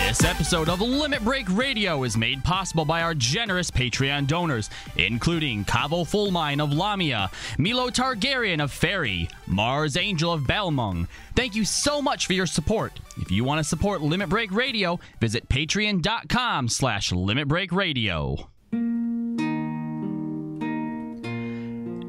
This episode of Limit Break Radio is made possible by our generous Patreon donors, including Cavo Fullmine of Lamia, Milo Targaryen of Fairy, Mars Angel of Belmung. Thank you so much for your support. If you want to support Limit Break Radio, visit patreon.com/limitbreakradio.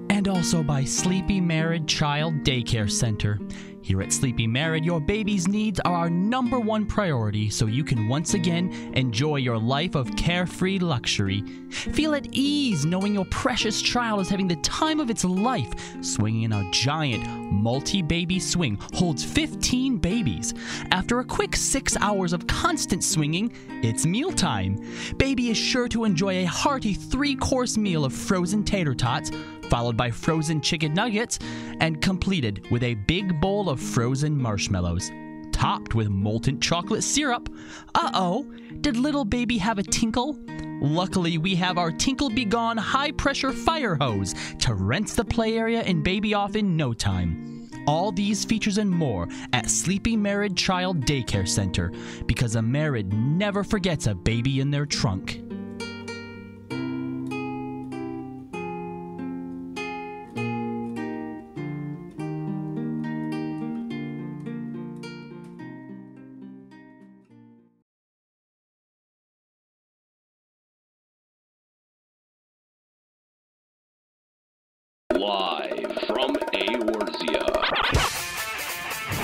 And also by Sleepy Married Child Daycare Center. Here at Sleepy Married, your baby's needs are our #1 priority, so you can once again enjoy your life of carefree luxury. Feel at ease knowing your precious child is having the time of its life, swinging in a giant multi-baby swing, holds 15 babies. After a quick 6 hours of constant swinging, it's mealtime. Baby is sure to enjoy a hearty 3-course meal of frozen tater tots, followed by frozen chicken nuggets, and completed with a big bowl of frozen marshmallows, topped with molten chocolate syrup. Uh-oh, did little baby have a tinkle? Luckily, we have our Tinkle Be Gone high-pressure fire hose to rinse the play area and baby off in no time. All these features and more at Sleepy Married Child Daycare Center, because a married never forgets a baby in their trunk. Live from Eorzea.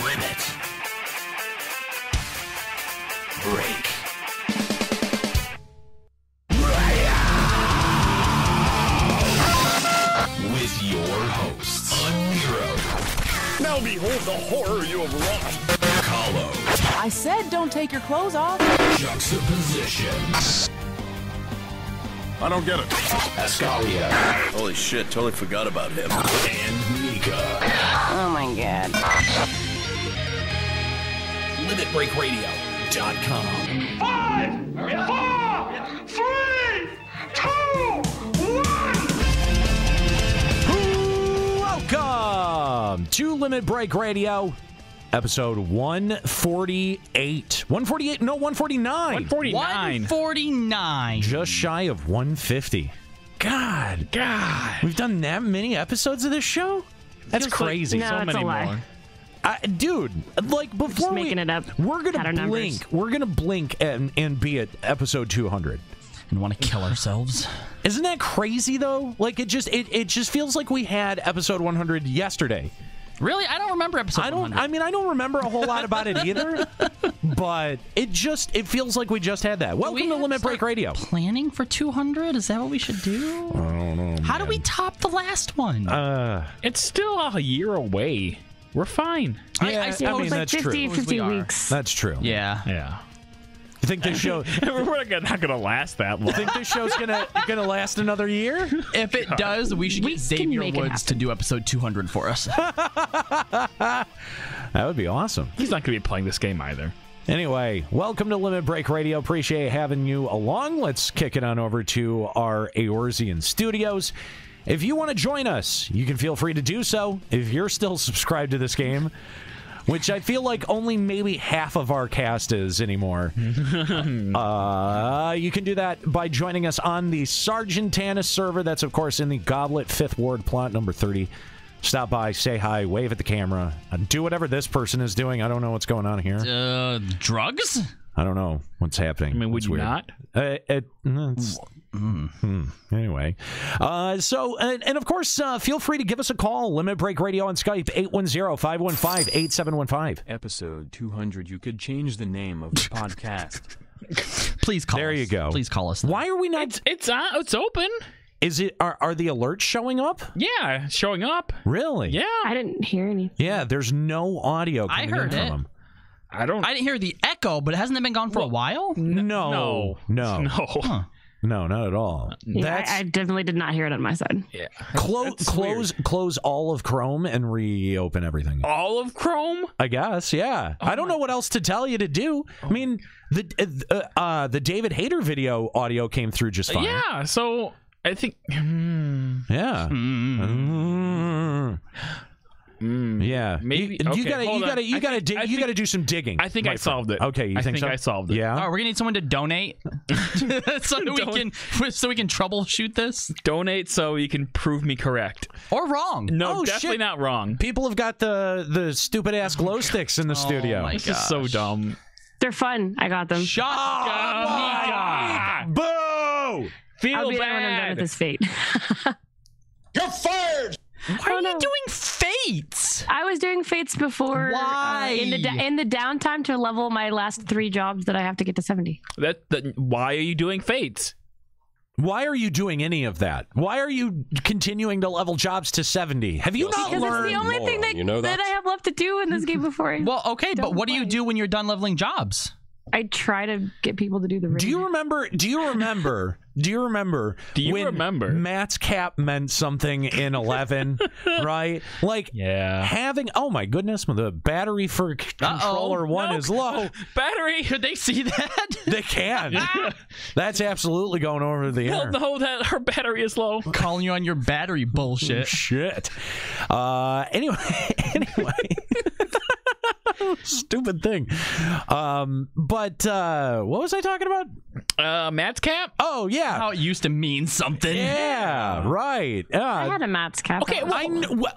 Limit Break. With your hosts, Unhero. Now behold the horror you have wrought. Kahlo. I said don't take your clothes off. Juxtaposition. I don't get it. Ascalia. Holy shit, totally forgot about him. And Mika. Oh my god. LimitBreakRadio.com. 5, 4, 3, 2, 1. Welcome to Limit Break Radio, episode 148. 148? No, 149. 149. Just shy of 150. God. We've done that many episodes of this show? That's crazy. No, it's a lie. Dude, like before Just making it up. We're Had gonna our blink. numbers. We're gonna blink and be at episode 200. And want to kill ourselves. Isn't that crazy though? Like it just feels like we had episode 100 yesterday. Really? I don't remember episode 100. I don't remember a whole lot about it either. But it feels like we just had that. Welcome to Limit Break Radio. Planning for 200? Is that what we should do? I don't know. How do we top the last one? It's still a year away. We're fine. I suppose It's like that's 50 true. weeks. That's true. Yeah. Yeah. You think this show? We're not gonna last that long. You think this show's gonna last another year? If it does, we should get Xavier make it Woods to do episode 200 for us. That would be awesome. He's not gonna be playing this game either. Anyway, welcome to Limit Break Radio. Appreciate having you along. Let's kick it on over to our Eorzean studios. If you want to join us, you can feel free to do so. If you're still subscribed to this game, which I feel like only maybe half of our cast is anymore, you can do that by joining us on the Sargentanis server. That's, of course, in the Goblet 5th Ward, plot number 30. Stop by, say hi, wave at the camera, do whatever this person is doing. I don't know what's going on here. Drugs? I don't know what's happening. I mean, would It's you weird. not? Anyway, and of course, feel free to give us a call. Limit Break Radio on Skype, 810-515-8715. Episode 200. You could change the name of the podcast. Please call us. There you go. Please call us. Why are we not? It's open. Is it? Are the alerts showing up? Yeah, showing up. Really? Yeah. I didn't hear anything. Yeah. There's no audio coming heard in it. from them. I didn't hear the echo, but hasn't it been gone for a while? No, Huh. no, not at all. Yeah, I definitely did not hear it on my side. Yeah. Close all of Chrome and reopen everything. All of Chrome? I guess, yeah. I don't know what else to tell you to do. I mean, the David Hayter video audio came through just fine. Yeah. So I think. Yeah. Yeah, Maybe you okay, gotta do some digging. I think I solved it. Okay, you think so? I solved it. Yeah. Oh, we're gonna need someone to donate so we can troubleshoot this. Donate so you can prove me correct or wrong. No, Oh, definitely shit. not wrong. People have got the stupid ass glow sticks in the studio. my This is so dumb. They're fun. I got them. Shut up, Mika. Boo! Feel I'll be there when I'm done with this fate. You're fired! Why are you doing fates? I was doing fates before. Why? In the downtime to level my last 3 jobs that I have to get to 70. Why are you doing fates? Why are you doing any of that? Why are you continuing to level jobs to 70? Have you not Because learned? it's the only thing that I have left to do in this game before I Well, okay, but what do you do when you're done leveling jobs? I try to get people to do the raid. Do you remember when Matt's cap meant something in 11, right? Like having, oh my goodness, when the battery for controller 1 is low. Battery, could they see that? They can. That's absolutely going over the air. No, that her battery is low. Calling you on your battery bullshit. Shit. Anyway. Stupid thing. But what was I talking about? Matt's cap? Oh, yeah. How it used to mean something. Yeah, right. I had a Matt's cap. Okay,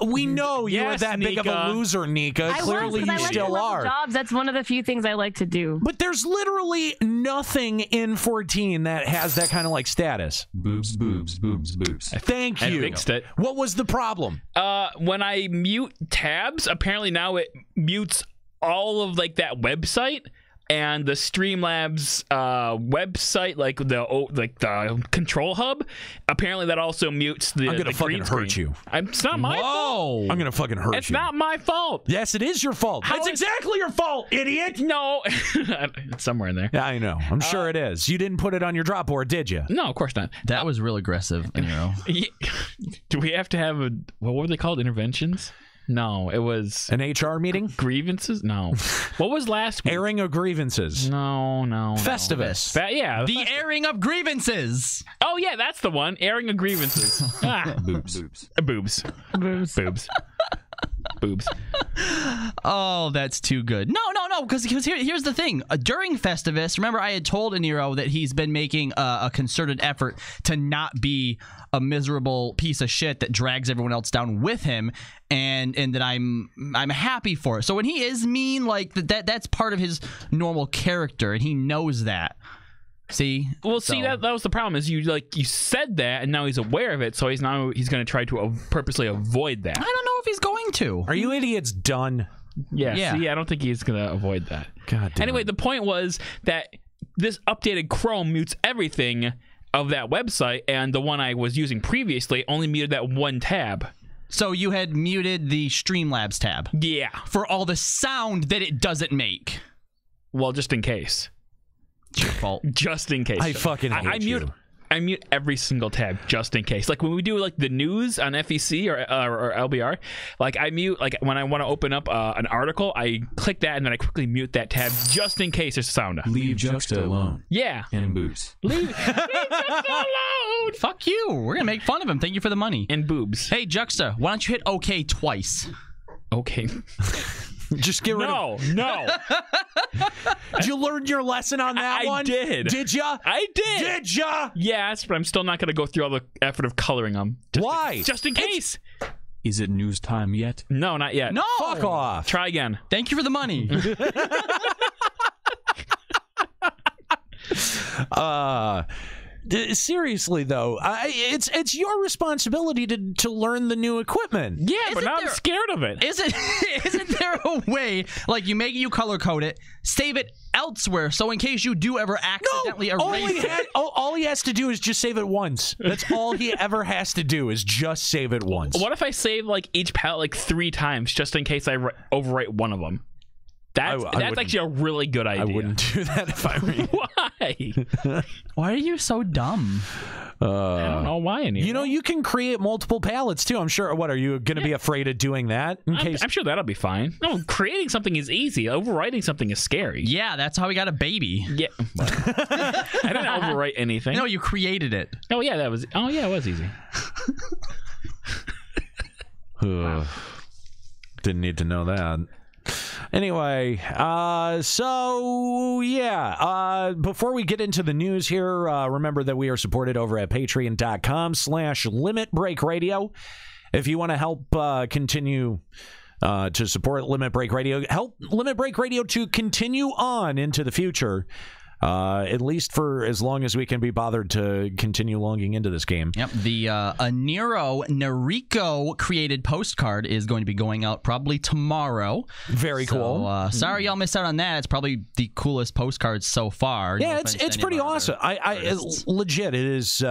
we know you were that big of a loser, Nika. Clearly, you still are. Jobs. That's one of the few things I like to do. But there's literally nothing in 14 that has that kind of like status. Boobs. Thank you. I fixed it. What was the problem? When I mute tabs, apparently now it mutes all of like that website and the Streamlabs website, like the control hub. Apparently that also mutes the. I'm gonna fucking hurt you. It's not my fault. I'm gonna fucking hurt you. It's not my fault. Yes, it is your fault. It's exactly your fault, idiot. No, it's somewhere in there. Yeah, I know. I'm sure it is. You didn't put it on your drop board, did you? No, of course not. That was real aggressive, Nero. Do we have to have what were they called? Interventions? No, it was an HR meeting. Grievances? No. What was last week? Airing of grievances. No. Festivus. Yeah. The airing of grievances. Oh yeah, that's the one. Airing of grievances. Boobs. Oh, that's too good. No. Because here's the thing. During Festivus, remember I had told Nero that he's been making a concerted effort to not be a miserable piece of shit that drags everyone else down with him, and that I'm happy for it. So when he is mean, like that's part of his normal character, and he knows that. See? Well, see, that was the problem. Is you said that, and now he's aware of it, so he's going to try to purposely avoid that. I don't know if he's going to. Are you idiots done? Yeah. See, I don't think he's going to avoid that. God damn. Anyway, the point was that this updated Chrome mutes everything of that website, and the one I was using previously only muted that one tab. So you had muted the Streamlabs tab. Yeah. For all the sound that it doesn't make. Well, just in case. It's your fault. Just in case. I fucking hate you. I mute every single tab just in case. Like when we do like the news on FEC or LBR, like I mute, like when I want to open up an article, I click that and then I quickly mute that tab just in case there's a sound. Leave Juxta alone. Yeah. And boobs. Leave Juxta alone. Fuck you. We're going to make fun of him. Thank you for the money. And boobs. Hey, Juxta, why don't you hit OK twice? Okay. Just get rid of... No. Did you learn your lesson on that one? I did. Did ya? I did. Did ya? Yes, but I'm still not going to go through all the effort of coloring them. Why? Just in case. Is it news time yet? No, not yet. No. Fuck off. Try again. Thank you for the money. Seriously though, it's your responsibility to learn the new equipment. Yeah, but now I'm scared of it. Isn't there a way, like you color code it, save it elsewhere, so in case you do ever accidentally erase it? All he has to do is just save it once. That's all he ever has to do is just save it once. What if I save like each palette like 3 times just in case I overwrite one of them? That's actually a really good idea. I wouldn't do that if I were you. Why? Why are you so dumb? I don't know why anymore. You know, you can create multiple palettes too. I'm sure. What are you going to be afraid of doing that? I'm sure that'll be fine. No, creating something is easy. Overwriting something is scary. Yeah, that's how we got a baby. Yeah. I didn't overwrite anything. No, you created it. Oh yeah, it was easy. Wow. Didn't need to know that. Anyway, so yeah, before we get into the news here, remember that we are supported over at patreon.com/Limit Break Radio. If you want to help continue to support Limit Break Radio, help Limit Break Radio to continue on into the future. At least for as long as we can be bothered to continue logging into this game. Yep, the Nariko created postcard is going to be going out probably tomorrow. Very cool. Sorry y'all missed out on that. It's probably the coolest postcard so far. Yeah, it's pretty awesome. Legit, it is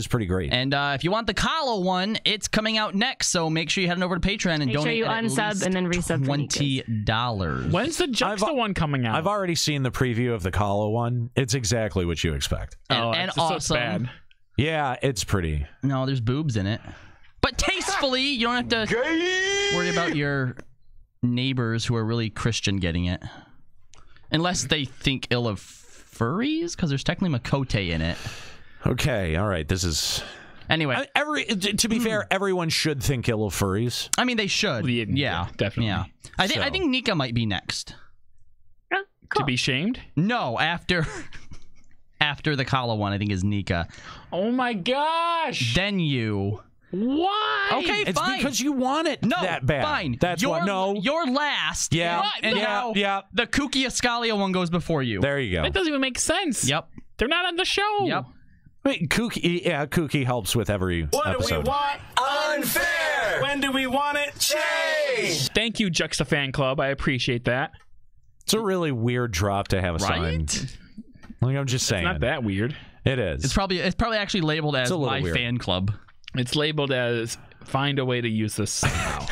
pretty great. And if you want the Kahlo one, it's coming out next. So make sure you head on over to Patreon and donate. Make sure you unsub and then resub $20. When's the Juxta one coming out? I've already seen the preview of the Kahlo one. It's exactly what you expect. And awesome. So bad. Yeah, it's pretty. No, there's boobs in it. But tastefully, you don't have to worry about your neighbors who are really Christian getting it. Unless they think ill of furries, because there's technically Makote in it. Okay, all right, this is... Anyway. To be fair, everyone should think ill of furries. I mean, they should. Yeah, definitely. Yeah. I think Nika might be next. Cool. To be shamed? No, after the Kahlo one, I think is Nika. Oh my gosh! Then you. Why? Okay, it's fine. because you want it that bad. Fine. That's what. No, you're last. Yeah. What? And now the Kooky Ascalia one goes before you. There you go. That doesn't even make sense. Yep. They're not on the show. Yep. Wait, Kooky helps with every What episode. do we want? Unfair. When do we want it? Change. Thank you, Juxta Fan Club. I appreciate that. It's a really weird drop to have assigned. Like, I'm just saying. It's not that weird. It is. It's probably actually labeled as my weird. fan club. It's labeled as find a way to use this somehow.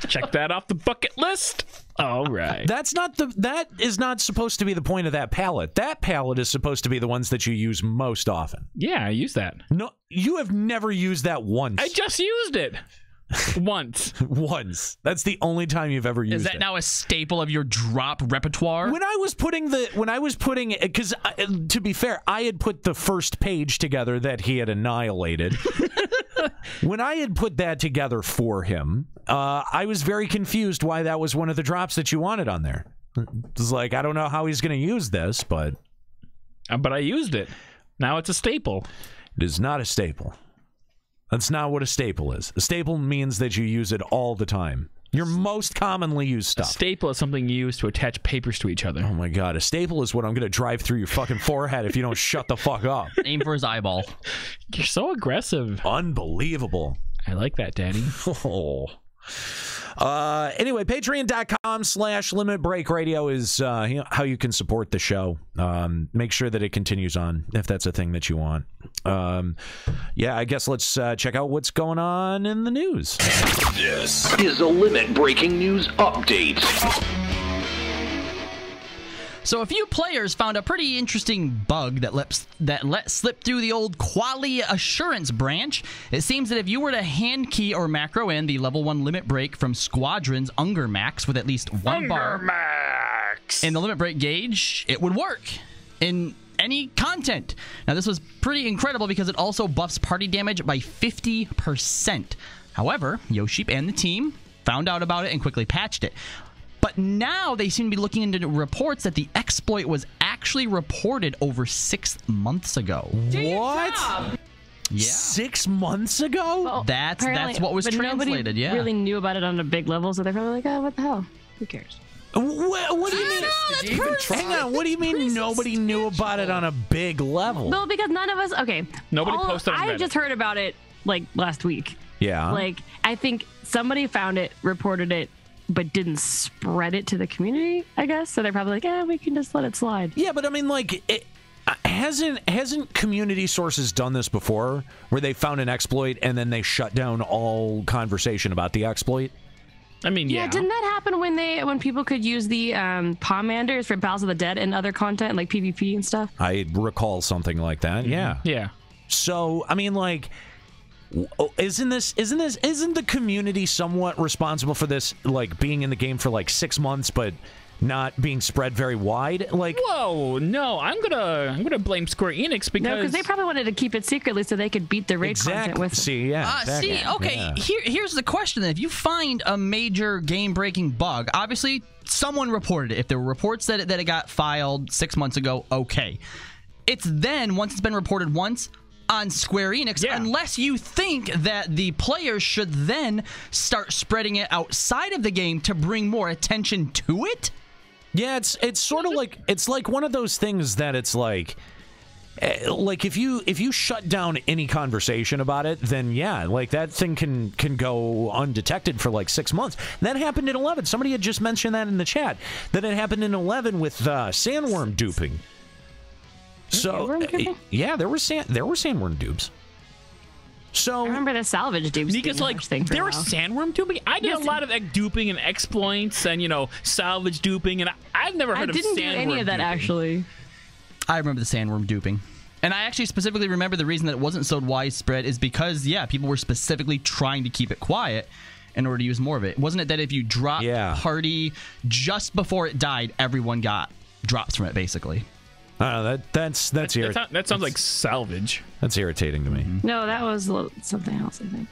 Check that off the bucket list. All right. That is not supposed to be the point of that palette. That palette is supposed to be the ones that you use most often. Yeah, I use that. No, you have never used that once. I just used it. Once. Once. That's the only time you've ever used it. Is that now a staple of your drop repertoire? When I was putting because to be fair, I had put the first page together that he had annihilated. When I had put that together for him, I was very confused why that was one of the drops that you wanted on there. It's like, I don't know how he's going to use this, but I used it. Now it's a staple. It is not a staple. That's not what a staple is. A staple means that you use it all the time. Your most commonly used stuff. A staple is something you use to attach papers to each other. Oh my god, a staple is what I'm going to drive through your fucking forehead if you don't shut the fuck up. Aim for his eyeball. You're so aggressive. Unbelievable. I like that, Daddy. Oh. Anyway, patreon.com/Limit Break Radio is how you can support the show. Make sure that it continues on if that's a thing that you want. Yeah, I guess let's check out what's going on in the news. This is a Limit Breaking News Update. So a few players found a pretty interesting bug that let slip through the old quality assurance branch. It seems that if you were to hand key or macro in the level 1 limit break from Squadron's Unger Max with at least one bar in the limit break gauge, it would work in any content. Now this was pretty incredible because it also buffs party damage by 50%. However, Yoship and the team found out about it and quickly patched it. But now they seem to be looking into reports that the exploit was actually reported over 6 months ago. What? Yeah. 6 months ago? Well, that's what was translated. Nobody Yeah. really knew about it on a big level, so they're probably like, oh, what the hell? Who cares? What do you mean? Hang on. What do you mean nobody knew about it on a big level? Well, because none of us. Okay. Nobody posted on Reddit. I just heard about it like last week. Yeah. Like I think somebody found it, reported it, but didn't spread it to the community, I guess. So they're probably like, we can just let it slide. Yeah, but I mean, like, hasn't community sources done this before, where they found an exploit and then they shut down all conversation about the exploit? I mean, yeah. Didn't that happen when people could use the Pommanders for Pals of the Dead and other content like PvP and stuff? I recall something like that. Yeah. Yeah. So I mean, like, isn't the community somewhat responsible for this, like, being in the game for like 6 months, but not being spread very wide. Like, whoa, no, I'm gonna blame Square Enix because No, because they probably wanted to keep it secretly so they could beat the raid content with it. See, exactly. Okay, here's the question then. If you find a major game-breaking bug, obviously someone reported it. If there were reports that it got filed 6 months ago, okay. It's then, once it's been reported once, on Square Enix, unless you think that the players should then start spreading it outside of the game to bring more attention to it? Yeah, it's sort of like, it's like one of those things that it's like if you shut down any conversation about it, then yeah, like that thing can go undetected for like 6 months. That happened in 11. Somebody had just mentioned that in the chat, that it happened in 11 with sandworm duping. So yeah, there were sandworm dupes. So I remember the salvage dupes. Because there were sandworm duping. I did a lot of duping and exploits and salvage duping, and I've never heard of sandworm duping. I didn't do any of that actually. I remember the sandworm duping. And I actually specifically remember the reason that it wasn't so widespread is because, people were specifically trying to keep it quiet in order to use more of it. Wasn't it that if you dropped Hardy just before it died, everyone got drops from it, basically? That's irritating. That sounds like salvage. That's irritating to me. No, that was something else, I think.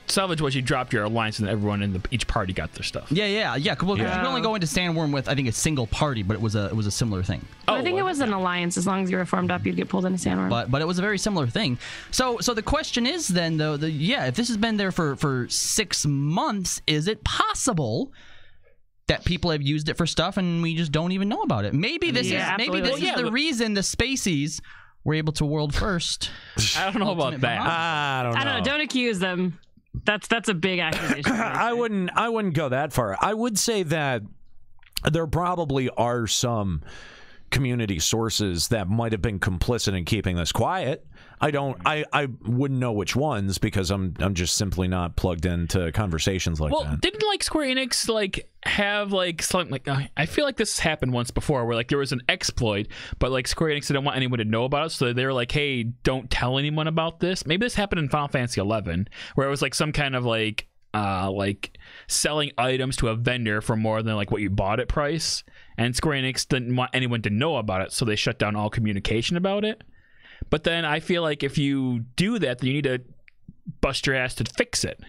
Salvage was you dropped your alliance and everyone in each party got their stuff. Yeah. Well, you only go into Sandworm with, I think, a single party, but it was a similar thing. I think it was an alliance. As long as you were formed up, you'd get pulled into Sandworm. But it was a very similar thing. So the question is then, though, if this has been there for 6 months, is it possible that people have used it for stuff and we just don't even know about it? Maybe this is the reason the Spaceys were able to world first. I don't know about that. I don't know. Don't accuse them. That's a big accusation. I wouldn't go that far. I would say that there probably are some community sources that might have been complicit in keeping this quiet. I wouldn't know which ones because I'm just simply not plugged into conversations like that. Well, didn't Square Enix have something I feel like this happened once before where there was an exploit, but Square Enix didn't want anyone to know about it, so they were like, hey, don't tell anyone about this. Maybe this happened in Final Fantasy XI where it was some kind of selling items to a vendor for more than what you bought at price, and Square Enix didn't want anyone to know about it, so they shut down all communication about it. But then I feel like if you do that, then you need to bust your ass to fix it.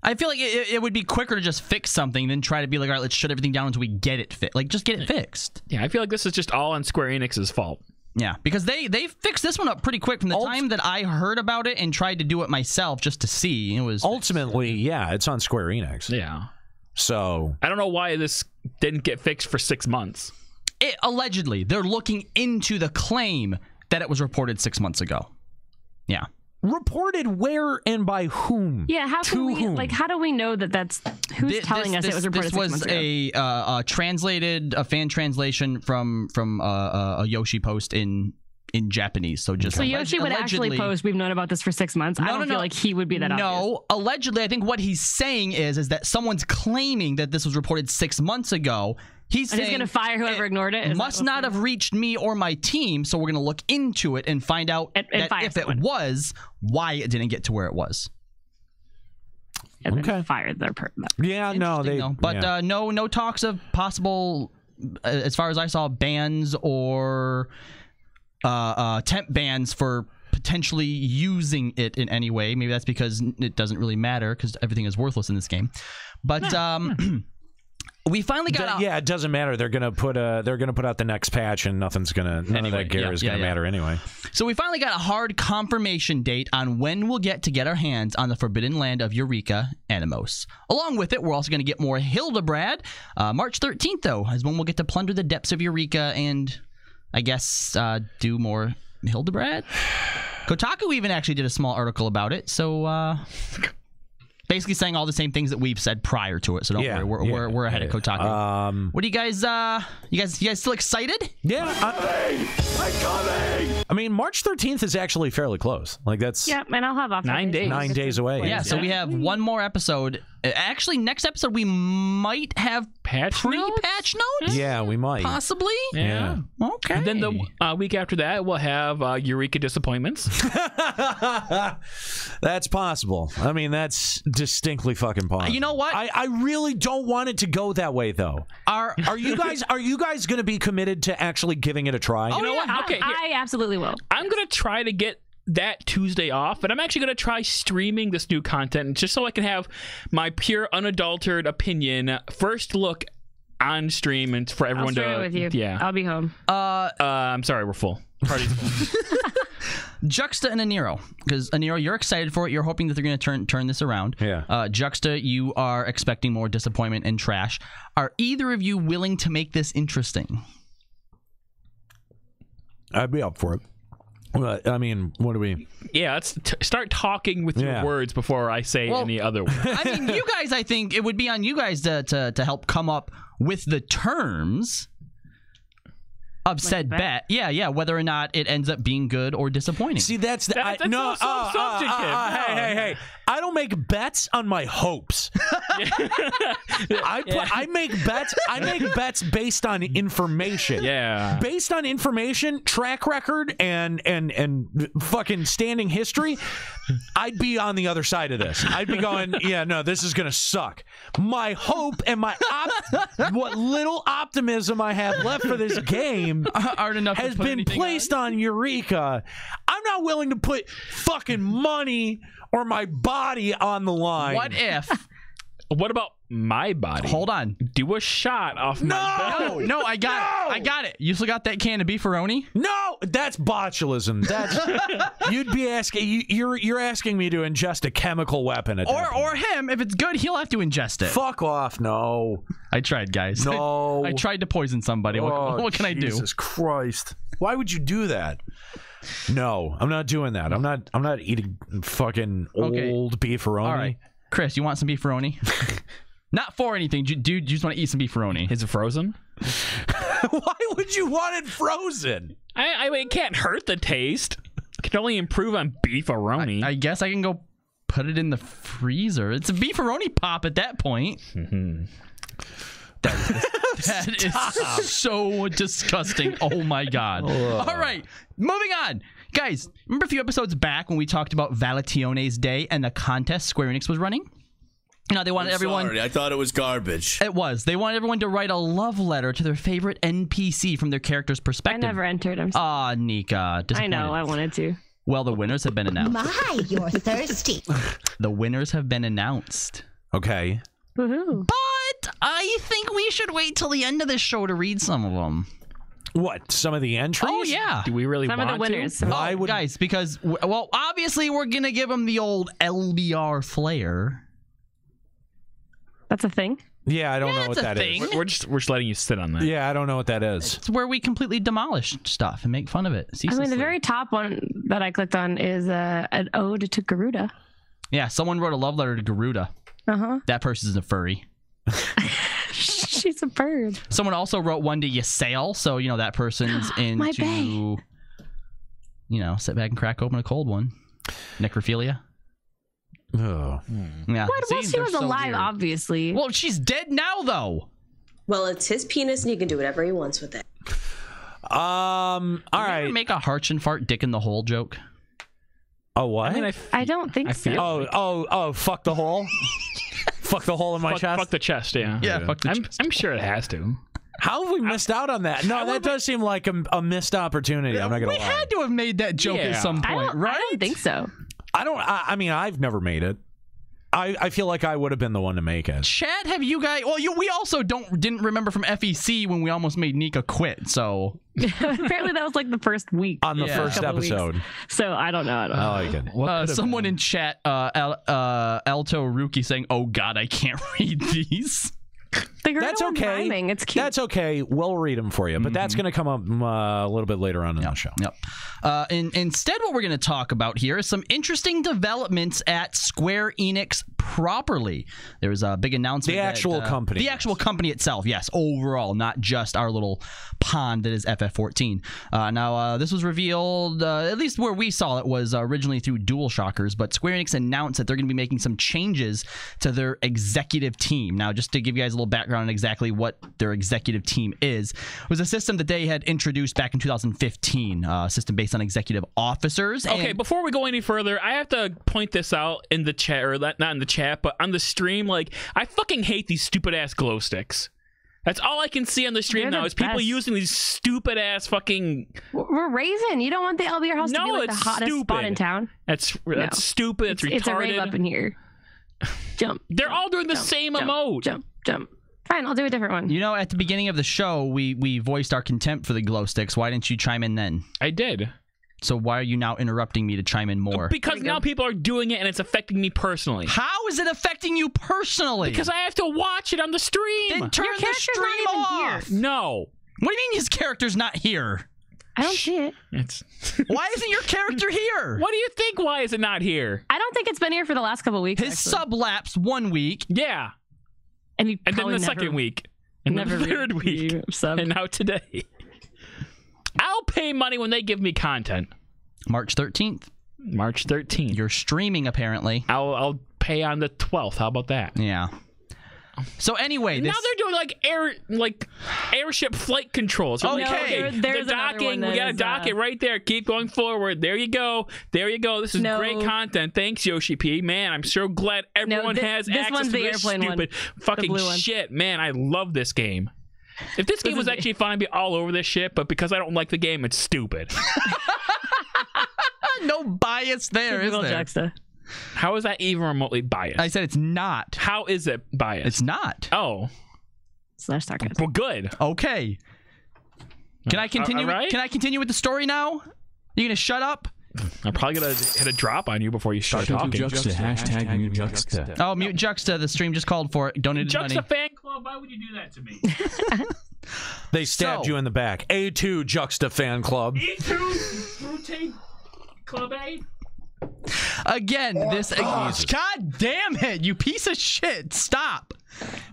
I feel like it would be quicker to just fix something than try to be all right, let's shut everything down until we get it fixed. Just get it fixed. Yeah, I feel like this is just all on Square Enix's fault. Yeah, because they fixed this one up pretty quick from the time that I heard about it and tried to do it myself just to see. It was ultimately, it's on Square Enix. Yeah. So I don't know why this didn't get fixed for 6 months. Allegedly, they're looking into the claim that it was reported 6 months ago. Yeah. Reported where and by whom? Yeah, how do we know that that's who's telling us it was reported 6 months ago? This was a fan translation from a Yoshi post in Japanese. So Yoshi would actually post, we've known about this for 6 months. I don't feel like he would be that obvious. No, allegedly, I think what he's saying is that someone's claiming that this was reported 6 months ago. He's going to fire whoever ignored it. It must not have reached me or my team, so we're going to look into it and find out if it was, why it didn't get to where it was. And then fired their person. Yeah, no, no talks of possible, as far as I saw, bans or temp bans for potentially using it in any way. Maybe that's because it doesn't really matter because everything is worthless in this game. But we finally got it doesn't matter. They're gonna put out the next patch, and none of that gear is gonna matter anyway. So we finally got a hard confirmation date on when we'll get our hands on the Forbidden Land of Eureka Animos. Along with it, we're also gonna get more Hildebrand. March 13th, though, is when we'll get to plunder the depths of Eureka and, I guess, do more Hildebrand. Kotaku even actually did a small article about it. So. Basically saying all the same things that we've said prior to it, so don't worry, we're ahead of Kotaku. What do you guys? You guys still excited? Yeah, I'm coming. I mean, March 13th is actually fairly close. That's and I'll have off 9 days. 9 days away. Yeah, so we have one more episode Actually, next episode we might have pre-patch notes. Yeah, we might. Possibly. Yeah. Okay. And then the week after that, we'll have Eureka Disappointments. That's possible. I mean, that's distinctly fucking possible. You know what? I really don't want it to go that way, though. Are you guys going to be committed to actually giving it a try? Oh, You know yeah. what? Okay, here. I absolutely will. I'm going to try to get that Tuesday off, but I'm actually going to try streaming this new content just so I can have my pure, unadulterated opinion, first look on stream, and for everyone I'll stream it with you. Yeah. I'll be home. I'm sorry, we're full. Party's full. Juxta and Aniro, because Aniro, you're excited for it. You're hoping that they're going to turn this around. Yeah. Juxta, you are expecting more disappointment and trash. Are either of you willing to make this interesting? I'd be up for it. I mean, what do we... Yeah, let's start talking with your words before I say any other words. I mean, you guys, I think it would be on you guys to help come up with the terms of said bet. Yeah, whether or not it ends up being good or disappointing. See, that's the... That's so subjective. Hey. I don't make bets on my hopes. I make bets. I make bets based on information. Yeah. Based on information, track record, and fucking standing history, I'd be on the other side of this. I'd be going, yeah, no, this is gonna suck. My hope and my what little optimism I have left for this game aren't enough has been placed on Eureka. I'm not willing to put fucking money or my body on the line. What if? What about my body? Hold on. Do a shot off my belly. No, I got it. I got it. You still got that can of beefaroni? No, that's botulism. That's you'd be asking. You're asking me to ingest a chemical weapon at that point. Or him. If it's good, he'll have to ingest it. Fuck off. No. I tried, guys. No. I tried to poison somebody. What can I do? Jesus Christ. Why would you do that? No, I'm not doing that. I'm not eating fucking old beefaroni. All right. Chris, you want some beefaroni? Not for anything. Dude, you just want to eat some beefaroni. Is it frozen? Why would you want it frozen? I mean, it can't hurt the taste. It can only improve on beefaroni. I guess I can go put it in the freezer. It's a beefaroni pop at that point. That is so disgusting. Oh my god. All right, moving on. Guys, remember a few episodes back when we talked about Valatione's Day and the contest Square Enix was running? You know, they wanted everyone... Sorry, I thought it was garbage. It was. They wanted everyone to write a love letter to their favorite NPC from their character's perspective. I never entered. I'm sorry. Aw, Nika. I know. I wanted to. Well, the winners have been announced. My, you're thirsty. The winners have been announced. Okay. Woohoo. But I think we should wait till the end of this show to read some of them. What? Some of the entries? Oh, yeah. Do we really Some want of the winners. to? Why would... Guys, because, well, obviously we're going to give them the old LBR flair. That's a thing? Yeah, I don't know what that is. We're just letting you sit on that. Yeah, I don't know what that is. It's where we completely demolish stuff and make fun of it. I mean, the very top one that I clicked on is an ode to Garuda. Yeah, someone wrote a love letter to Garuda. Uh-huh. That person's a furry. She's a bird. Someone also wrote one to Ysael, so, you know, that person's into, you know, sit back and crack open a cold one. Necrophilia. Oh. Yeah. What? Well, she was alive, obviously. Well, she's dead now, though. Well, it's his penis, and he can do whatever he wants with it. All right. Make a harch and fart dick in the hole joke. Oh, what? I mean, I don't think so. Oh, fuck the hole? Fuck the hole in my chest? Fuck the chest, yeah. Yeah, fuck the chest. I'm sure it has to. How have we missed out on that? No, that does seem like a missed opportunity. I'm not going to lie. We had to have made that joke at some point, right? I don't think so. I mean, I've never made it. I feel like I would have been the one to make it. Chat, have you guys... Well, we also didn't remember from FEC when we almost made Nika quit, so... Apparently that was like the first week. On the first episode. So I don't know. I like it. Someone in chat, Alto Ruki saying, "Oh God, I can't read these." That's okay. Rhyming. It's cute. That's okay. We'll read them for you, but that's going to come up a little bit later on in the show. Yep. Instead, what we're going to talk about here is some interesting developments at Square Enix properly. There was a big announcement. The actual company. The actual company itself, yes. Overall, not just our little pond that is FF14. Now, this was revealed, at least where we saw it was originally through DualShockers, but Square Enix announced that they're going to be making some changes to their executive team. Now, just to give you guys a little background on exactly what their executive team is, it was a system that they had introduced back in 2015, a system based on executive officers. Okay, before we go any further, I have to point this out in the chat, or not in the chat, but on the stream. Like, I fucking hate these stupid ass glow sticks. That's all I can see on the stream now is people using these stupid ass fucking. We're raising. You don't want the LBR house to be like the hottest spot in town. That's stupid. It's retarded. It's a rave up in here. Jump. They're all doing the same emote. Jump. Fine, I'll do a different one. You know, at the beginning of the show, we voiced our contempt for the glow sticks. Why didn't you chime in then? I did. So why are you now interrupting me to chime in more? Because now people are doing it and it's affecting me personally. How is it affecting you personally? Because I have to watch it on the stream. Then turn the stream off. No. What do you mean his character's not here? I don't see it. Why isn't your character here? What do you think? Why is it not here? I don't think it's been here for the last couple of weeks. His sub lapsed 1 week. Yeah. And then the second week. And then the third week. And now today. I'll pay money when they give me content. March 13th. March 13th. You're streaming, apparently. I'll pay on the 12th. How about that? Yeah. So anyway, now they're doing airship flight controls. Okay, they're docking. We got to dock it right there. Keep going forward. There you go. This is great content. Thanks, Yoshi P. Man, I'm so glad everyone has access to this stupid fucking shit. Man, I love this game. If this game was actually fun, I'd be all over this shit. But because I don't like the game, it's stupid. No bias there, is there? Juxta. How is that even remotely biased? I said it's not. How is it biased? It's not. Oh. /sarcasm. Well, good. Okay. Can I continue? Right? Can I continue with the story now? You gonna shut up? I'm probably gonna hit a drop on you before you start talking. Juxta, hashtag mute Juxta. Oh, mute Juxta. The stream just called for it. Donated money. Juxta fan club. Why would you do that to me? They stabbed you in the back. A2 Juxta fan club. E2 Brute Club A. Again, this God damn it, you piece of shit. Stop.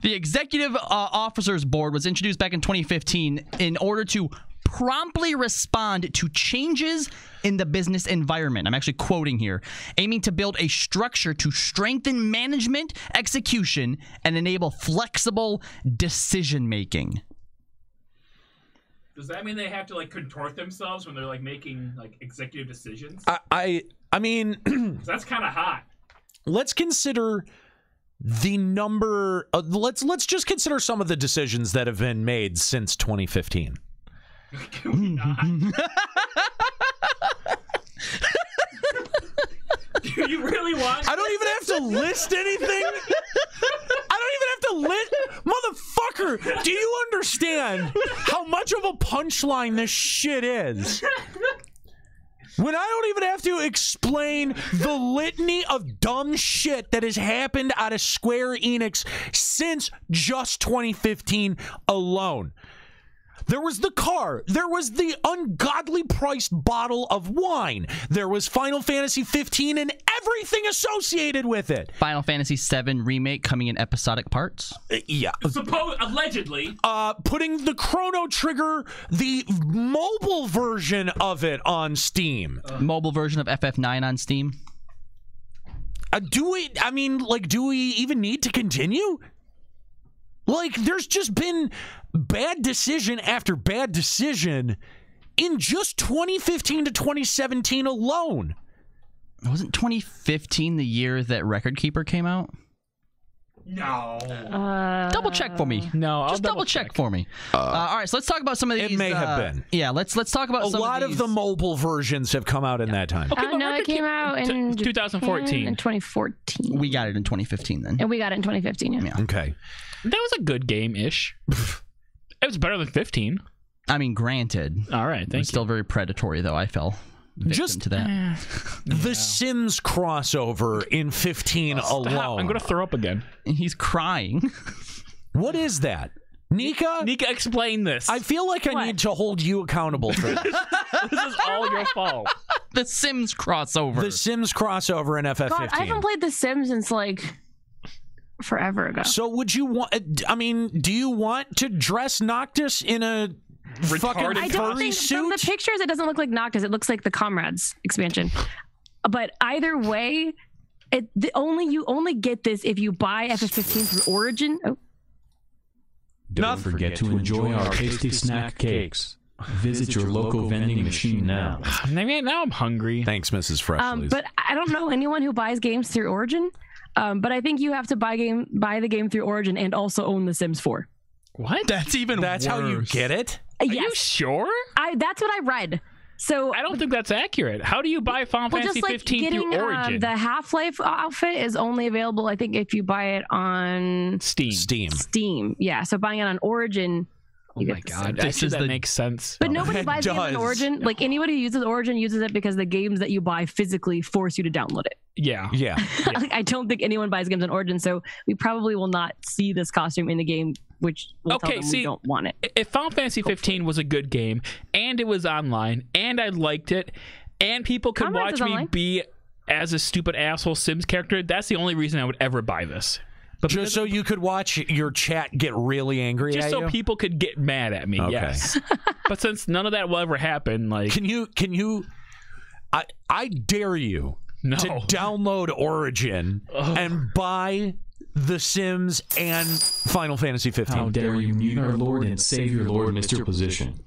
The Executive Officers Board was introduced back in 2015 in order to promptly respond to changes in the business environment. I'm actually quoting here. Aiming to build a structure to strengthen management, execution, and enable flexible decision making. Does that mean they have to like contort themselves when they're like making like executive decisions? I mean, that's kind of hot. Let's consider the number. Let's just consider some of the decisions that have been made since 2015. Can we not? Do you really want? I don't even have to list anything. I don't even have to list. Motherfucker, do you understand how much of a punchline this shit is? When I don't even have to explain the litany of dumb shit that has happened out of Square Enix since just 2015 alone. There was the car. There was the ungodly priced bottle of wine. There was Final Fantasy 15 and everything associated with it. Final Fantasy 7 remake coming in episodic parts. Yeah. Allegedly. Putting the Chrono Trigger, the mobile version of it on Steam. Mobile version of FF9 on Steam. Do we even need to continue? Like, there's just been bad decision after bad decision in just 2015 to 2017 alone. Wasn't 2015 the year that Record Keeper came out? No. Double check for me. No, just double check for me. All right, so let's talk about some of these. It may have been. Yeah, let's talk about a lot of the mobile versions have come out in that time. Okay, no, it came out in 2014. In 2014. We got it in 2015 then. And we got it in 2015. Yeah. Okay. That was a good game-ish. It was better than 15. I mean, granted. All right, thank you. Still very predatory, though. I fell victim to that. The Sims crossover in 15 alone. I'm going to throw up again. He's crying. What is that? Nika? Nika, explain this. I feel like I need to hold you accountable for this. This is all your fault. The Sims crossover. The Sims crossover in FF15. God, I haven't played The Sims since like forever ago. So would you want? I mean, do you want to dress Noctis in a fucking I don't furry think from the suit? pictures it doesn't look like Noctis. It looks like the Comrades expansion. But either way, you only get this if you buy FF15 through Origin. Oh. Don't forget to enjoy our tasty snack cakes. Visit your local vending machine now. Now I'm hungry. Thanks, Mrs. Fresh. But I don't know anyone who buys games through Origin. But I think you have to buy the game through Origin and also own The Sims 4. What? That's even That's worse. how you get it? Are you sure? That's what I read. So I don't think that's accurate. How do you buy Final Fantasy 15 through Origin? The Half-Life outfit is only available, I think, if you buy it on Steam. Yeah, so buying it on Origin. Oh my God, that makes sense. But nobody buys games on Origin. Like anybody who uses Origin uses it because the games that you buy physically force you to download it. Yeah. Like, I don't think anyone buys games on Origin, so we probably will not see this costume in the game, which will tell them we don't want it. If Final Fantasy 15 was a good game, and it was online, and I liked it, and people could Comrades watch me online. be as a stupid asshole Sims character, that's the only reason I would ever buy this. But just so you could watch your chat get really angry at you? Just so people could get mad at me, yes. But since none of that will ever happen, like... Can you... I dare you to download Origin and buy The Sims and Final Fantasy 15. How dare you mute our Lord and Savior, Lord Mr. Position.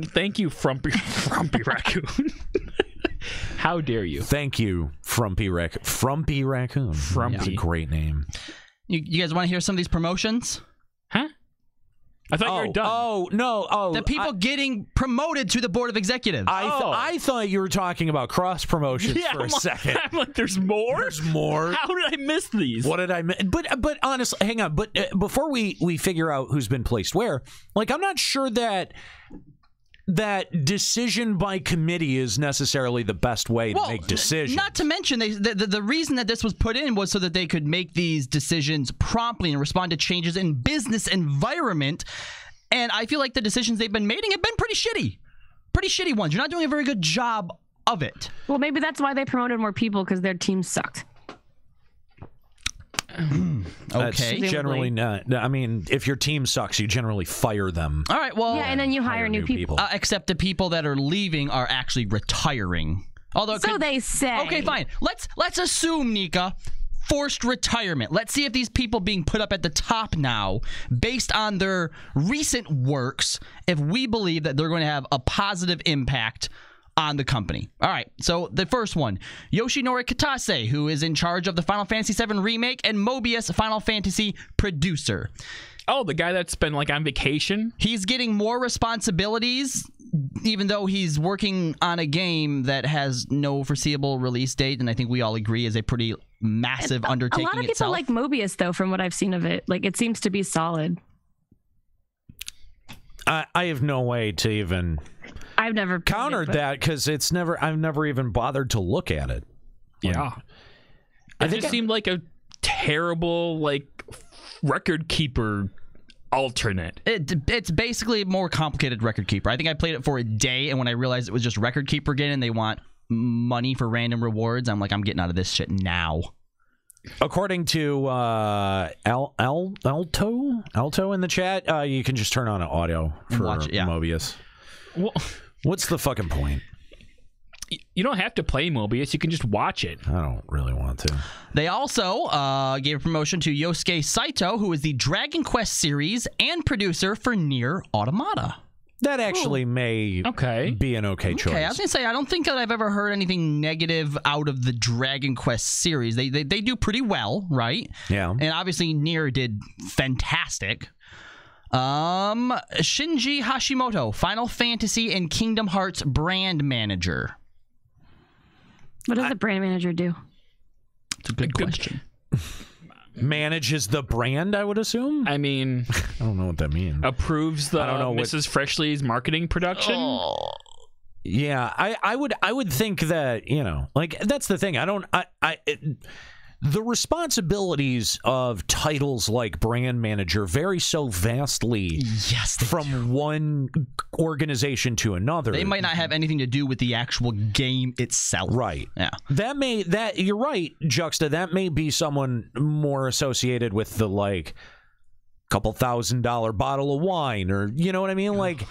Thank you, Frumpy Raccoon. How dare you? Thank you, Frumpy Raccoon. Frumpy Raccoon. That's a great name. You guys want to hear some of these promotions? Huh? I thought you were done. Oh, no. Oh, the people getting promoted to the board of executives. I thought you were talking about cross promotions for a second. I'm like, there's more? There's more? How did I miss these? What did I miss? But honestly, hang on. But before we figure out who's been placed where, like, I'm not sure that decision by committee is necessarily the best way to make decisions. Not to mention, the reason that this was put in was so that they could make these decisions promptly and respond to changes in business environment. And I feel like the decisions they've been making have been pretty shitty. Pretty shitty ones. You're not doing a very good job of it. Well, maybe that's why they promoted more people, because their team sucked. That's generally not. I mean, if your team sucks, you generally fire them. All right, well... Yeah, and then you hire new people. Except the people that are leaving are actually retiring. Although they say. Okay, fine. Let's assume, Nika, forced retirement. Let's see if these people being put up at the top now, based on their recent works, if we believe that they're going to have a positive impact on the company. All right, so the first one, Yoshinori Kitase, who is in charge of the Final Fantasy VII Remake and Mobius Final Fantasy producer. Oh, the guy that's been, like, on vacation? He's getting more responsibilities, even though he's working on a game that has no foreseeable release date, and I think we all agree is a pretty massive undertaking A lot of people like Mobius, though, from what I've seen of it. Like, it seems to be solid. I have no way to even... I've never countered that because I've never even bothered to look at it. Yeah. It just seemed like a terrible, like, record keeper alternate. It's basically a more complicated record keeper. I think I played it for a day, and when I realized it was just record keeper again and they want money for random rewards, I'm like, I'm getting out of this shit now. According to Alto in the chat, you can just turn on an audio for Mobius. Well, what's the fucking point? You don't have to play Mobius. You can just watch it. I don't really want to. They also gave a promotion to Yosuke Saito, who is the Dragon Quest series and producer for Nier Automata. That actually may be an okay choice. Okay, I was going to say, I don't think that I've ever heard anything negative out of the Dragon Quest series. They do pretty well, right? Yeah. And obviously Nier did fantastic. Shinji Hashimoto, Final Fantasy and Kingdom Hearts brand manager. What does the brand manager do? It's a good question. Manages the brand, I would assume. I mean, I don't know what that means. Approves the Mrs. Freshly's marketing production. Oh. Yeah, I would think that, like, that's the thing. the responsibilities of titles like brand manager vary so vastly from one organization to another. They might not have anything to do with the actual game itself. Right. Yeah. You're right, Juxta. That may be someone more associated with the like couple $1,000 bottle of wine, or you know what I mean? Like,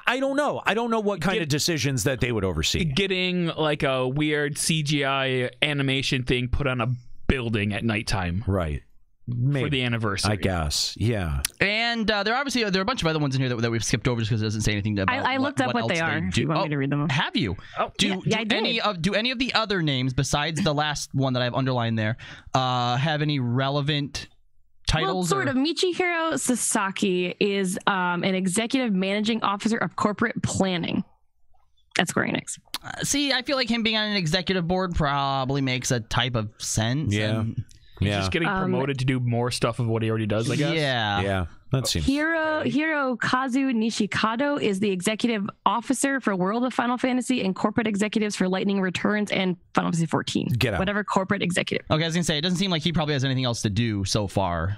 I don't know. I don't know what kind of decisions that they would oversee. Getting like a weird CGI animation thing put on a building at nighttime. Right. Maybe. For the anniversary. I guess. Yeah. And there are a bunch of other ones in here that we've skipped over just because it doesn't say anything about I looked up what they are. If you want me to read them. Have you? Oh, do any of the other names besides the last one that I've underlined there have any relevant titles? Well, sort of. Michihiro Sasaki is an executive managing officer of corporate planning at Square Enix. See, I feel like him being on an executive board probably makes a type of sense. Yeah. He's just getting promoted to do more stuff of what he already does, I guess. Yeah. That seems Hirokazu Nishikado is the executive officer for World of Final Fantasy and corporate executives for Lightning Returns and Final Fantasy 14. Get out. Whatever corporate executive. Okay, I was gonna say it doesn't seem like he probably has anything else to do so far.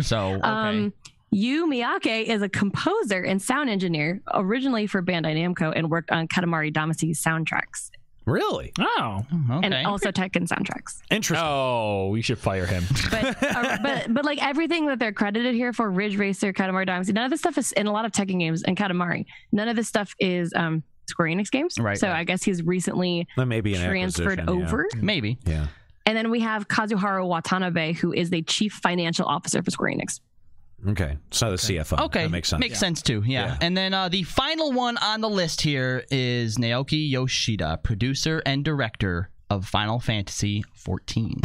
So okay. Yu Miyake is a composer and sound engineer, originally for Bandai Namco, and worked on Katamari Damacy's soundtracks. Really? Oh, okay. And also Tekken soundtracks. Interesting. Oh, we should fire him. But like everything that they're credited here for, Ridge Racer, Katamari Damacy, none of this stuff is in a lot of Tekken games and Katamari. None of this stuff is Square Enix games. Right. So I guess he's recently transferred over. Maybe. Yeah. And then we have Kazuharu Watanabe, who is the chief financial officer for Square Enix. Okay, so the CFO. Okay, that makes sense. Makes sense too. Yeah. And then the final one on the list here is Naoki Yoshida, producer and director of Final Fantasy 14.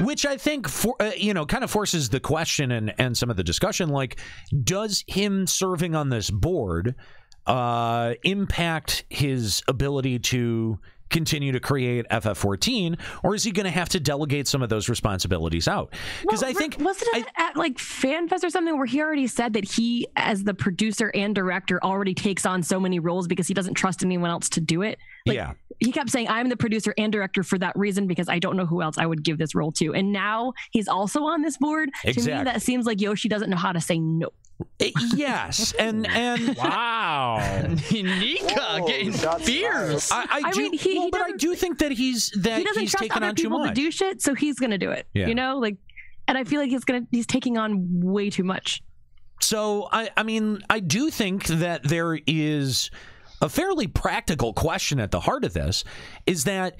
Which I think, kind of forces the question and some of the discussion, like, does him serving on this board impact his ability to continue to create FF14, or is he going to have to delegate some of those responsibilities out? Because I think wasn't it at like FanFest or something where he already said that he, as the producer and director, already takes on so many roles because he doesn't trust anyone else to do it. Like, yeah. He kept saying, I'm the producer and director for that reason because I don't know who else I would give this role to. And now he's also on this board. Exactly. To me, that seems like Yoshi doesn't know how to say no. Yes, and wow, Nika getting fierce. I do think that he's he doesn't trust taken other on too people much to do shit, so he's gonna do it. Yeah. You know, like, and I feel like he's taking on way too much. So I mean, I do think that there is a fairly practical question at the heart of this: is that,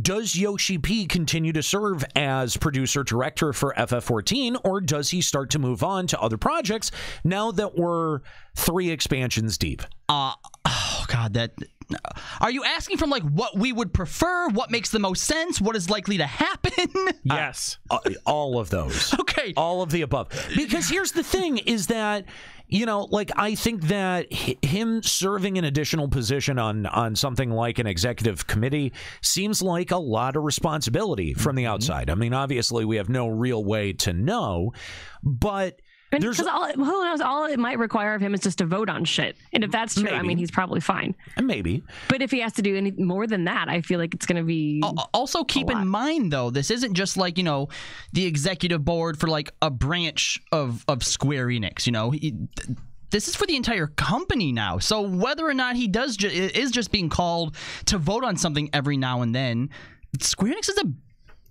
does Yoshi P continue to serve as producer-director for FF14, or does he start to move on to other projects now that we're 3 expansions deep? Oh, God, that... Are you asking from, like, what we would prefer, what makes the most sense, what is likely to happen? Yes. All of those. Okay. All of the above. Because here's the thing, is that... like, I think that him serving an additional position on something like an executive committee seems like a lot of responsibility from the outside. I mean, obviously, we have no real way to know, but... Because who knows, all it might require of him is just to vote on shit. And if that's true, Maybe. I mean, he's probably fine. Maybe. But if he has to do any more than that, I feel like it's going to be... Also, keep in mind, though, this isn't just like, the executive board for, like, a branch of Square Enix, this is for the entire company now. So whether or not he is just being called to vote on something every now and then, Square Enix is a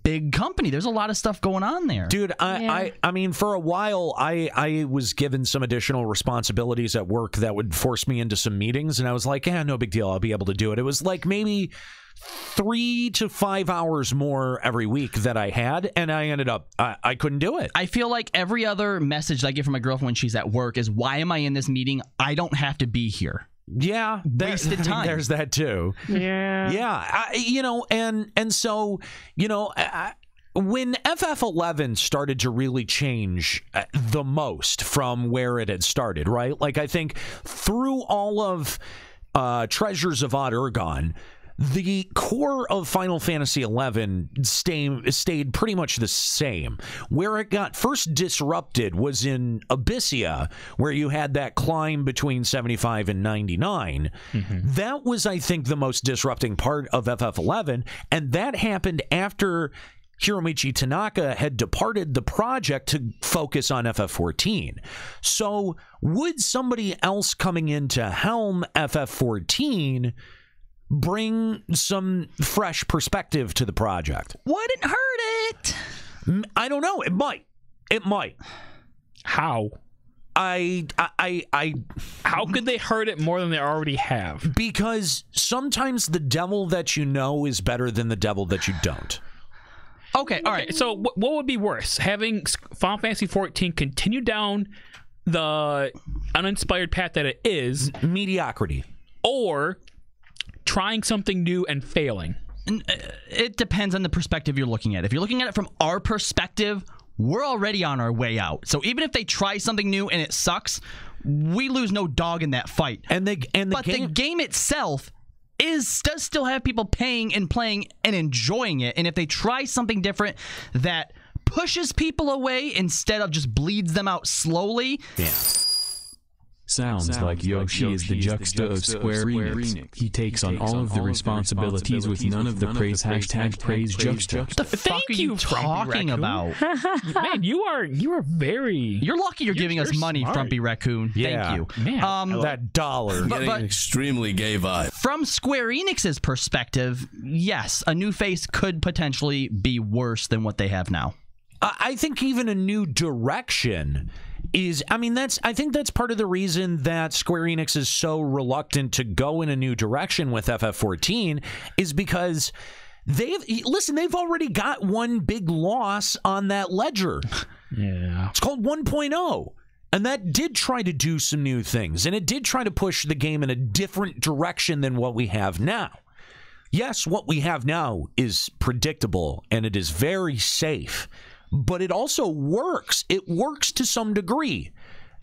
big company. There's a lot of stuff going on there. Dude, I mean, for a while, I was given some additional responsibilities at work that would force me into some meetings, and I was like, no big deal. I'll be able to do it. It was like maybe 3 to 5 hours more every week that I had, and I ended up, I couldn't do it. I feel like every other message that I get from my girlfriend when she's at work is, why am I in this meeting? I don't have to be here. Yeah, wasted time. There's that too. Yeah, and so when FF11 started to really change the most from where it had started, right? Like, I think through all of Treasures of Odd Urgon, the core of Final Fantasy XI stayed pretty much the same. Where it got first disrupted was in Abyssia, where you had that climb between 75 and 99. That was, I think, the most disrupting part of FF11, and that happened after Hiromichi Tanaka had departed the project to focus on FF14. So would somebody else coming in to helm FF14 bring some fresh perspective to the project? Wouldn't hurt it. I don't know. It might. It might. How? How could they hurt it more than they already have? Because sometimes the devil that you know is better than the devil that you don't. Okay, all right. So what would be worse? Having Final Fantasy XIV continue down the uninspired path that it is? Mediocrity. Or trying something new and failing? It depends on the perspective you're looking at. If you're looking at it from our perspective, we're already on our way out. So even if they try something new and it sucks, we lose no dog in that fight. But the game itself does still have people paying and playing and enjoying it. And if they try something different that pushes people away instead of just bleeds them out slowly, Sounds like Yoshi is the juxta of Square Enix. He takes on all of the responsibilities with none of the praise. #praise juxta. What the fuck are you talking about? Man, you are very... You're lucky you're giving us money, smart. Frumpy Raccoon. Yeah. Thank you. Man, that dollar. Getting extremely gay vibe. From Square Enix's perspective, yes, a new face could potentially be worse than what they have now. I think even a new direction is, I think that's part of the reason that Square Enix is so reluctant to go in a new direction with FF14 is because they've already got one big loss on that ledger. Yeah. It's called 1.0. And that did try to do some new things, and it did try to push the game in a different direction than what we have now. Yes, what we have now is predictable, and it is very safe. But it also works. It works to some degree.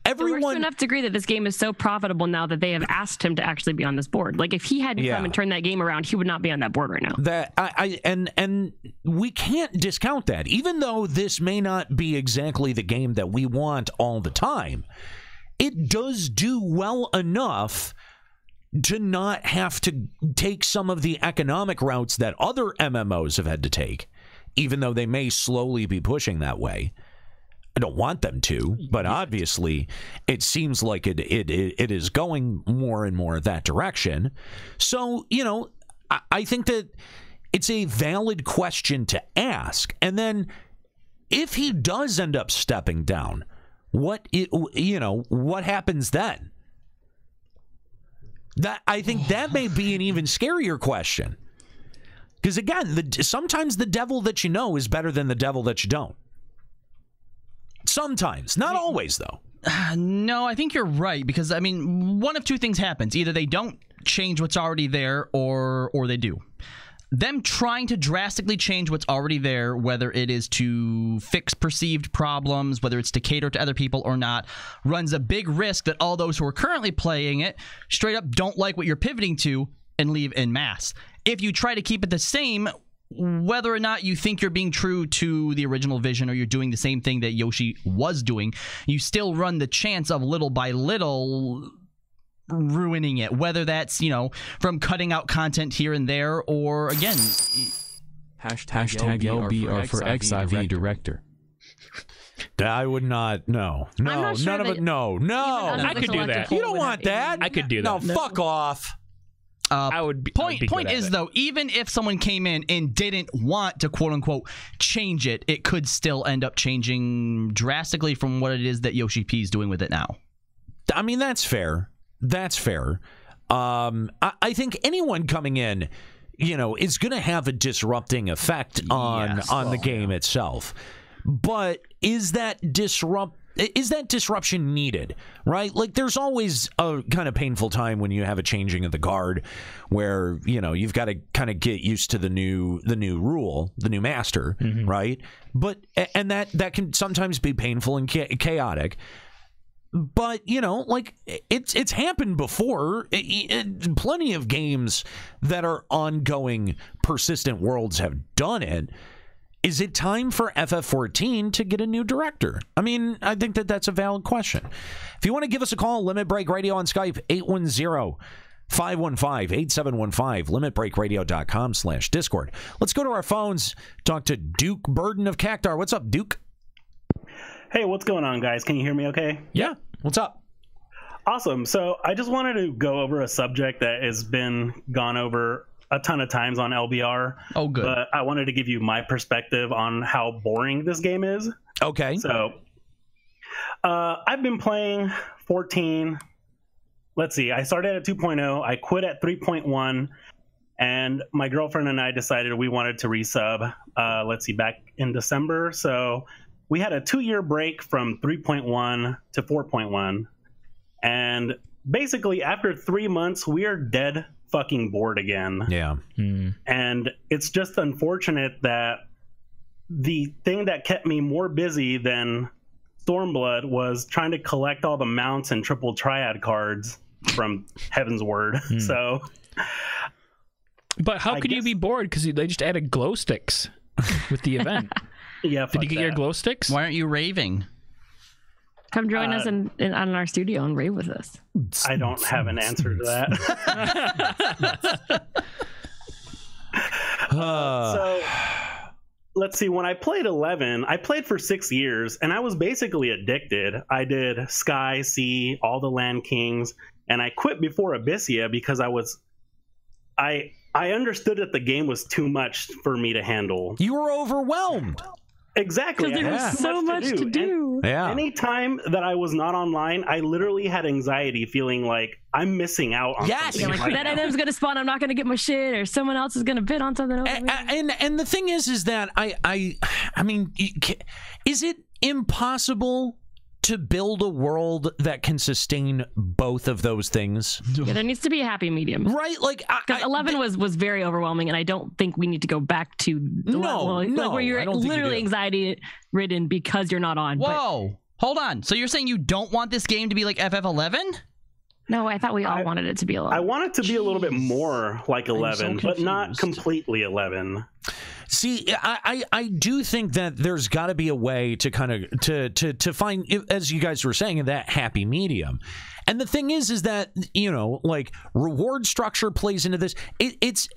It works to enough degree that this game is so profitable now that they have asked him to actually be on this board. Like if he had to come and turn that game around, he would not be on that board right now. And we can't discount that. Even though this may not be exactly the game that we want all the time, it does do well enough to not have to take some of the economic routes that other MMOs have had to take. Even though they may slowly be pushing that way. I don't want them to, but obviously it seems like it is going more and more that direction. So, I think that it's a valid question to ask. And then if he does end up stepping down, what happens then? I think that may be an even scarier question. Because again, sometimes the devil that you know is better than the devil that you don't. Sometimes. Not always, though. No, I think you're right. Because, one of two things happens. Either they don't change what's already there, or they do. Them trying to drastically change what's already there, whether it is to fix perceived problems, whether it's to cater to other people or not, runs a big risk that all those who are currently playing it straight up don't like what you're pivoting to and leave en masse. If you try to keep it the same, whether or not you think you're being true to the original vision or you're doing the same thing that Yoshi was doing, you still run the chance of little by little ruining it, whether that's, from cutting out content here and there or, again... Hashtag LBR for XIV director. I would not. No. None of it. No. I could do that. You don't want that. I could do that. No, fuck off. Point is, though, even if someone came in and didn't want to quote-unquote change it, it could still end up changing drastically from what it is that Yoshi P is doing with it now. That's fair. That's fair. I think anyone coming in, is going to have a disrupting effect on the game itself. But is that disruption needed, right? Like, there's always a kind of painful time when you have a changing of the guard where, you've got to kind of get used to the new rule, the new master, right? But, and that can sometimes be painful and chaotic. But, you know, like, it's happened before. Plenty of games that are ongoing, persistent worlds have done it. Is it time for FF14 to get a new director? I mean, I think that's a valid question. If you want to give us a call, Limit Break Radio on Skype, 810-515-8715, limitbreakradio.com/Discord. Let's go to our phones, talk to Duke Burden of Cactar. What's up, Duke? Hey, what's going on, guys? Can you hear me okay? Yeah. What's up? Awesome. So I just wanted to go over a subject that has been gone over a ton of times on LBR. Oh, good. But I wanted to give you my perspective on how boring this game is. Okay. So I've been playing 14. Let's see. I started at 2.0. I quit at 3.1. And my girlfriend and I decided we wanted to resub, let's see, back in December. So we had a 2-year break from 3.1 to 4.1. And basically, after 3 months, we are dead fucking bored again. Yeah. And it's just unfortunate that the thing that kept me more busy than Stormblood was trying to collect all the mounts and triple triad cards from Heaven's Word. So... But how could you be bored? Because they just added glow sticks with the event. Yeah, did you get your glow sticks? Why aren't you raving? Come join us in on our studio and rave with us. I don't have an answer to that. So let's see. When I played 11, I played for 6 years, and I was basically addicted. I did Sky, Sea, all the Land Kings, and I quit before Abyssia because I understood that the game was too much for me to handle. You were overwhelmed. Exactly. Because there was so much to do. Yeah. Anytime that I was not online, I literally had anxiety, feeling like I'm missing out on something. Yeah, like that item's going to spawn, I'm not going to get my shit, or someone else is going to bid on something else. And the thing is that I mean, is it impossible to build a world that can sustain both of those things? Yeah, there needs to be a happy medium, right? Like, because 11 was very overwhelming, and I don't think we need to go back to the level like where you're literally anxiety ridden because you're not on. Whoa, hold on. So you're saying you don't want this game to be like FF11? No, I thought we all wanted it to be 11. I want it to be a little bit more like 11, but not completely 11. See, I do think that there's got to be a way to kind of to find, as you guys were saying, that happy medium. And the thing is that, you know, like, reward structure plays into this. It's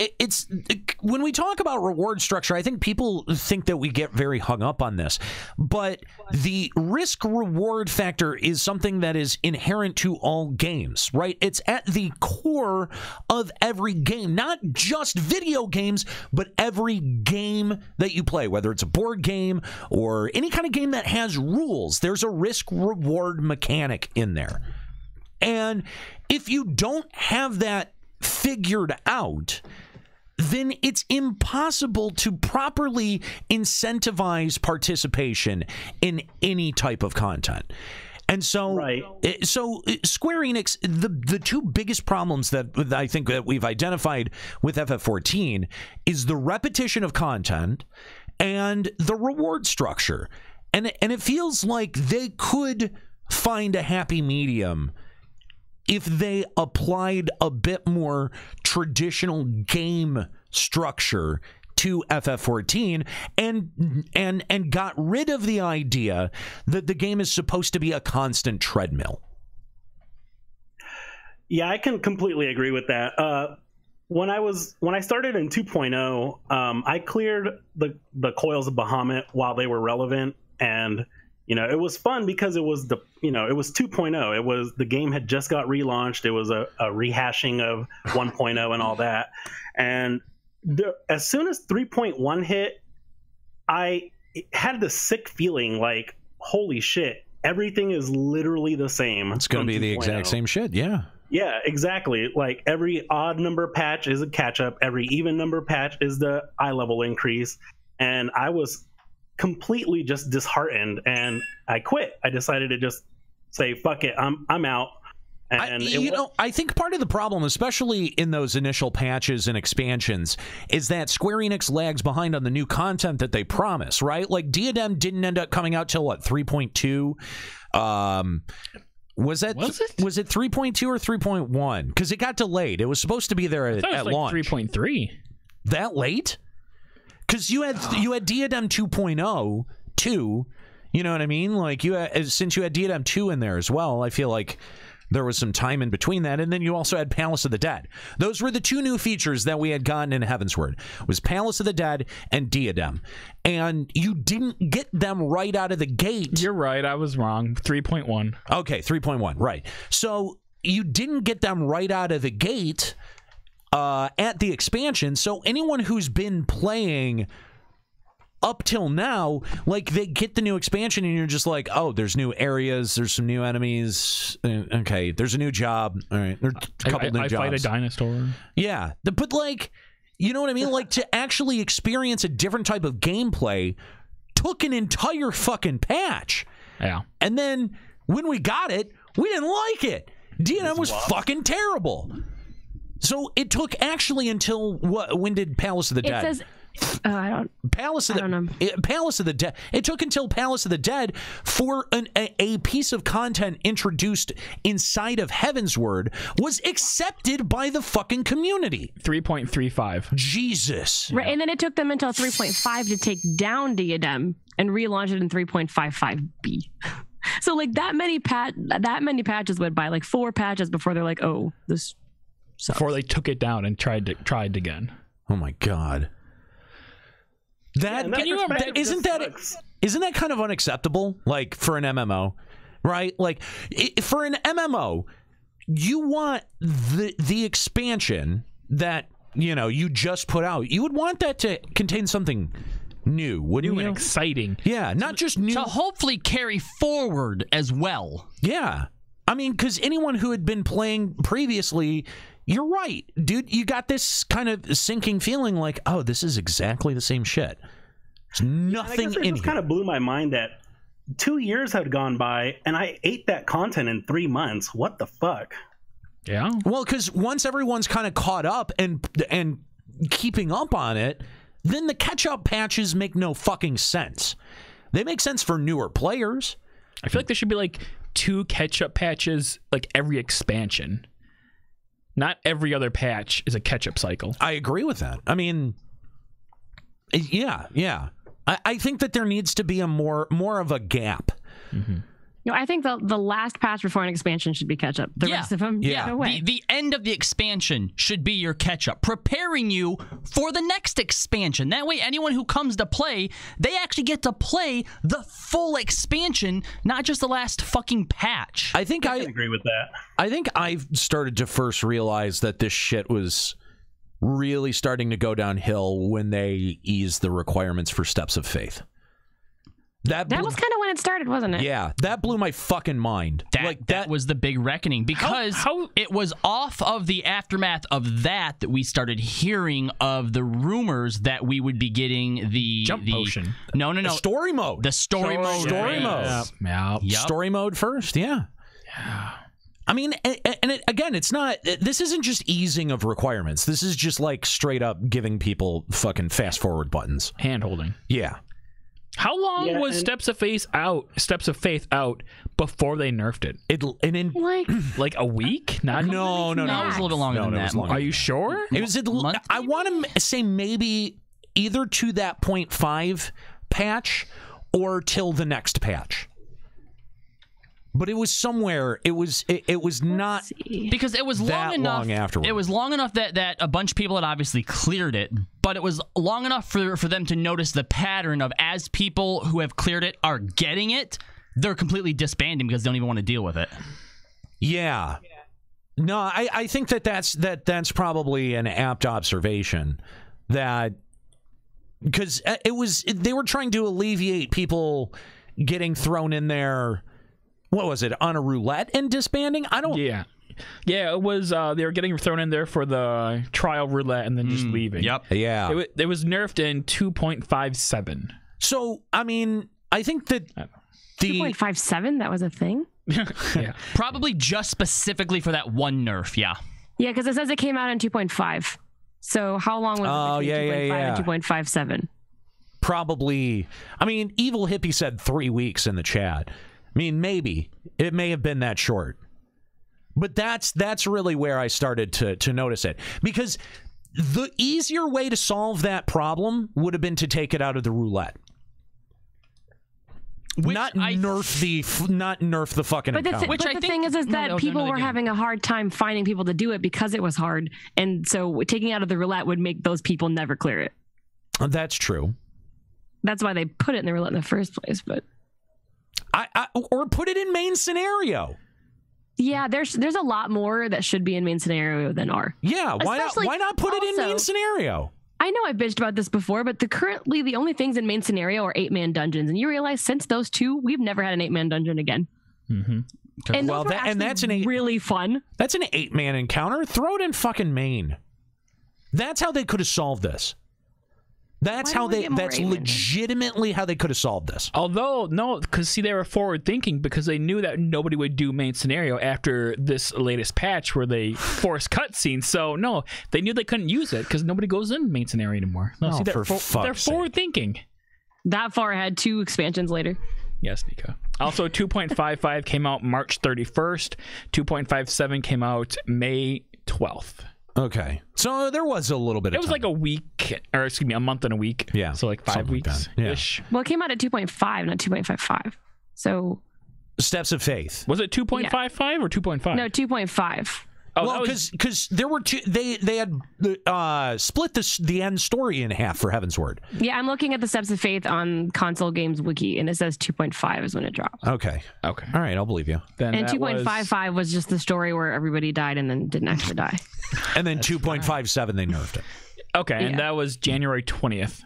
when we talk about reward structure, I think people think that we get very hung up on this, but the risk reward factor is something that is inherent to all games, right? It's at the core of every game, not just video games, but every game that you play, whether it's a board game or any kind of game that has rules. There's a risk reward mechanic in there. And if you don't have that figured out, then it's impossible to properly incentivize participation in any type of content. And so, Square Enix, the two biggest problems that I think that we've identified with FF14 is the repetition of content and the reward structure. And it feels like they could find a happy medium if they applied a bit more traditional game structure to FF14 and got rid of the idea that the game is supposed to be a constant treadmill. Yeah, I can completely agree with that. When I started in 2.0, I cleared the coils of Bahamut while they were relevant, and you know, it was fun because it was it was 2.0. It was, the game had just got relaunched. It was a rehashing of 1.0 and all that. And as soon as 3.1 hit, I had this sick feeling like, holy shit, everything is literally the same. It's going to be the exact same shit, yeah. Yeah, exactly. Like, every odd number patch is a catch up. Every even number patch is the eye level increase. And I was completely just disheartened, and I quit. I decided to just say, fuck it, I'm out. And I think part of the problem, especially in those initial patches and expansions, is that Square Enix lags behind on the new content that they promise, right? Like, Diadem didn't end up coming out till, what, 3.2? Was it 3.2 or 3.1? Because it got delayed. It was supposed to be there at launch. 3.3. That late? Because you had Diadem 2.0 too. You know what I mean? Like since you had Diadem 2 in there as well, I feel like there was some time in between that, and then you also had Palace of the Dead. Those were the two new features that we had gotten in Heavensward. Was Palace of the Dead and Diadem. And you didn't get them right out of the gate. You're right, I was wrong. 3.1. Okay, 3.1, right. So you didn't get them right out of the gate at the expansion, so anyone who's been playing up till now, like, they get the new expansion and you're just like, oh, there's new areas, there's some new enemies, okay, there's a new job, all right, there's a couple new jobs. I fight a dinosaur. Yeah, but like, you know what I mean? Like, to actually experience a different type of gameplay took an entire fucking patch. Yeah. And then when we got it, we didn't like it. DNM was fucking terrible. So it took actually until when did Palace of the Dead? It says Palace of the Dead. It took until Palace of the Dead for a piece of content introduced inside of Heavensward was accepted by the fucking community. 3.35. Jesus. Right, and then it took them until 3.5 to take down Diadem and relaunch it in 3.55B. So like that many patches went by, like 4 patches before they're like, oh, this sucks. Before they took it down and tried again. Oh my god. Isn't that kind of unacceptable? Like, for an MMO, right? Like, for an MMO, you want the expansion that you just put out. You would want that to contain something new, wouldn't you? And exciting. Yeah, not just new. To hopefully carry forward as well. Yeah, I mean, because anyone who had been playing previously. You're right, dude. You got this kind of sinking feeling like, oh, this is exactly the same shit. There's nothing in here. It kind of blew my mind that 2 years had gone by and I ate that content in 3 months. What the fuck? Yeah. Well, because once everyone's kind of caught up and keeping up on it, then the catch-up patches make no fucking sense. They make sense for newer players. I feel like there should be like 2 catch-up patches like every expansion. Not every other patch is a catch-up cycle. I agree with that. I mean, yeah. I think that there needs to be a more of a gap. Mm-hmm. I think the last patch before an expansion should be catch-up. The rest of them, no way. The end of the expansion should be your catch-up, preparing you for the next expansion. That way, anyone who comes to play, they actually get to play the full expansion, not just the last fucking patch. I think I agree with that. I think I've started to first realize that this shit was really starting to go downhill when they eased the requirements for Steps of Faith. That was kind of when it started, wasn't it? Yeah, that blew my fucking mind. That was the big reckoning, because it was off of the aftermath of that we started hearing of the rumors that we would be getting the jump potion. No. The story mode. The story mode. Story mode. Yep. Story mode first. Yeah. I mean, again, it's not. This isn't just easing of requirements. This is just like straight up giving people fucking fast forward buttons. Hand holding. Yeah. How long was Steps of Faith out before they nerfed it? Like a week? No, it was a little longer than that. Are you sure? It was. I want to say maybe either to that 0.5 patch or till the next patch. But it was somewhere. It was not because it was long enough. Afterward. It was long enough that a bunch of people had obviously cleared it, but it was long enough for them to notice the pattern of, as people who have cleared it are getting it, they're completely disbanding because they don't even want to deal with it. Yeah. No, I think that's probably an apt observation, that because they were trying to alleviate people getting thrown in there. What was it, on a roulette and disbanding? Yeah, it was. They were getting thrown in there for the trial roulette and then just leaving. Yep. Yeah. It was nerfed in 2.57. So, I mean, I think that 2.57, that was a thing? Yeah. Probably just specifically for that one nerf, yeah. Yeah, because it says it came out in 2.5. So how long was it between 2.5 and 2.57? Probably. I mean, Evil Hippie said 3 weeks in the chat. I mean, maybe. It may have been that short. But that's really where I started to notice it. Because the easier way to solve that problem would have been to take it out of the roulette. Not nerf the fucking encounter. But the thing is that people were having a hard time finding people to do it because it was hard. And so taking out of the roulette would make those people never clear it. That's true. That's why they put it in the roulette in the first place. But or put it in main scenario. Yeah, there's a lot more that should be in main scenario than are. Yeah, why not put it in main scenario? I know I bitched about this before, but currently the only things in main scenario are 8-man dungeons, and you realize since those two, we've never had an 8-man dungeon again. Mm-hmm. And that's really fun. That's an 8-man encounter. Throw it in fucking main. That's how they could have solved this. That's legitimately how they could have solved this. Although, no, because see, they were forward thinking because they knew that nobody would do main scenario after this latest patch where they forced cutscenes. So, no, they knew they couldn't use it because nobody goes in main scenario anymore. No, see, they're forward thinking. That far ahead, 2 expansions later. Yes, Nico. Also, 2.55 came out March 31st. 2.57 came out May 12th. Okay, so there was a little bit of time. It was like a week, or excuse me, a month and a week. Yeah. So like 5 weeks-ish. Well, it came out at 2.5, not 2.55. So... Steps of Faith. Was it 2.55 or 2.5? No, 2.5. Oh, well, because there were two. They had split the end story in half, for heaven's word. Yeah, I'm looking at the Steps of Faith on Console Games Wiki, and it says 2.5 is when it dropped. Okay. All right, I'll believe you. And 2.55 was just the story where everybody died and then didn't actually die. And then 2.57 they nerfed it. Okay, and that was January 20th.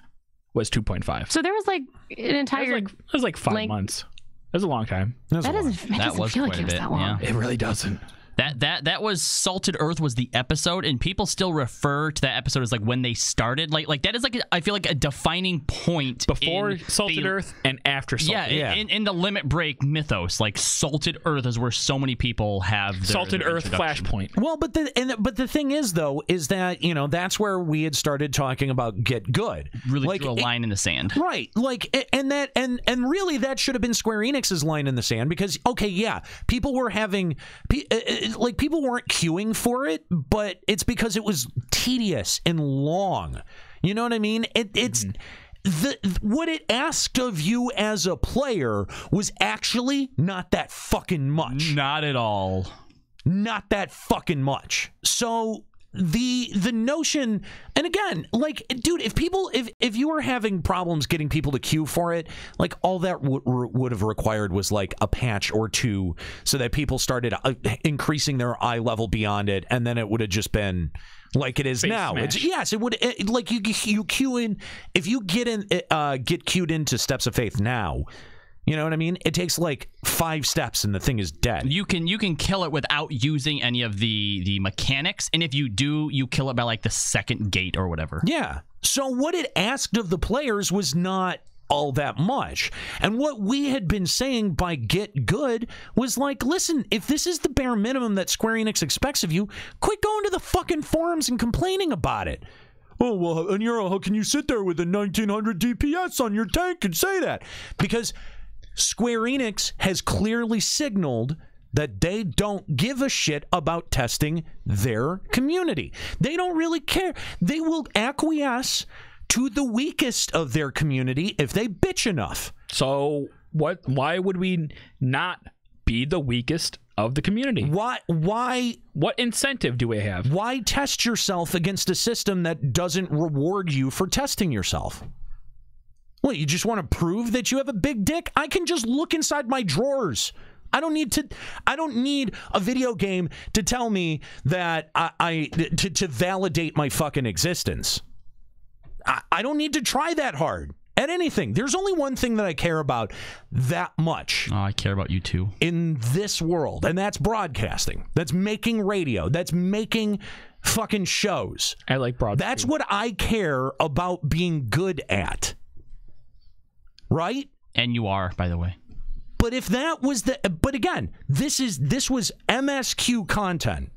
Was 2.5. So there was like an entire. It was like 5 months. It was a long time. That doesn't feel like it was that long. It really doesn't. That was Salted Earth was the episode, and people still refer to that episode as like when they started. Like that is like I feel like a defining point before Salted Earth and after Salted. Yeah, in the Limit Break mythos, like Salted Earth is where so many people have their Salted Earth Flashpoint. Well, but the thing is though is that that's where we had started talking about Get Good. Really drew a line in the sand, right? Like and really that should have been Square Enix's line in the sand because people were having. Like people weren't queuing for it, but it's because it was tedious and long. You know what I mean? It's what it asked of you as a player was actually not that fucking much. Not at all. Not that fucking much. So the notion, and again, like, dude, if you were having problems getting people to queue for it, like all that would have required was like a patch or two so that people started increasing their eye level beyond it, and then it would have just been like it is Face now. smash. It would like you queue in if you get queued into Steps of Faith now. You know what I mean? It takes like 5 steps and the thing is dead. You can kill it without using any of the mechanics, and if you do, you kill it by like the second gate or whatever. Yeah. So what it asked of the players was not all that much. And what we had been saying by Get Good was like, listen, if this is the bare minimum that Square Enix expects of you, quit going to the fucking forums and complaining about it. Oh, well, and how can you sit there with a 1900 DPS on your tank and say that? Because Square Enix has clearly signaled that they don't give a shit about testing their community. They don't really care. They will acquiesce to the weakest of their community if they bitch enough. So why would we not be the weakest of the community? Why? What incentive do we have? Why test yourself against a system that doesn't reward you for testing yourself? What, you just want to prove that you have a big dick? I can just look inside my drawers. I don't need a video game to tell me that to validate my fucking existence. I don't need to try that hard at anything. There's only one thing that I care about that much. Oh, I care about you too. In this world, and that's broadcasting. That's making radio. That's making fucking shows. I like broadcasting. That's what I care about being good at. Right? And you are, by the way. But if that was but again, this was MSQ content.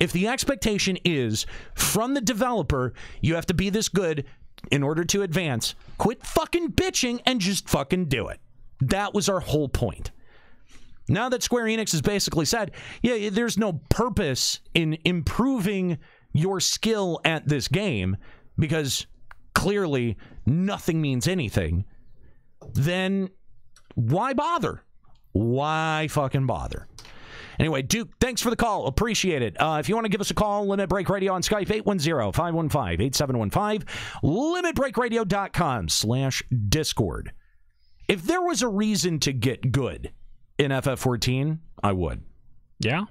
If the expectation is from the developer, you have to be this good in order to advance, quit fucking bitching and just fucking do it. That was our whole point. Now that Square Enix has basically said, yeah, there's no purpose in improving your skill at this game because clearly nothing means anything, then why bother? Why fucking bother? Anyway, Duke, thanks for the call. Appreciate it. If you want to give us a call, Limit Break Radio on Skype, 810-515-8715, limitbreakradio.com/Discord. If there was a reason to get good in FF14, I would. Yeah.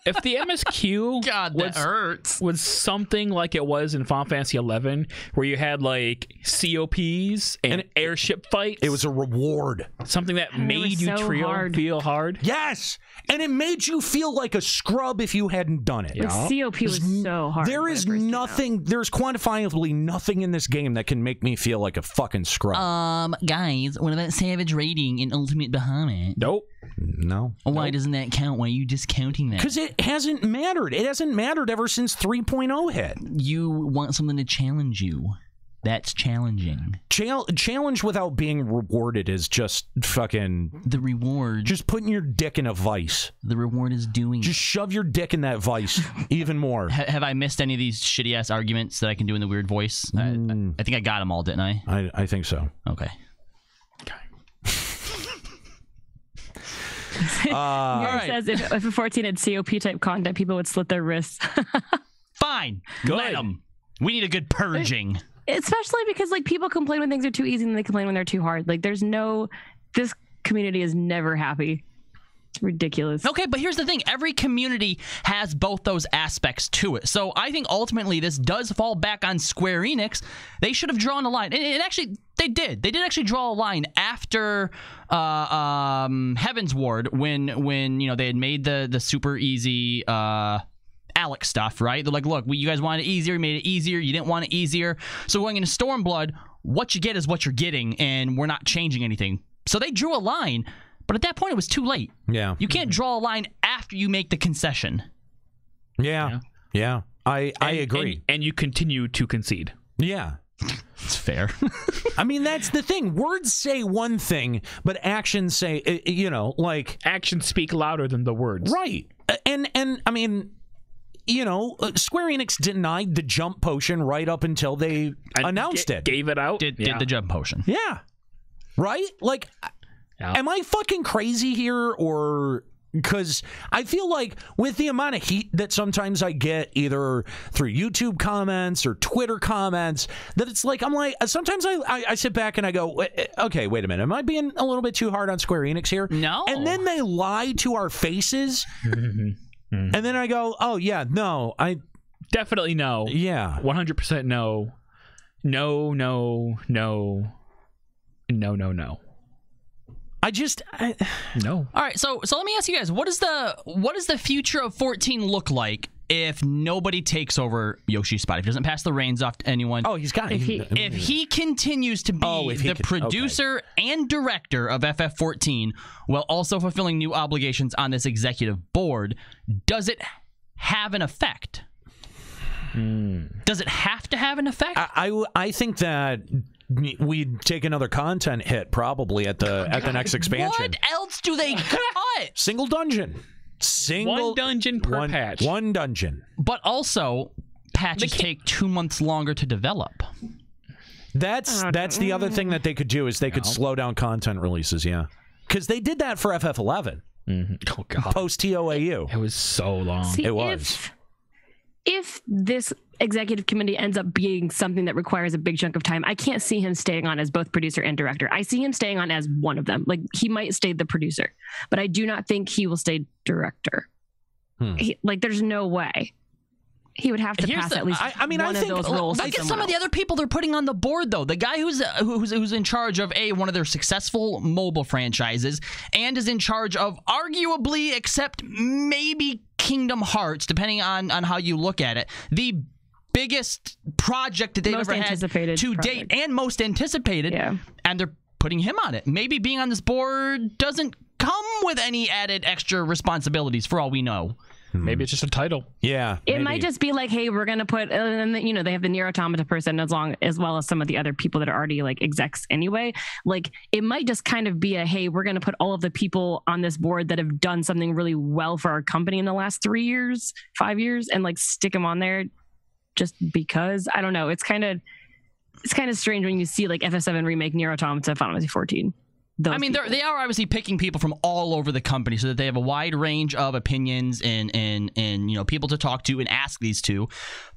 If the MSQ was something like it was in Final Fantasy XI, where you had like COPs and airship fights, it was a reward. Something that made you feel hard. Yes, and it made you feel like a scrub if you hadn't done it. Like COP was so hard. There is nothing. There's quantifiably nothing in this game that can make me feel like a fucking scrub. Guys, what about Savage Raiding in Ultimate Bahamut? Nope. No. Why doesn't that count? Why are you discounting that? Because it hasn't mattered. It hasn't mattered ever since 3.0 hit. You want something to challenge you. That's challenging. Challenge without being rewarded is just fucking... The reward... Just putting your dick in a vice. The reward is doing... Just shove your dick in that vice even more. Have I missed any of these shitty-ass arguments that I can do in the weird voice? I think I got them all, didn't I? I think so. Okay. Mira says if FF14 had COP-type content, people would slit their wrists. Fine. Let them. We need a good purging. Especially because like people complain when things are too easy and they complain when they're too hard. Like this community is never happy. It's ridiculous. Okay, but here's the thing. Every community has both those aspects to it. So I think ultimately this does fall back on Square Enix. They should have drawn a line. And actually, they did. They did actually draw a line after Heaven's Ward when you know they had made the super easy Alex stuff, right? They're like, look, you guys wanted it easier, you made it easier, you didn't want it easier. So going into Stormblood, what you get is what you're getting, and we're not changing anything. So they drew a line. But at that point, it was too late. Yeah. You can't draw a line after you make the concession. Yeah. I agree. And you continue to concede. Yeah. It's fair. I mean, that's the thing. Words say one thing, but actions say, like... Actions speak louder than the words. Right. And I mean... Square Enix denied the jump potion right up until they announced it. Gave it out. Did the jump potion. Yeah. Right? Like... Yeah. Am I fucking crazy here, or because I feel like with the amount of heat that sometimes I get either through YouTube comments or Twitter comments, that it's like sometimes I sit back and I go, okay, wait a minute, am I being a little bit too hard on Square Enix here? No. And then they lie to our faces, and then I go, oh yeah, no, I definitely no, yeah, 100% no. No. All right, so let me ask you guys, what does the future of 14 look like if nobody takes over Yoshi's spot? If he doesn't pass the reins off to anyone? Oh, he's got it. If he continues to be the producer and director of FF14 while also fulfilling new obligations on this executive board, does it have an effect? Does it have to have an effect? I think that we'd take another content hit probably at the next expansion. What else do they cut? Single dungeon. One dungeon per patch. One dungeon. But also, patches take 2 months longer to develop. That's the other thing that they could do is they could slow down content releases, yeah. Because they did that for FF11. Oh, God. Post TOAU. It was so long. See, it was. If this executive committee ends up being something that requires a big chunk of time, I can't see him staying on as both producer and director. I see him staying on as one of them. Like, he might stay the producer, but I do not think he will stay director. There's no way. He would have to pass at least one of those roles. Look at some of the other people they're putting on the board, though. The guy who's in charge of one of their successful mobile franchises and is in charge of arguably, except maybe Kingdom Hearts, depending on how you look at it, the biggest project that they've ever had to date and most anticipated. Yeah. And they're putting him on it. Maybe being on this board doesn't come with any added extra responsibilities for all we know. Maybe it's just a title. Yeah. It might just be like, hey, we're gonna put, and you know, they have the Nier Automata person as well as some of the other people that are already like execs anyway. Like, it might just kind of be a, hey, we're gonna put all of the people on this board that have done something really well for our company in the last 3 years, 5 years, and like stick them on there just because. I don't know. It's kind of strange when you see like FF7 remake, Nier Automata, Final Fantasy 14. I mean, they are obviously picking people from all over the company so that they have a wide range of opinions and you know, people to talk to and ask these to.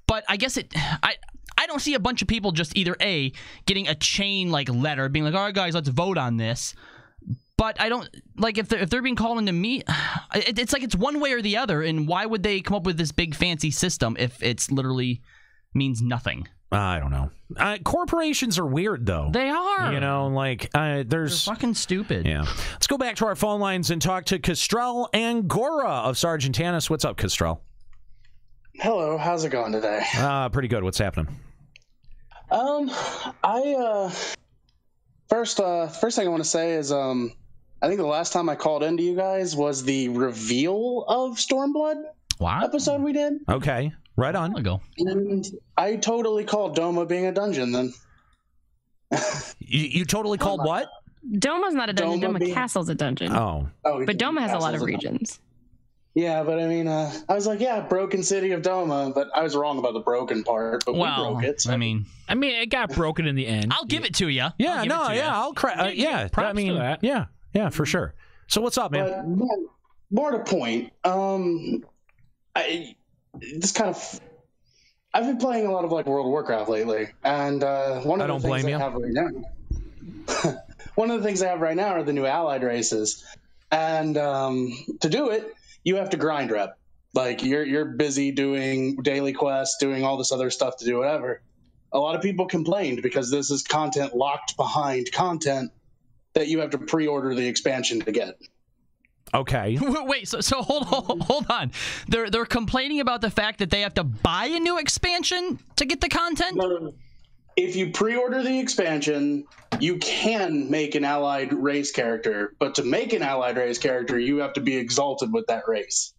But I guess I don't see a bunch of people just either getting a chain like letter being like, all right, guys, let's vote on this. But I don't like if they're being called into me. It's like it's one way or the other. And why would they come up with this big fancy system if it's literally means nothing? I don't know. Corporations are weird, though. They are. You know, like, they're fucking stupid. Yeah. Let's go back to our phone lines and talk to Castrell Angora of Sergeant Tanis. What's up, Castrell? Hello. How's it going today? Pretty good. What's happening? First thing I want to say is, I think the last time I called into you guys was the reveal of Stormblood episode we did. Okay. Right on. And I totally called Doma being a dungeon then. You totally called what? Doma's not a dungeon. Doma Castle's a dungeon. Oh. But Doma has a lot of regions. Yeah, but I mean, I was like, yeah, broken city of Doma, but I was wrong about the broken part. But we broke it. So. I mean, it got broken in the end. I'll give it to you. Yeah, I'll yeah, props to that. Yeah, for sure. So what's up, man? But more to point, I've been playing a lot of like World of Warcraft lately, and one of the things I have right now, one of the things I have right now are the new allied races, and to do it, you have to grind rep. Like you're busy doing daily quests, doing all this other stuff to do whatever. A lot of people complained because this is content locked behind content that you have to pre-order the expansion to get. Okay. Wait, so hold on. They're complaining about the fact that they have to buy a new expansion to get the content? No. If you pre-order the expansion, you can make an allied race character, but to make an allied race character, you have to be exalted with that race.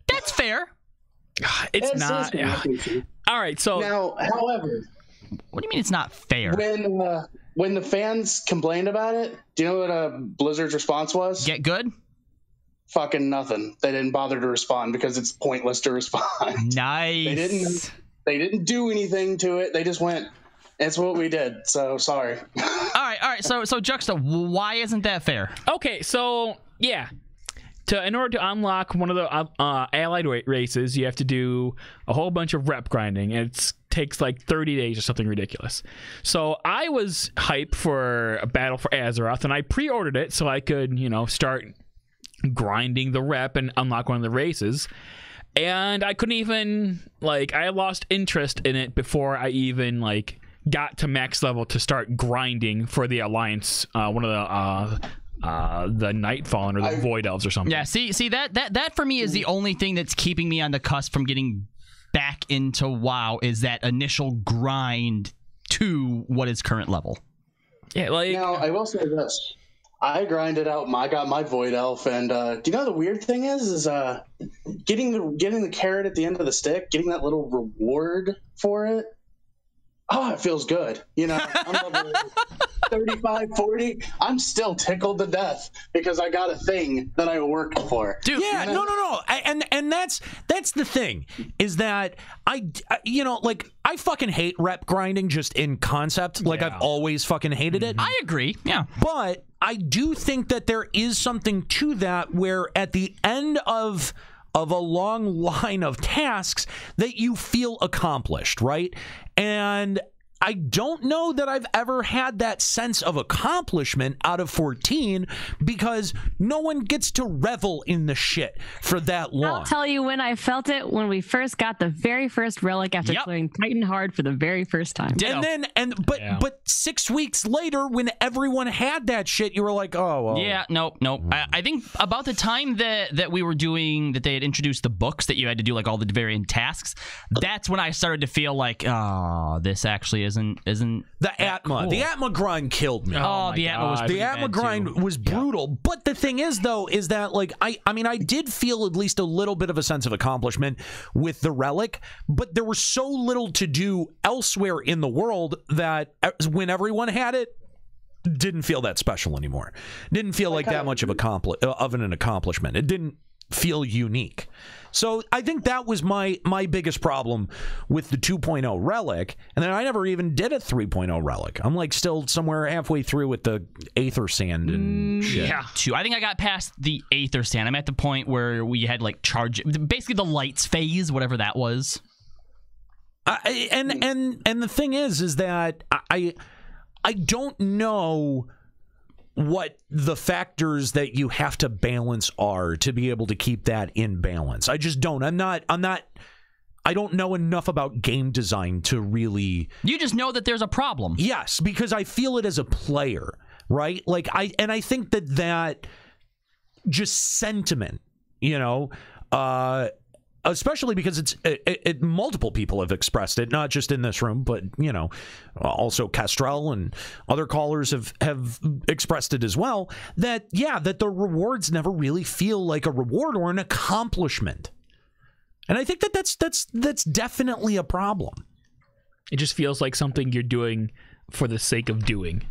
That's fair. It's not. All right, so now, however, what do you mean it's not fair? When the fans complained about it, do you know what Blizzard's response was? Get good? Fucking nothing. They didn't bother to respond because it's pointless to respond. Nice. They didn't do anything to it. They just went, it's what we did. So sorry. All right. So Juxta, why isn't that fair? Okay, so yeah. In order to unlock one of the allied races, you have to do a whole bunch of rep grinding, and it takes like 30 days or something ridiculous. So I was hyped for a Battle for Azeroth, and I pre-ordered it so I could, start grinding the rep and unlock one of the races. And I couldn't even, I lost interest in it before I even, got to max level to start grinding for the Alliance, one of the Nightfallen or the Void Elves or something. Yeah, see that for me is the only thing that's keeping me on the cusp from getting back into WoW is that initial grind to what is current level. Yeah, now I will say this. I grinded out. I got my Void Elf, and do you know the weird thing is getting the carrot at the end of the stick, getting that little reward for it. Oh, it feels good. I'm level 35, 40. I'm still tickled to death because I got a thing that I worked for. Dude, yeah, no. And that's the thing is that I fucking hate rep grinding just in concept. Like I've always fucking hated it. I agree. Yeah. But I do think that there is something to that where at the end of a long line of tasks that you feel accomplished, right? And I don't know that I've ever had that sense of accomplishment out of 14 because no one gets to revel in the shit for that long. I'll tell you when I felt it when we first got the very first relic after clearing Titan Hard for the very first time. But 6 weeks later when everyone had that shit, you were like, oh, well. Yeah, nope. I think about the time that we were doing, that they had introduced the books that you had to do like all the variant tasks, that's when I started to feel like, oh, this actually isn't the Atma. cool. The Atma grind killed me. Oh, the Atma was the Atma grind was brutal. But the thing is, though, is that like I mean, I did feel at least a little bit of a sense of accomplishment with the relic, but there was so little to do elsewhere in the world that when everyone had it, didn't feel that special anymore. Didn't feel like that much of an accomplishment. It didn't feel unique. So I think that was my biggest problem with the 2.0 relic. And then I never even did a 3.0 relic. I'm like still somewhere halfway through with the Aether Sand and shit. Yeah, I think I got past the Aether Sand. I'm at the point where we had like basically the lights phase, whatever that was. And the thing is that I don't know what the factors that you have to balance are to be able to keep that in balance. I just don't. I don't know enough about game design to really. You just know that there's a problem. Yes, because I feel it as a player, right? Like I think that just sentiment, you know, especially because it's multiple people have expressed it, not just in this room, but you know, also Kestrel and other callers have expressed it as well. That the rewards never really feel like a reward or an accomplishment, and I think that's definitely a problem. It just feels like something you're doing for the sake of doing.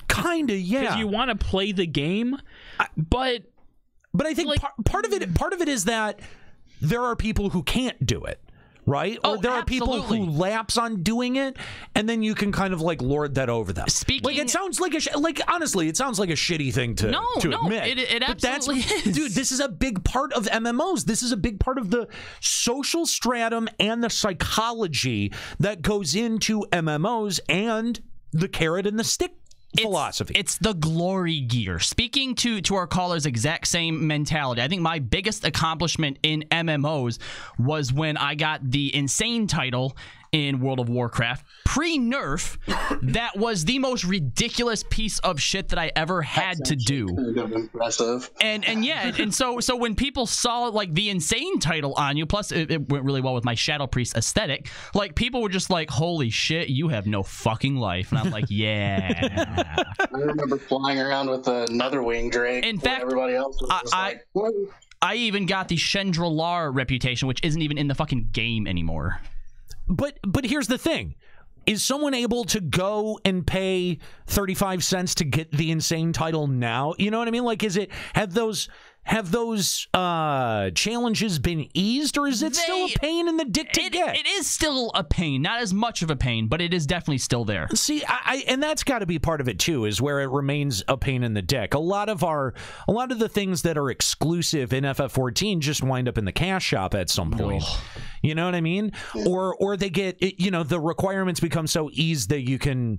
Kinda, yeah. Because you want to play the game, but I think like, part of it is that there are people who can't do it, right? Or there are people who lapse on doing it, and then you can kind of like lord that over them. Like it sounds like honestly, it sounds like a shitty thing to admit. It absolutely is. Dude, this is a big part of MMOs. This is a big part of the social stratum and the psychology that goes into MMOs and the carrot and the stick philosophy. It's the glory gear. Speaking to our callers' exact same mentality, I think my biggest accomplishment in MMOs was when I got the insane title in World of Warcraft pre-nerf. That was the most ridiculous piece of shit that I ever had to do. Kind of impressive. And so when people saw like the insane title on you, plus it went really well with my Shadow Priest aesthetic, like people were just like, holy shit, you have no fucking life. And I'm like, yeah. I remember flying around with a Netherwing Drake. In fact, everybody else was just like, what? I even got the Chendralar reputation, which isn't even in the fucking game anymore. But here's the thing. Is someone able to go and pay 35 cents to get the insane title now? You know what I mean? Like, have those challenges been eased, or is it still a pain in the dick to get? It is still a pain, not as much of a pain, but it is definitely still there. See, and that's got to be part of it too, is where it remains a pain in the dick. A lot of the things that are exclusive in FF14 just wind up in the cash shop at some point. You know what I mean? Or they get, the requirements become so easy that you can,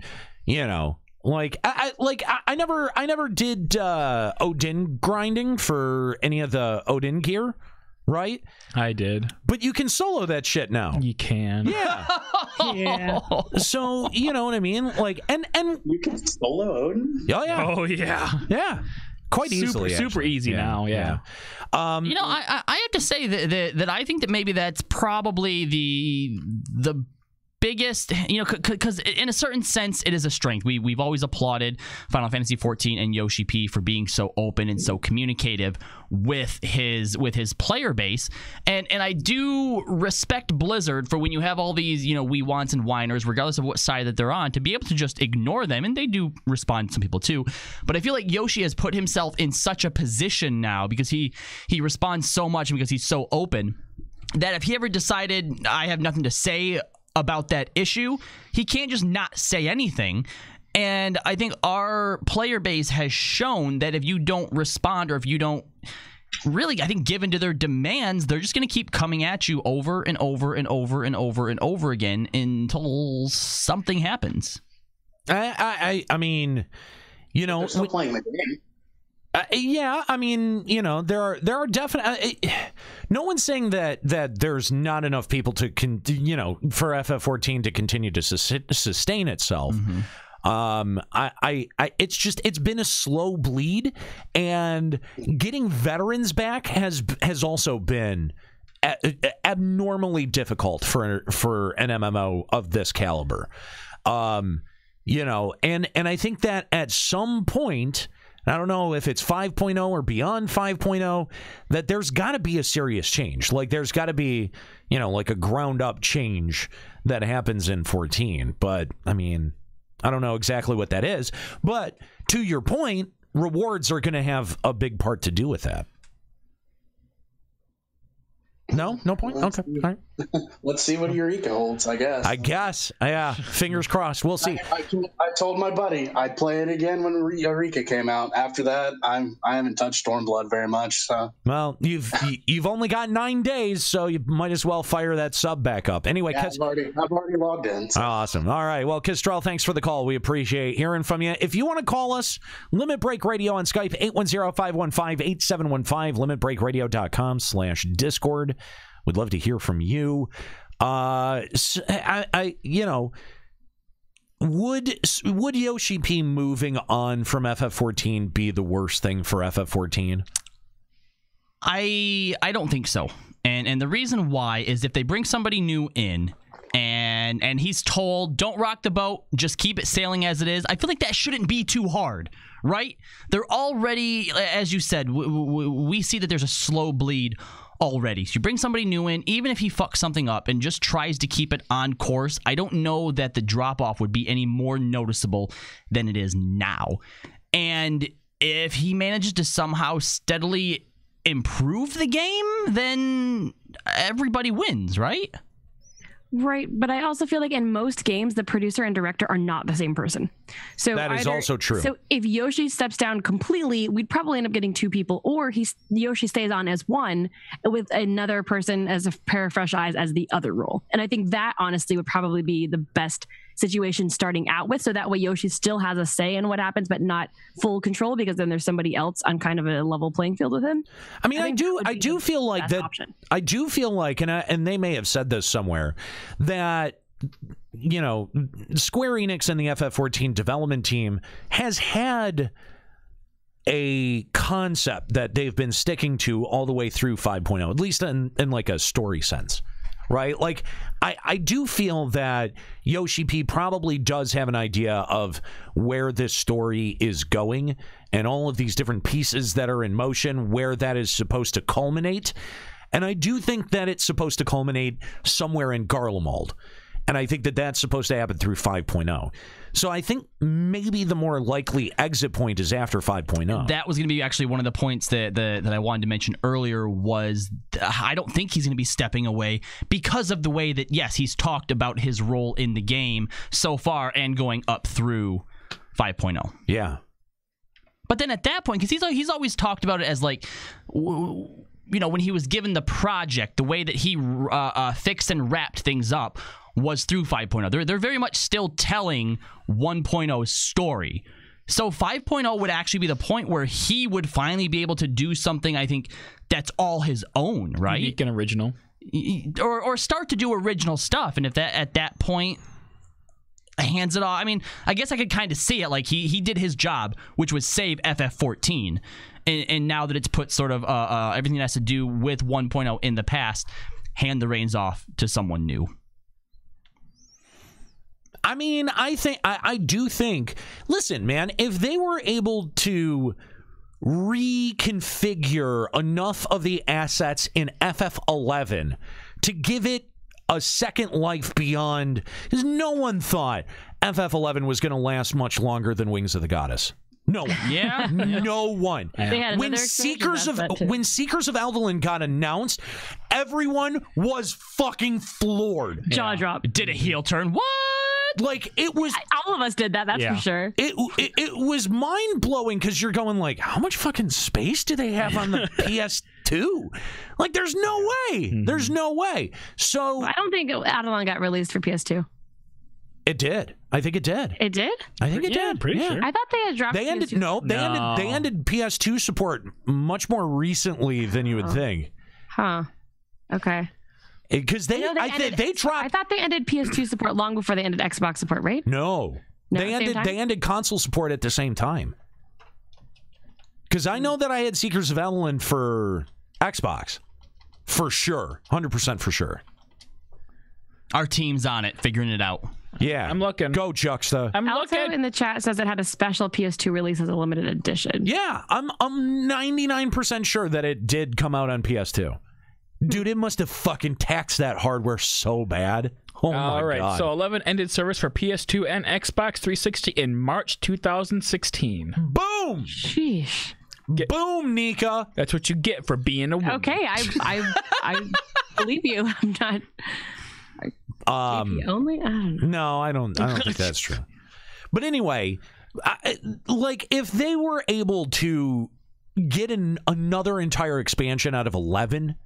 Like I never did Odin grinding for any of the Odin gear, right? I did. But you can solo that shit now. You can. Yeah. Yeah. So, you know what I mean? Like and you can solo Odin? Oh yeah. Oh yeah. Yeah. Quite easily. Super easy now, yeah. I have to say that I think that maybe that's probably the biggest, because in a certain sense it is a strength. We've always applauded Final Fantasy XIV and Yoshi P for being so open and so communicative with his player base, and I do respect Blizzard for when you have all these we wants and whiners, regardless of what side that they're on, to be able to just ignore them, and they do respond to some people too. But I feel like Yoshi has put himself in such a position now because he responds so much and because he's so open that if he ever decided I have nothing to say about that issue, he can't just not say anything. And I think our player base has shown that if you don't respond, or if you don't really, I think, give into their demands, they're just going to keep coming at you over and over and over and over and over again until something happens. I mean, they're still playing the game. Yeah, I mean, there are definitely. No one's saying that there's not enough people to for FF14 to continue to sustain itself. Mm-hmm. It's been a slow bleed, and getting veterans back has also been abnormally difficult for an MMO of this caliber. You know, and I think that at some point, I don't know if it's 5.0 or beyond 5.0, that there's got to be a serious change. Like, there's got to be, you know, like a ground up change that happens in 14. But, I mean, I don't know exactly what that is. But to your point, rewards are going to have a big part to do with that. No point. Okay. All right. Let's see what Eureka holds. I guess. Yeah. Fingers crossed. We'll see. I told my buddy I'd play it again when Eureka came out. After that, I haven't touched Stormblood very much. So. Well, you've only got 9 days, so you might as well fire that sub back up. Anyway, yeah, I've already logged in. So. Awesome. All right. Well, Kistrell, thanks for the call. We appreciate hearing from you. If you want to call us, Limit Break Radio on Skype 810-515-8715, limitbreakradio.com/Discord. We'd love to hear from you. Would Yoshi P moving on from FF14 be the worst thing for FF14? I don't think so. And the reason why is if they bring somebody new in and he's told, don't rock the boat, just keep it sailing as it is, I feel like that shouldn't be too hard, right? They're already, as you said, we see that there's a slow bleed already. So you bring somebody new in, even if he fucks something up and just tries to keep it on course, I don't know that the drop-off would be any more noticeable than it is now. And if he manages to somehow steadily improve the game, then everybody wins, right? Right, but I also feel like in most games, the producer and director are not the same person. So that is also true. So if Yoshi steps down completely, we'd probably end up getting two people, or Yoshi stays on as one with another person as a pair of fresh eyes as the other role. And I think that honestly would probably be the best situation starting out with, so that way Yoshi still has a say in what happens, but not full control, because then there's somebody else on kind of a level playing field with him. I mean, I do feel like that. I do feel like, and they may have said this somewhere, that, you know, Square Enix and the FF14 development team has had a concept that they've been sticking to all the way through 5.0, at least in like a story sense. Right? Like, I do feel that Yoshi P probably does have an idea of where this story is going and all of these different pieces that are in motion, where that is supposed to culminate. And I do think that it's supposed to culminate somewhere in Garlemald. And I think that that's supposed to happen through 5.0. So I think maybe the more likely exit point is after 5.0. That was going to be actually one of the points that I wanted to mention earlier was I don't think he's going to be stepping away because of the way that, yes, he's talked about his role in the game so far and going up through 5.0. Yeah. But then at that point, because he's always talked about it as like, you know, when he was given the project, the way that he fixed and wrapped things up was through 5.0. They're very much still telling 1.0's story. So 5.0 would actually be the point where he would finally be able to do something, I think, that's all his own, right? Unique and original. Or start to do original stuff. And if that at that point hands it off, I mean, I guess I could kind of see it like he did his job, which was save FF14. And now that it's put sort of everything that has to do with 1.0 in the past, hand the reins off to someone new. I mean, I do think, listen, man, if they were able to reconfigure enough of the assets in FF11 to give it a second life beyond, because no one thought FF11 was going to last much longer than Wings of the Goddess. No one. Yeah. No one. Yeah. When Seekers of Alderaan got announced, everyone was fucking floored. Jaw drop. Did a heel turn. What? Like, it was... All of us did that, that's for sure. It was mind-blowing, because you're going like, how much fucking space do they have on the PS2? Like, there's no way. Mm-hmm. There's no way. So... I don't think Alderaan got released for PS2. It did. I think it did. It did? I think it did. Pretty sure. I thought they had dropped They ended PS2 support much more recently than you would think. Huh. Okay. Because they dropped. I thought they ended PS2 support long before they ended Xbox support, right? No, they ended console support at the same time. Because I know that I had Seekers of Alderaan for Xbox, for sure, 100% for sure. Our team's on it, figuring it out. Yeah. I'm looking. Go, Juxta. I'm Also looking. in the chat says it had a special PS2 release as a limited edition. Yeah, I'm 99% sure that it did come out on PS2. Dude, it must have fucking taxed that hardware so bad. Oh my All right, God. so 11 ended service for PS2 and Xbox 360 in March 2016. Boom! Sheesh. Boom, Nika. That's what you get for being a woman. Okay, I believe you. I'm not. Only? I don't know. No, I don't think that's true. But anyway, like if they were able to get another entire expansion out of 11,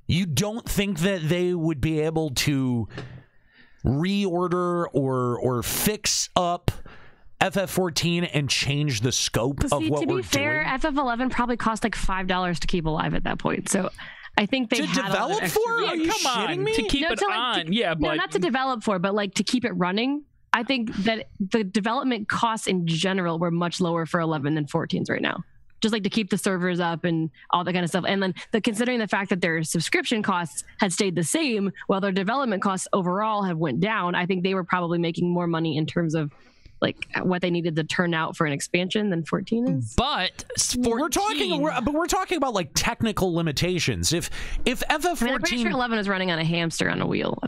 you don't think that they would be able to reorder or fix up FF14 and change the scope of what we're doing? To be fair, FF11 probably cost like $5 to keep alive at that point. So I think they had develop a lot of extra for? Are you Come on, shitting me? to keep it on. Yeah, but no, not to develop for, but like to keep it running. I think that the development costs in general were much lower for 11 than 14's right now. Just like to keep the servers up and all that kind of stuff. And then considering the fact that their subscription costs had stayed the same while their development costs overall have went down, I think they were probably making more money in terms of like what they needed to turn out for an expansion than 14 is. But 14, we're talking about like technical limitations. If FF14, I'm pretty sure 11 is running on a hamster on a wheel.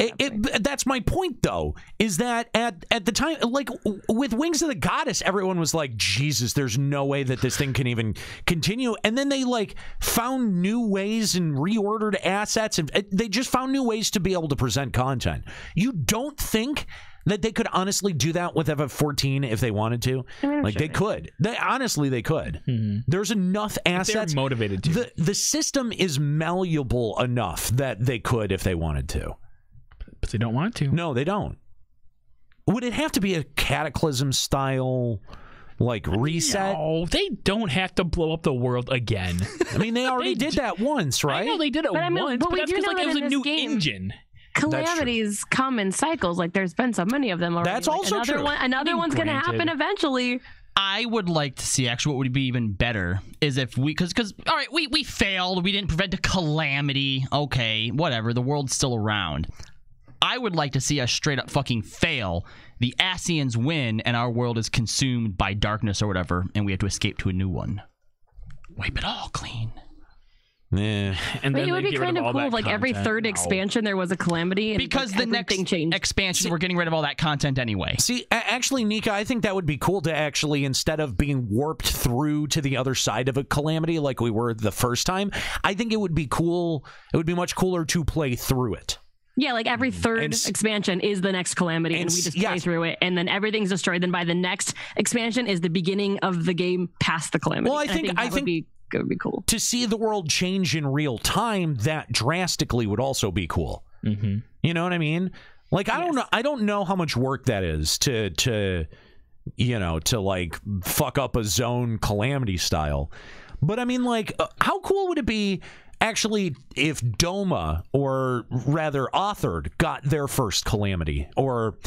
That's my point, though, is that at the time, like with Wings of the Goddess, everyone was like, Jesus, there's no way that this thing can even continue. And then they like found new ways and reordered assets, and they just found new ways to be able to present content. You don't think that they could honestly do that with FF14 if they wanted to? I mean, like sure they could. They could. Mm-hmm. There's enough assets. They're motivated to. The system is malleable enough that they could if they wanted to. But they don't want to. No, they don't. Would it have to be a Cataclysm style like reset? No, they don't have to blow up the world again. I mean, they already did that once, right? I know they did it once, but that's because like it was a new engine. Calamities come in cycles. Like there's been so many of them already. That's also true. Another one's going to happen eventually. I would like to see actually what would be even better is if we because all right we failed, we didn't prevent a calamity. Okay, whatever. The world's still around. I would like to see us straight up fucking fail. The Asians win, and our world is consumed by darkness or whatever, and we have to escape to a new one. Wipe it all clean. Yeah, and then it would be kind of cool if like every third expansion there was a calamity, and because the next expansion we're getting rid of all that content anyway. See, actually, Nika, I think that would be cool to actually, instead of being warped through to the other side of a calamity like we were the first time, I think it would be cool. It would be much cooler to play through it. Yeah, like every third expansion is the next calamity, and we just play through it, and then everything's destroyed. Then by the next expansion is the beginning of the game past the calamity. Well, I think it would be cool to see the world change in real time. That drastically would also be cool. Mm-hmm. You know what I mean? Like I don't know how much work that is to like fuck up a zone calamity style. But I mean, like, how cool would it be actually if Doma, or rather Authored, got their first calamity? Or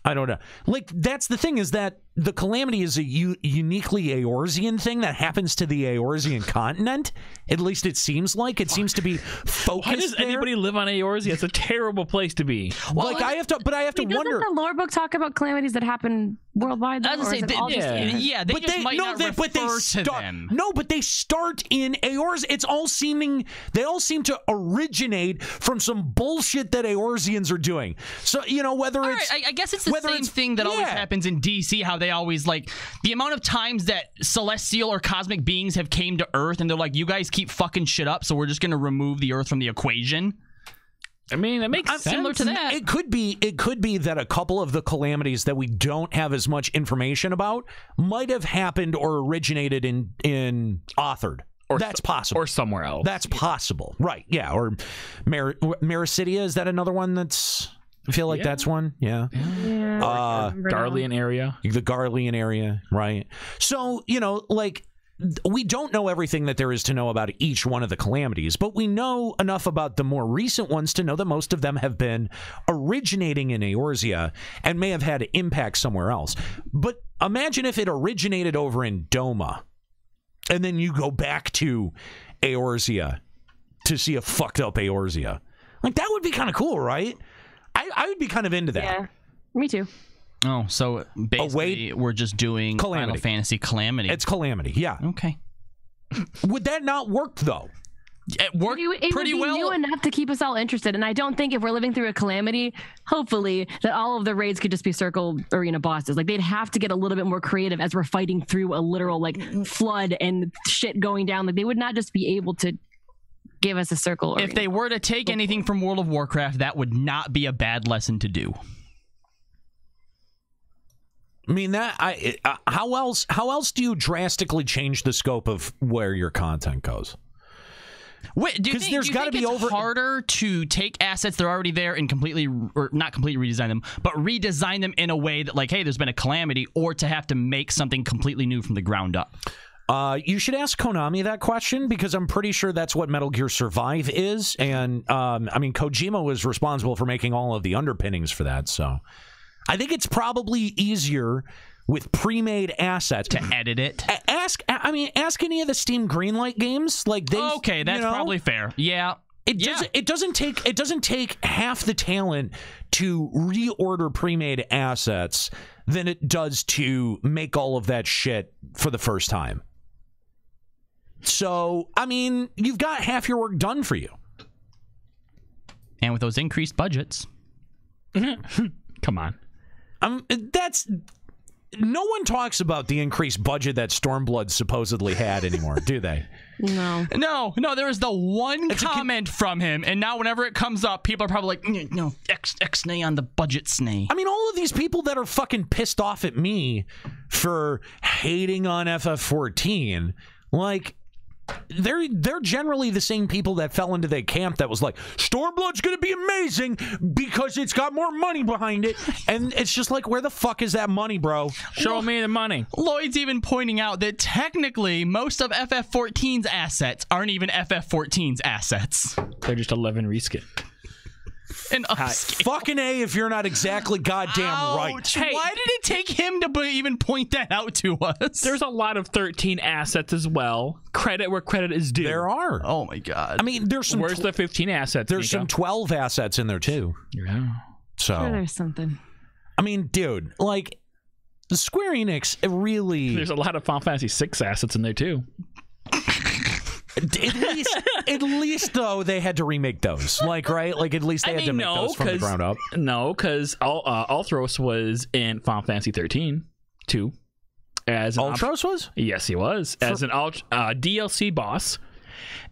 I don't know. Like, that's the thing, is that the calamity is a uniquely Eorzean thing that happens to the Eorzean continent. At least it seems like. It seems to be focused. Why does anybody live on Eorzea? It's a terrible place to be. Well, like, I have to wonder. Doesn't the lore book talk about calamities that happen worldwide? Though, they start in Eorzea. It's all they all seem to originate from some bullshit that Eorzeans are doing. So, whether all it's... Right, I guess it's the same thing that always happens in DC, how they always, like, the amount of times that celestial or cosmic beings have came to Earth, and they're like, you guys keep fucking shit up, so we're just going to remove the Earth from the equation. I mean, it makes sense. Similar to that. It could be that a couple of the calamities that we don't have as much information about might have happened or originated in Authored. That's possible. Or somewhere else. That's possible. Right, yeah. Or Mericidia, is that another one that's... I feel like that's one. Yeah. Garlean area. The Garlean area, right. So, like, we don't know everything that there is to know about each one of the calamities, but we know enough about the more recent ones to know that most of them have been originating in Eorzea and may have had impact somewhere else. But imagine if it originated over in Doma, and then you go back to Eorzea to see a fucked up Eorzea. Like, that would be kind of cool, right? I would be kind of into that. Yeah. Me too. Oh, so basically we're just doing Final Fantasy Calamity. It's Calamity, yeah. Okay. Would that not work, though? It worked pretty well. New enough to keep us all interested, and I don't think if we're living through a Calamity, hopefully, that all of the raids could just be circle arena bosses. Like, they'd have to get a little bit more creative as we're fighting through a literal, like, flood and shit going down. Like, they would not just be able to give us a circle arena. If they were to take anything from World of Warcraft, that would not be a bad lesson to do. I mean, how else do you drastically change the scope of where your content goes? Wait, do you think it's harder to take assets that are already there and not completely redesign them, but redesign them in a way that, like, hey, there's been a Calamity, or to have to make something completely new from the ground up? You should ask Konami that question, because I'm pretty sure that's what Metal Gear Survive is, and I mean, Kojima was responsible for making all of the underpinnings for that, so I think it's probably easier with pre-made assets to edit it. Ask any of the Steam Greenlight games. Like, they, okay, that's probably fair. Yeah. It doesn't take half the talent to reorder pre-made assets than it does to make all of that shit for the first time. So, I mean, you've got half your work done for you. And with those increased budgets. Come on. No one talks about the increased budget that Stormblood supposedly had anymore, do they? No, there was the one comment from him, and now whenever it comes up, people are probably like, no, X-nay on the budget snay. I mean, all of these people that are fucking pissed off at me for hating on FF14, like, they're generally the same people that fell into the camp that was like, Stormblood's gonna be amazing because it's got more money behind it. And it's just like, where the fuck is that money, bro? Show me the money. Lloyd's even pointing out that technically most of FF14's assets aren't even FF14's assets. They're just 11 reskin. And fucking A if you're not exactly goddamn right. Hey, why did it take him to even point that out to us? There's a lot of 13 assets as well. Credit where credit is due. There are. Oh my god. I mean, there's some. Where's the 15 assets? There's some 12 assets in there too. Yeah. So there's something. I mean, dude, like, the Square Enix, it really. There's a lot of Final Fantasy VI assets in there too. At least though, they had to remake those. Like, right? Like, at least they had to make those from the ground up. No, because Ulthros was in Final Fantasy 13 too. As Ulthros was? Yes, he was as an DLC boss,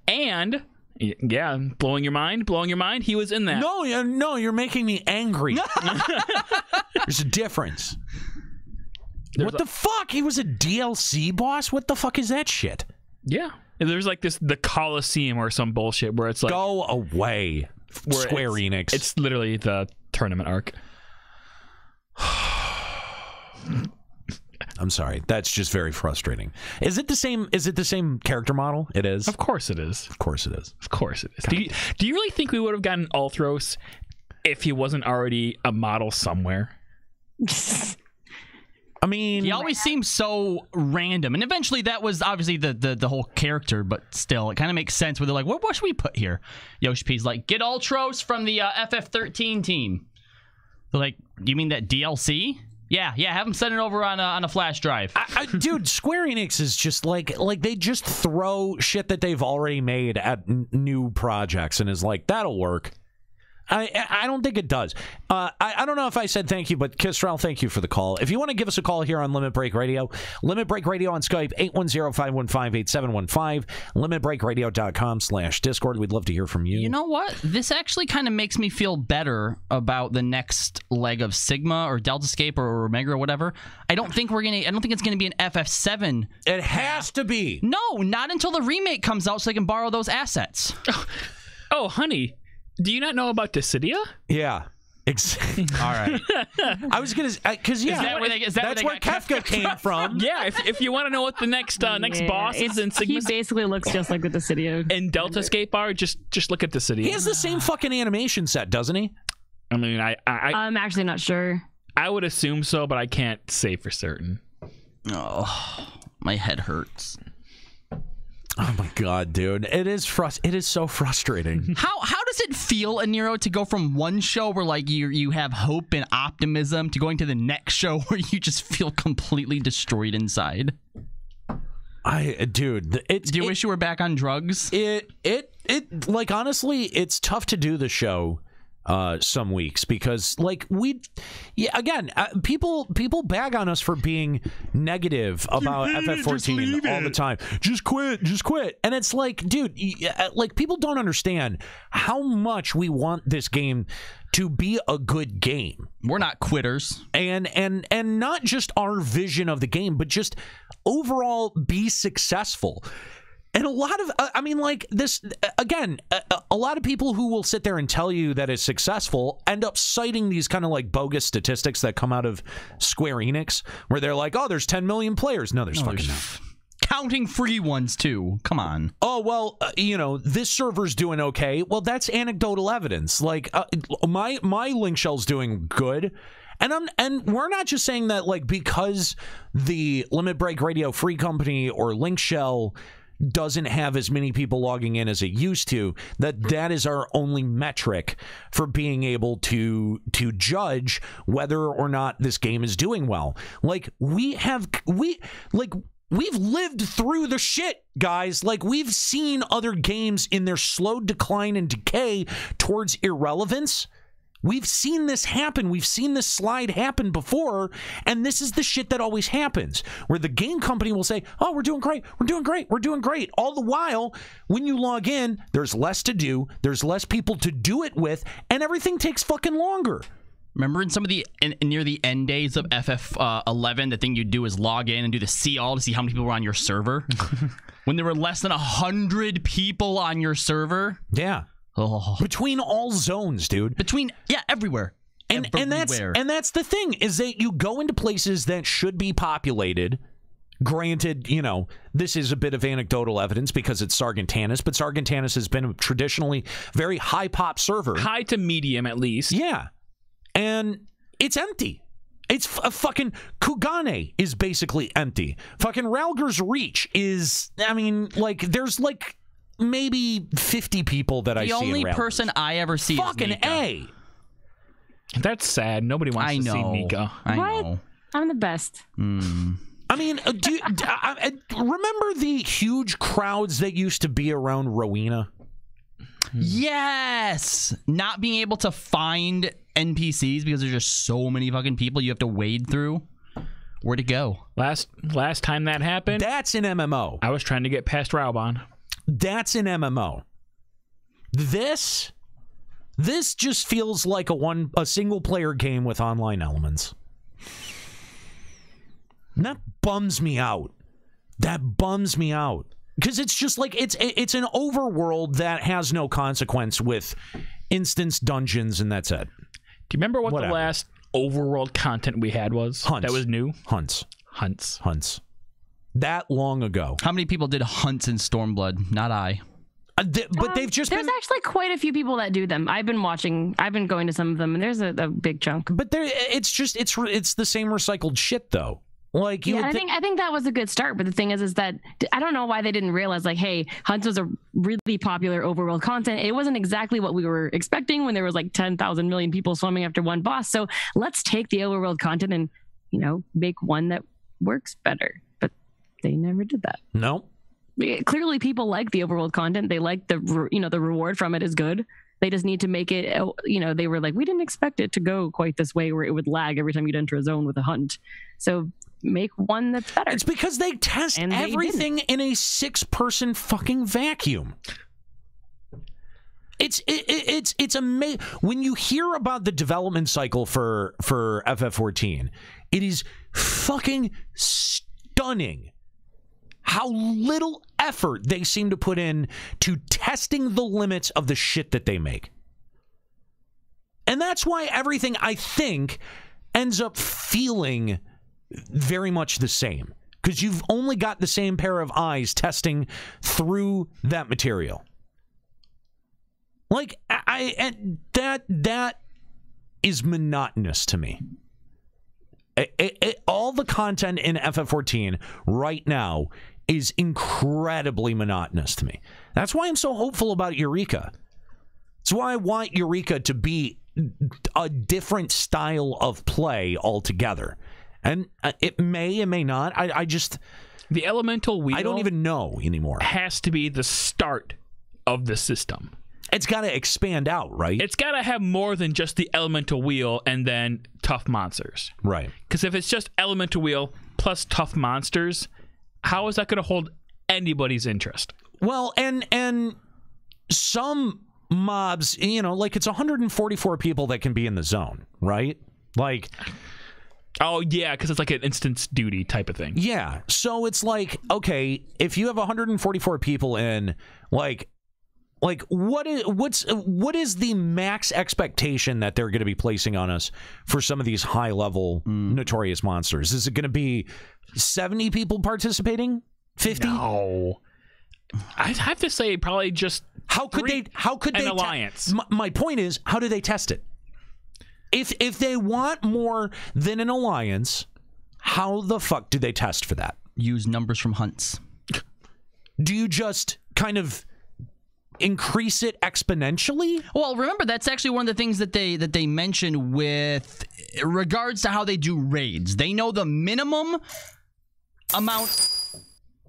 and yeah, blowing your mind. He was in that. No, you're making me angry. There's a difference. What the fuck? He was a DLC boss? What the fuck is that shit? Yeah. There's like the Coliseum or some bullshit where it's like, go away, Square Enix. It's literally the tournament arc. I'm sorry. That's just very frustrating. Is it the same character model? It is. Of course it is. Of course it is. Of course it is. Do you really think we would have gotten Ulthros if he wasn't already a model somewhere? I mean, he always seems so random, and eventually that was obviously the whole character, but still, it kind of makes sense where they're like, what should we put here? Yoshi P's like, get Ultros from the FF13 team. They're like, you mean that DLC? Yeah, have them send it over on a flash drive. Dude, Square Enix is just like they just throw shit that they've already made at new projects and is like, that'll work. I don't think it does. I don't know if I said thank you, but Kistrell, thank you for the call. If you want to give us a call here on Limit Break Radio, Limit Break Radio on Skype, 810-515-8715, limitbreakradio.com/Discord. We'd love to hear from you. You know what? This actually kind of makes me feel better about the next leg of Sigma or Deltascape or Omega or whatever. I don't think it's gonna be an FF7. It has to be. No, not until the remake comes out so they can borrow those assets. Oh, honey. Do you not know about Dissidia? Yeah. All right. I was gonna, because that's where Kefka came from. Yeah, if you want to know what the next boss is in Sigma, he basically looks just like the Dissidia. In Deltascape are just look at Dissidia. He has the same fucking animation set, doesn't he? I mean, I'm actually not sure. I would assume so, but I can't say for certain. Oh, my head hurts. Oh my god, dude! It is so frustrating. How does it feel, Aniro, to go from one show where like you have hope and optimism to going to the next show where you just feel completely destroyed inside? Do you wish you were back on drugs? It like honestly, it's tough to do the show some weeks because like people bag on us for being negative about FF14 all the time. Just quit. And it's like, dude, like people don't understand how much we want this game to be a good game. We're not quitters. And not just our vision of the game, but just overall be successful. And a lot of, I mean, like this, again, a lot of people who will sit there and tell you that it's successful end up citing these kind of like bogus statistics that come out of Square Enix, where they're like, oh, there's 10 million players. No, there's fucking not. Counting free ones, too. Come on. Oh, well, this server's doing okay. Well, that's anecdotal evidence. Like, my link shell's doing good. And we're not just saying that, like, because the Limit Break Radio Free Company or Link Shell doesn't have as many people logging in as it used to, that is our only metric for being able to judge whether or not this game is doing well. Like we've lived through the shit, guys. Like we've seen other games in their slow decline and decay towards irrelevance. We've seen this happen. We've seen this slide happen before, and this is the shit that always happens, where the game company will say, oh, we're doing great, we're doing great, we're doing great. All the while, when you log in, there's less to do, there's less people to do it with, and everything takes fucking longer. Remember in some of the near the end days of FF11, the thing you'd do is log in and do the see all to see how many people were on your server? When there were less than 100 people on your server? Yeah. Oh. Between all zones, dude. Everywhere. And that's the thing, is that you go into places that should be populated. Granted, this is a bit of anecdotal evidence because it's Sargentanus, but Sargentanus has been a traditionally very high pop server. High to medium, at least. Yeah. And it's empty. It's fucking Kugane is basically empty. Fucking Ralger's Reach is, I mean, like, there's like maybe 50 people that I see. The only person I ever see fucking is Mika. A. That's sad. Nobody wants to see Mika. I know. I'm the best. I mean, remember the huge crowds that used to be around Rowena? Yes! Not being able to find NPCs because there's just so many fucking people you have to wade through. Where'd it go? Last time that happened, that's an MMO. I was trying to get past Raubon. That's an MMO. This just feels like a single player game with online elements. And that bums me out. Because it's just like it's an overworld that has no consequence with instance dungeons, and that's it. Do you remember what the last overworld content we had was? Hunts. That was new? Hunts. That long ago. How many people did hunts in Stormblood? Not I. But they've just there's actually quite a few people that do them. I've been going to some of them, and there's a big chunk. But it's the same recycled shit, though. Like I think that was a good start, but the thing is that I don't know why they didn't realize, like, hey, Hunts was a really popular overworld content. It wasn't exactly what we were expecting when there was like 10,000 million people swimming after one boss. So let's take the overworld content and make one that works better. But they never did that. No. Clearly, people like the overworld content. They like the reward from it is good. They just need to make it. They were like, we didn't expect it to go quite this way, where it would lag every time you'd enter a zone with a hunt. So make one that's better. It's because they test everything in a 6-person fucking vacuum. It's amazing when you hear about the development cycle for FF14. It is fucking stunning how little effort they seem to put in to testing the limits of the shit that they make. And that's why everything, I think, ends up feeling very much the same, because you've only got the same pair of eyes testing through that material. Like, that is monotonous to me. All the content in FF14 right now is incredibly monotonous to me. That's why I'm so hopeful about Eureka. That's why I want Eureka to be a different style of play altogether. And it may not. I just... The elemental wheel... I don't even know anymore. ...has to be the start of the system. It's got to expand out, right? It's got to have more than just the elemental wheel and then tough monsters. Right. Because if it's just elemental wheel plus tough monsters, how is that going to hold anybody's interest? Well, and some mobs, you know, like it's 144 people that can be in the zone, right? Like... Oh, yeah, because it's like an instance duty type of thing. Yeah. So it's like, okay, if you have 144 people in, like what is the max expectation that they're going to be placing on us for some of these high level notorious monsters? Is it going to be 70 people participating? 50? No. I'd have to say probably just how could they alliance. My point is, how do they test it? If they want more than an alliance, how the fuck do they test for that? Use numbers from hunts. Do you just kind of increase it exponentially? Well, remember, that's actually one of the things that they mention with regards to how they do raids. They know the minimum amount.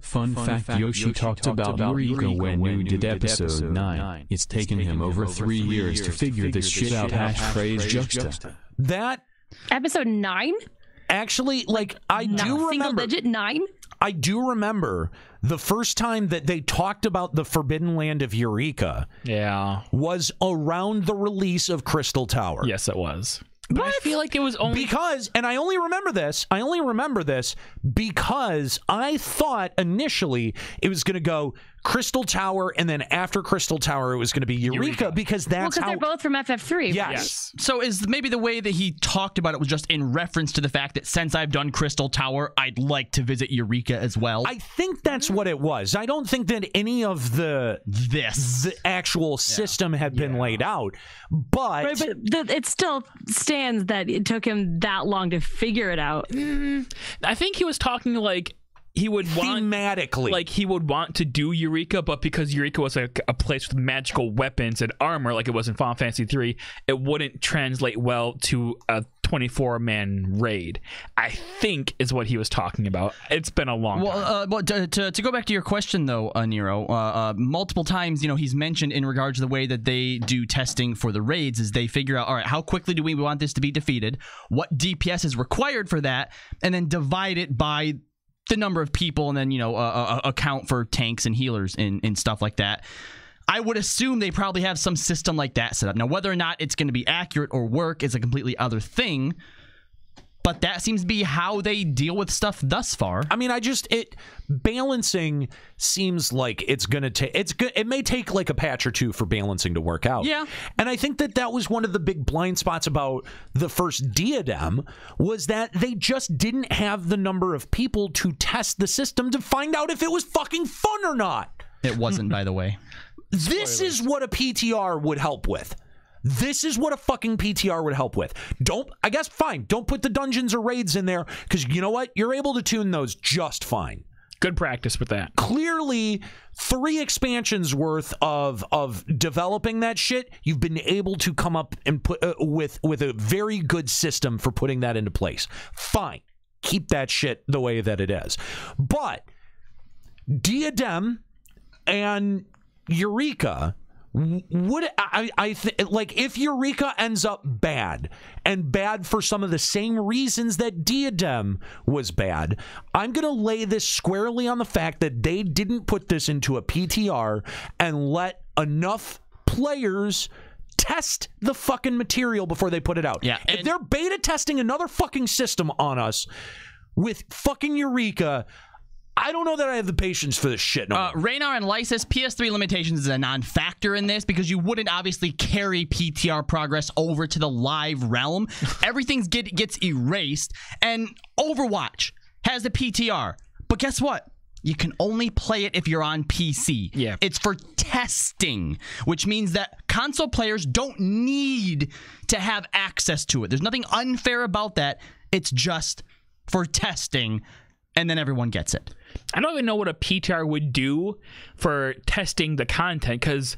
Fun fact, Yoshi talked about Eureka when New did episode 9. It's taken him over 3 years to figure this shit out. #phrase juxta. That episode 9? Actually, like, I do remember. Single digit 9? I do remember the first time that they talked about the Forbidden Land of Eureka. Yeah. Was around the release of Crystal Tower. Yes, it was. But I feel like it was only because, and I only remember this because I thought initially it was going to go Crystal Tower, and then after Crystal Tower it was going to be Eureka because that's how they're both from FF3. Yes. So is maybe the way that he talked about it was just in reference to the fact that since I've done Crystal Tower, I'd like to visit Eureka as well. I think that's what it was. I don't think that any of the actual system had been laid out, but right, but it still stands that it took him that long to figure it out. I think he was talking like he would want thematically, like he would want to do Eureka, but because Eureka was a place with magical weapons and armor, like it was in Final Fantasy III, it wouldn't translate well to a 24-man raid. I think is what he was talking about. It's been a long time. Well, to go back to your question though, Nero, multiple times, you know, he's mentioned in regards to the way that they do testing for the raids is they figure out, all right, how quickly do we want this to be defeated? What DPS is required for that? And then divide it by the number of people, and then, you know, account for tanks and healers and stuff like that. I would assume they probably have some system like that set up. Now, whether or not it's going to be accurate or work is a completely other thing, but that seems to be how they deal with stuff thus far. I mean, balancing seems like it's going to take, it may take like a patch or two for balancing to work out. Yeah. And I think that was one of the big blind spots about the first Diadem was that they just didn't have the number of people to test the system to find out if it was fucking fun or not. It wasn't, by the way. This is what a PTR would help with. This is what a fucking PTR would help with. I guess fine, don't put the dungeons or raids in there, because you know what? You're able to tune those just fine. Good practice with that. Clearly, 3 expansions worth of developing that shit, you've been able to come up and put with a very good system for putting that into place. Fine. Keep that shit the way that it is. But Diadem and Eureka, would I think, like, if Eureka ends up bad, and bad for some of the same reasons that Diadem was bad, I'm gonna lay this squarely on the fact that they didn't put this into a PTR and let enough players test the fucking material before they put it out. Yeah, if they're beta testing another fucking system on us with fucking Eureka, I don't know that I have the patience for this shit no more. Raynar and Lysis, PS3 limitations is a non-factor in this because you wouldn't obviously carry PTR progress over to the live realm. Everything gets erased, and Overwatch has the PTR. But guess what? You can only play it if you're on PC. Yeah. It's for testing, which means that console players don't need to have access to it. There's nothing unfair about that. It's just for testing, and then everyone gets it. I don't even know what a PTR would do for testing the content, because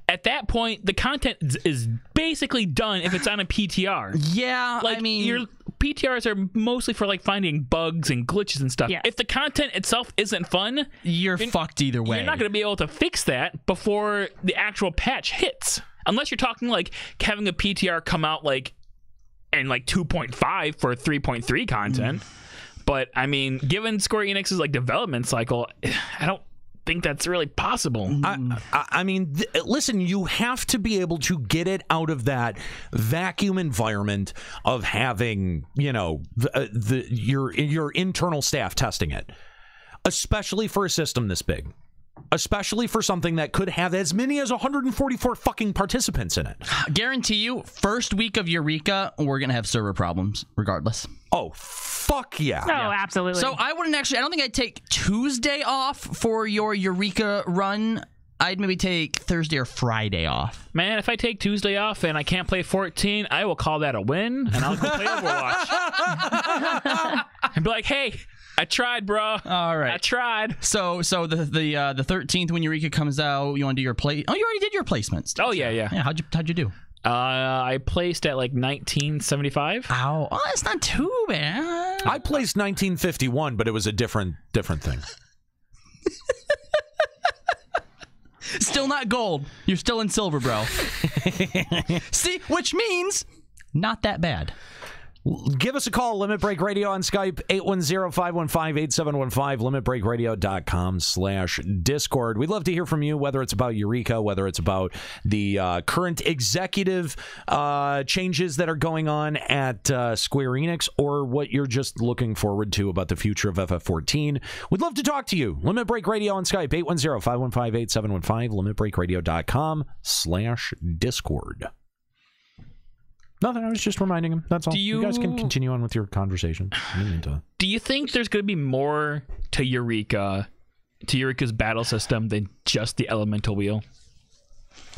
at that point, the content is basically done if it's on a PTR. Yeah, like, I mean, your PTRs are mostly for like finding bugs and glitches and stuff. Yes. If the content itself isn't fun, you're fucked either way. You're not going to be able to fix that before the actual patch hits, unless you're talking like having a PTR come out like in like 2.5 for 3.3 content. But I mean, given Square Enix's like development cycle, I don't think that's really possible. I mean, listen, you have to be able to get it out of that vacuum environment of having, you know, your internal staff testing it, especially for a system this big. Especially for something that could have as many as 144 fucking participants in it. Guarantee you, first week of Eureka, we're going to have server problems regardless. Oh, fuck yeah. Oh, absolutely. So I don't think I'd take Tuesday off for your Eureka run. I'd maybe take Thursday or Friday off. Man, if I take Tuesday off and I can't play 14, I will call that a win, and I'll go play Overwatch. And be like, hey, I tried, bro. All right. I tried. So the 13th when Eureka comes out, you want to do your play? Oh, you already did your placements. Oh, yeah. Yeah, how'd you do? I placed at like 1975. Oh, that's not too bad. I placed 1951, but it was a different thing. Still not gold. You're still in silver, bro. See, which means not that bad. Give us a call, Limit Break Radio on Skype, 810-515-8715, limitbreakradio.com/Discord. We'd love to hear from you, whether it's about Eureka, whether it's about the current executive changes that are going on at Square Enix, or what you're just looking forward to about the future of FF14. We'd love to talk to you. Limit Break Radio on Skype, 810-515-8715, limitbreakradio.com/Discord. Nothing. I was just reminding him. That's all. You guys can continue on with your conversation. Do you think there's going to be more to Eureka's battle system than just the elemental wheel?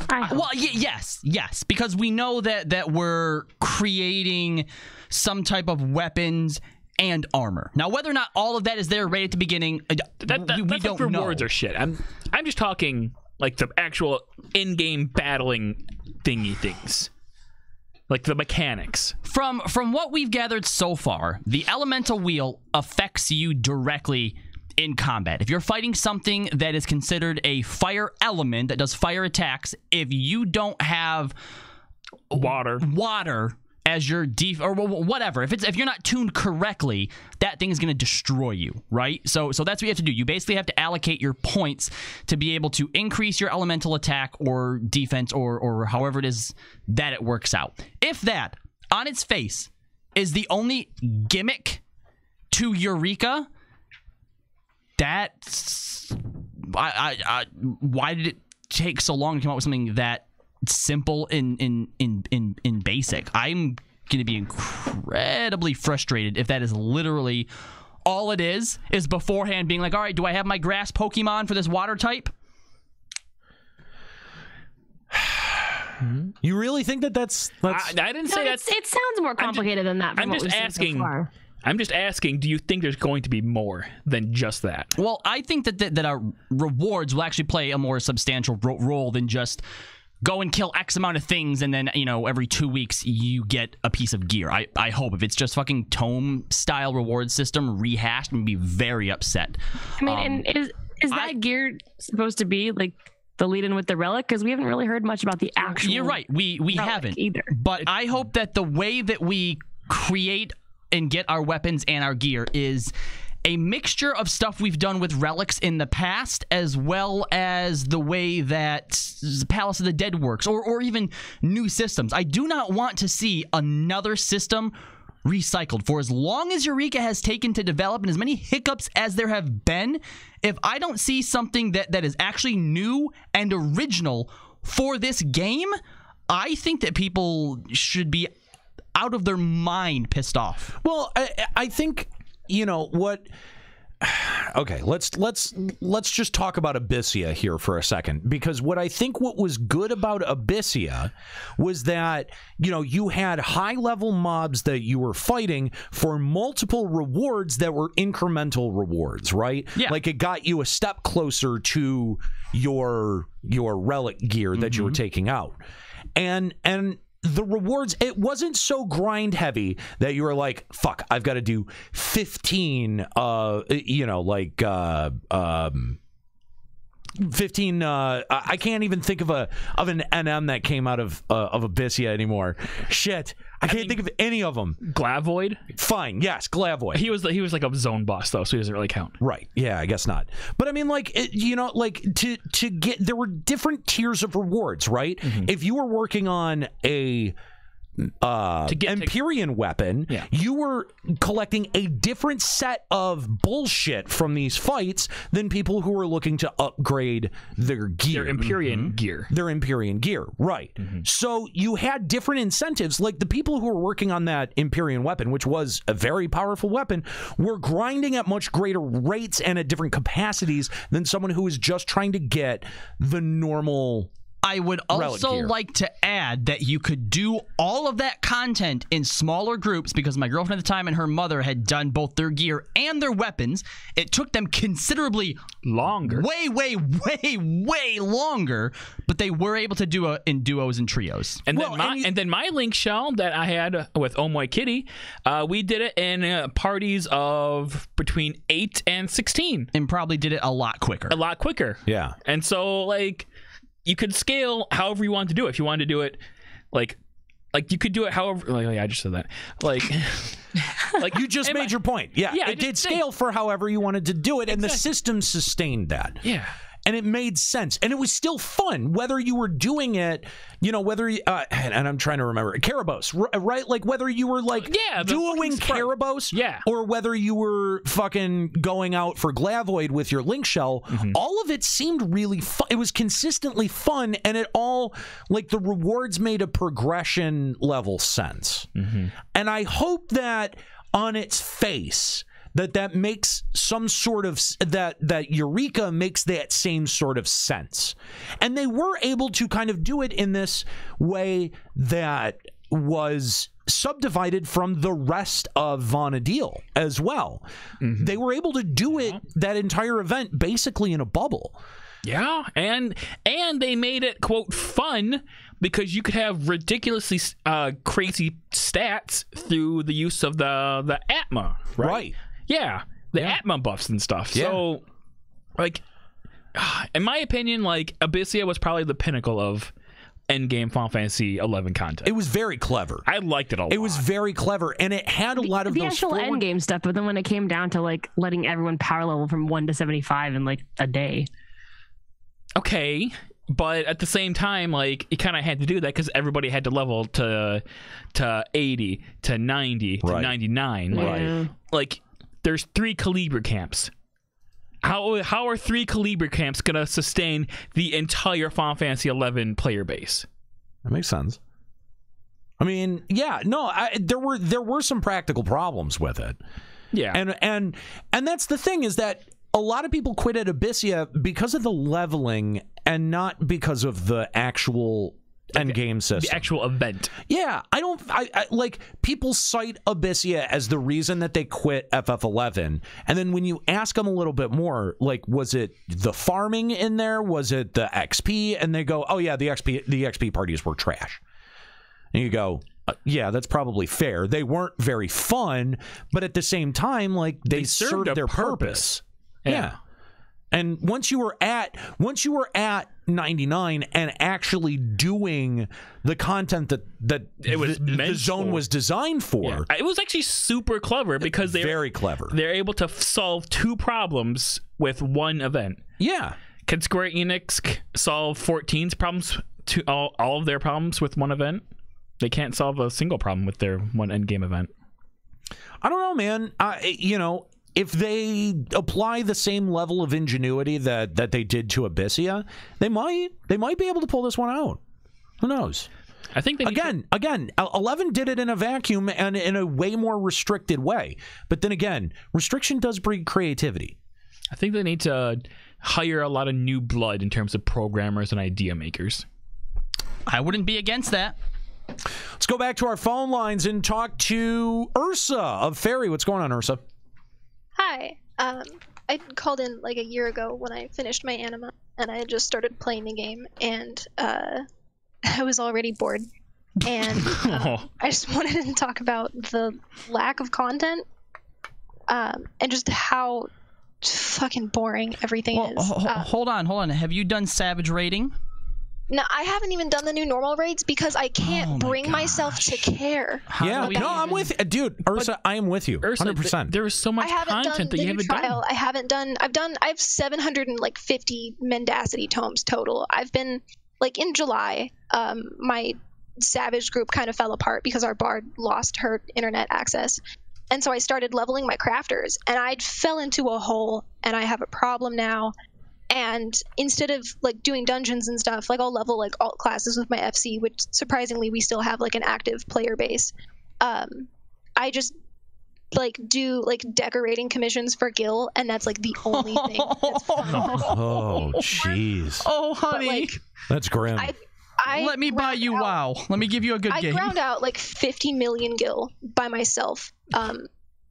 Well, yes, because we know that we're creating some type of weapons and armor. Now, whether or not all of that is there right at the beginning, we that's don't like rewards know. Or shit. I'm just talking like the actual in-game battling thingy things. Like the mechanics. From what we've gathered so far, the elemental wheel affects you directly in combat. If you're fighting something that is considered a fire element that does fire attacks, if you don't have water as your or whatever, if you're not tuned correctly, that thing is going to destroy you, right? So that's what you have to do. You basically have to allocate your points to be able to increase your elemental attack or defense or however it is that it works out. If that, on its face, is the only gimmick to Eureka, that's why did it take so long to come up with something that simple in basic? I'm going to be incredibly frustrated if that is literally all it is beforehand being like, all right, do I have my grass Pokemon for this water type? You really think that's I didn't say that's... It sounds more complicated than that. I'm just asking. I'm just asking, do you think there's going to be more than just that? Well, I think that our rewards will actually play a more substantial role than just go and kill X amount of things and then, every 2 weeks you get a piece of gear. I hope. If it's just fucking tome-style reward system rehashed, I'm going to be very upset. I mean, and is that gear supposed to be, like, the lead-in with the relic? Because we haven't really heard much about the actual... You're right. We haven't. Either. But I hope that the way that we create and get our weapons and our gear is a mixture of stuff we've done with relics in the past, as well as the way that the Palace of the Dead works, or even new systems. I do not want to see another system recycled. For as long as Eureka has taken to develop and as many hiccups as there have been, if I don't see something that is actually new and original for this game, I think that people should be out of their mind pissed off. Well, I think, what okay, let's just talk about Abyssea here for a second, because what was good about Abyssea was that, you know, you had high-level mobs that you were fighting for multiple rewards that were incremental rewards, right? Yeah. Like, it got you a step closer to your relic gear that you were taking out. And the rewards, it wasn't so grind heavy that you were like, fuck, I've got to do 15 15 I can't even think of an NM that came out of Abyssea anymore. Shit, I can't think of any of them. Glavoid? Fine, yes, Glavoid. He was like a zone boss though, so he doesn't really count. Right. Yeah, I guess not. But I mean, like, to get, there were different tiers of rewards, right? If you were working on a Empyrean weapon, you were collecting a different set of bullshit from these fights than people who were looking to upgrade their gear. Their Empyrean gear. Their Empyrean gear, right. So you had different incentives. Like, the people who were working on that Empyrean weapon, which was a very powerful weapon, were grinding at much greater rates and at different capacities than someone who was just trying to get the normal. I would also like to add that you could do all of that content in smaller groups, because my girlfriend at the time and her mother had done both their gear and their weapons. It took them considerably longer. Way longer, but they were able to do it in duos and trios. And then my link shell that I had with Omoy Kitty, we did it in parties of between 8 and 16. And probably did it a lot quicker. A lot quicker. Yeah. And so, like, you could scale however you wanted to do it. If you wanted to do it, like you could do it however. Like, I just said that. Like you just made your point. Yeah, it did scale for however you wanted to do it, and the system sustained that. Yeah. And it made sense, and it was still fun, whether you were doing it, you know, whether and I'm trying to remember, Karabos, right? Like, whether you were like duoing Karabos, or whether you were fucking going out for Glavoid with your link shell, all of it seemed really fun. It was consistently fun, and it all, like, the rewards made a progression level sense. And I hope that on its face, that makes some sort of, that Eureka makes that same sort of sense. And they were able to kind of do it in this way that was subdivided from the rest of Vana'diel as well. They were able to do it, that entire event, basically in a bubble. Yeah, and they made it, quote, fun, because you could have ridiculously crazy stats through the use of the Atma, right? Yeah, the Atma buffs and stuff. So, like, in my opinion, like, Abyssea was probably the pinnacle of endgame Final Fantasy XI content. It was very clever. I liked it a lot. It was very clever, and it had a lot of the those actual endgame stuff. But then when it came down to, like, letting everyone power level from 1 to 75 in, like, a day. Okay, but at the same time, like, you kind of had to do that because everybody had to level to 80, to 90, to 99. Like, there's 3 Calibur camps. How are 3 Calibur camps gonna sustain the entire Final Fantasy XI player base? That makes sense. I mean, yeah, no, there were some practical problems with it. Yeah, and that's the thing, is that a lot of people quit at Abyssea because of the leveling and not because of the actual end game system, the actual event. Yeah, I like, people cite Abyssea as the reason that they quit FF11, and then when you ask them a little bit more, like, was it the farming in there, was it the XP, and they go, oh yeah, the XP parties were trash. And you go, yeah, that's probably fair. They weren't very fun, but at the same time, like, they served their purpose. Yeah. And once you were at 99 and actually doing the content that it was the zone was designed for, it was actually super clever, because they're very clever. They're able to solve 2 problems with 1 event. Yeah. Can Square Enix solve 14's problems, to all of their problems, with 1 event? They can't solve a single problem with their 1 endgame event. I don't know, man. You know, if they apply the same level of ingenuity that they did to Abyssea, they might be able to pull this one out. Who knows? I think they again, 11 did it in a vacuum and in a way more restricted way. But then again, restriction does breed creativity. I think they need to hire a lot of new blood in terms of programmers and idea makers. I wouldn't be against that. Let's go back to our phone lines and talk to Ursa of Fairy. What's going on, Ursa? Hi. I called in like a year ago when I finished my anima, and I had just started playing the game, and I was already bored. And I just wanted to talk about the lack of content and just how fucking boring everything is. Hold on. Have you done Savage Raiding? No, I haven't even done the new normal raids because I can't bring myself to care. Yeah, no, I'm with you. Dude, Ursa, I am with you. 100%. There is so much content that you haven't done. I haven't done. I have 750 Mendacity tomes total. I've been like in July. My Savage group kind of fell apart because our bard lost her internet access, and so I started leveling my crafters, and I fell into a hole, and I have a problem now. And instead of like doing dungeons and stuff, like I'll level like alt classes with my FC, which surprisingly we still have like an active player base. I just like do like decorating commissions for Gil, and that's like the only thing that's fun. Oh, jeez. Oh, honey. Like, that's grim. Let me buy you WoW. Let me give you a good game. I ground out like 50 million Gil by myself,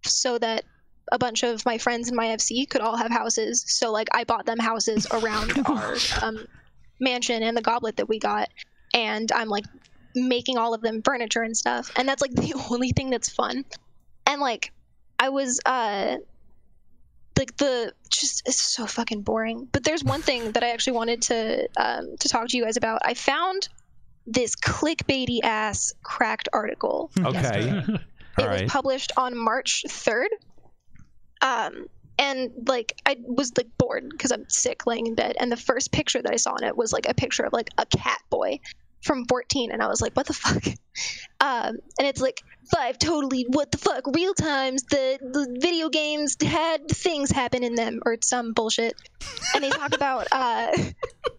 so that a bunch of my friends in my FC could all have houses. So like I bought them houses around our mansion and the goblet that we got, and I'm like making all of them furniture and stuff, and that's like the only thing that's fun. And like I was like it's so fucking boring. But there's one thing that I actually wanted to talk to you guys about. I found this clickbaity ass cracked article. Okay. It was published on March 3rd. And like I was like bored because I'm sick laying in bed, and the first picture that I saw in it was like a picture of like a cat boy from 14, and I was like, what the fuck? And it's like 5 totally what the fuck real times the video games had things happen in them or some bullshit. And they talk about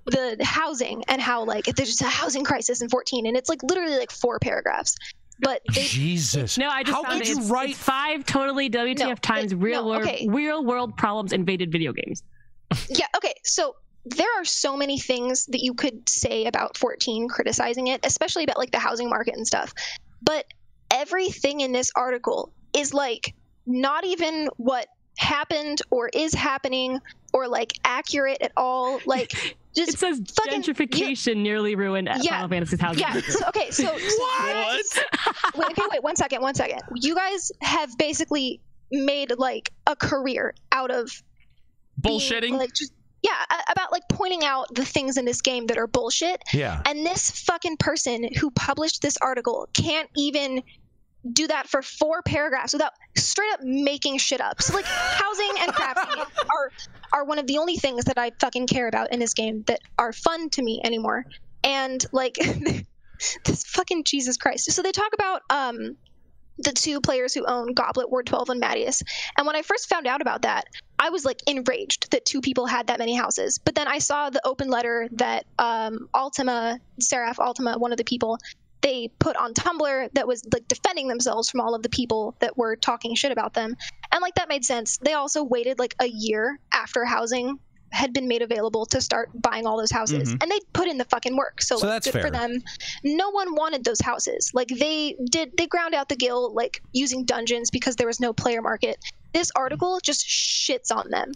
the housing and how like there's just a housing crisis in 14, and it's like literally like 4 paragraphs. But Jesus. No, I just found it. It's 5 totally WTF times real world problems invaded video games. Yeah, okay. So there are so many things that you could say about 14 criticizing it, especially about like the housing market and stuff. But everything in this article is like not even what happened or is happening or like accurate at all. Like just it says gentrification nearly ruined Final Fantasy's housing. Yeah. So what? Wait, 1 second. You guys have basically made like a career out of bullshitting. About like pointing out the things in this game that are bullshit. Yeah. And this fucking person who published this article can't even do that for 4 paragraphs without straight up making shit up. So like housing and crafting are one of the only things that I fucking care about in this game that are fun to me anymore. And like this fucking Jesus Christ. So they talk about the 2 players who own Goblet, Ward 12, and Mattias. And when I first found out about that, I was like enraged that 2 people had that many houses. But then I saw the open letter that Seraph Ultima, one of the people, they put on Tumblr that was like defending themselves from all of the people that were talking shit about them. And like that made sense. They also waited like a year after housing had been made available to start buying all those houses. And they put in the fucking work. So like, that's good for them. No one wanted those houses. Like they ground out the guild like using dungeons because there was no player market. This article just shits on them.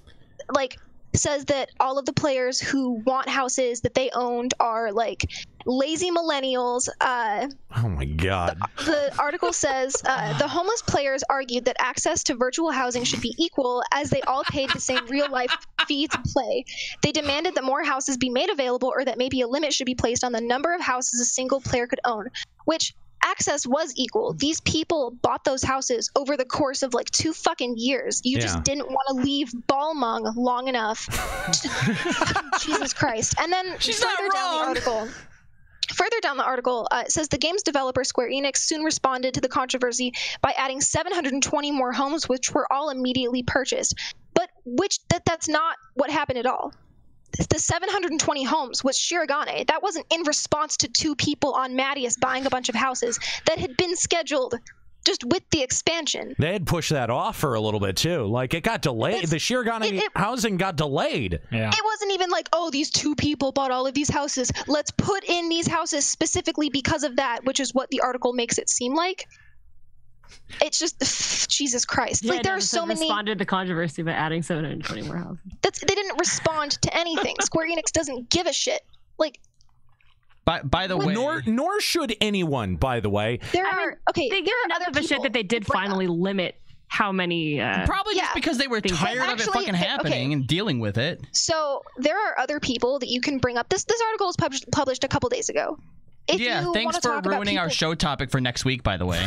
Like says that all of the players who want houses that they owned are like lazy millennials. Oh my God. The article says the homeless players argued that access to virtual housing should be equal as they all paid the same real life fee to play. They demanded that more houses be made available or that maybe a limit should be placed on the number of houses a single player could own, which access was equal. These people bought those houses over the course of like 2 fucking years. You just didn't want to leave Balmung long enough. Jesus Christ. And then further down the article, it says the game's developer Square Enix soon responded to the controversy by adding 720 more homes, which were all immediately purchased. But that's not what happened at all. the 720 homes was Shirogane. That wasn't in response to 2 people on Mattias buying a bunch of houses that had been scheduled just with the expansion. They had pushed that off for a little bit too. Like it got delayed. The Shirogane housing got delayed. Yeah. It wasn't even like, oh, these 2 people bought all of these houses. Let's put in these houses specifically because of that, which is what the article makes it seem like. It's just Jesus Christ. Yeah, like there are so many. Responded to the controversy by adding 720 more houses. They didn't respond to anything. Square Enix doesn't give a shit. Like. By the way, nor should anyone. By the way, there are They give enough of a shit that they did finally limit how many. Probably just because they were tired of it fucking happening and dealing with it. So there are other people that you can bring up. This article was published a couple days ago. Thanks for ruining our show topic for next week, by the way.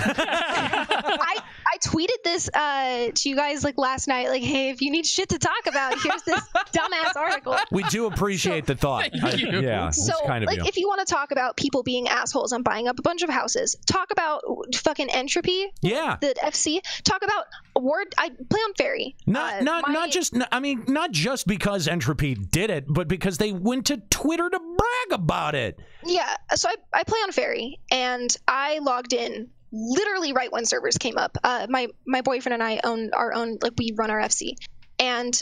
I tweeted this to you guys like last night, like, hey, if you need shit to talk about, here's this dumbass article. We do appreciate the thought. Yeah, so kind of like, if you want to talk about people being assholes and buying up a bunch of houses, talk about fucking Entropy. Yeah. The FC. Talk about Ward. I play on Fairy. Not just because Entropy did it, but because they went to Twitter to brag about it. Yeah. So I play on Fairy, and I logged in literally right when servers came up. My boyfriend and I own our own, like, we run our FC, and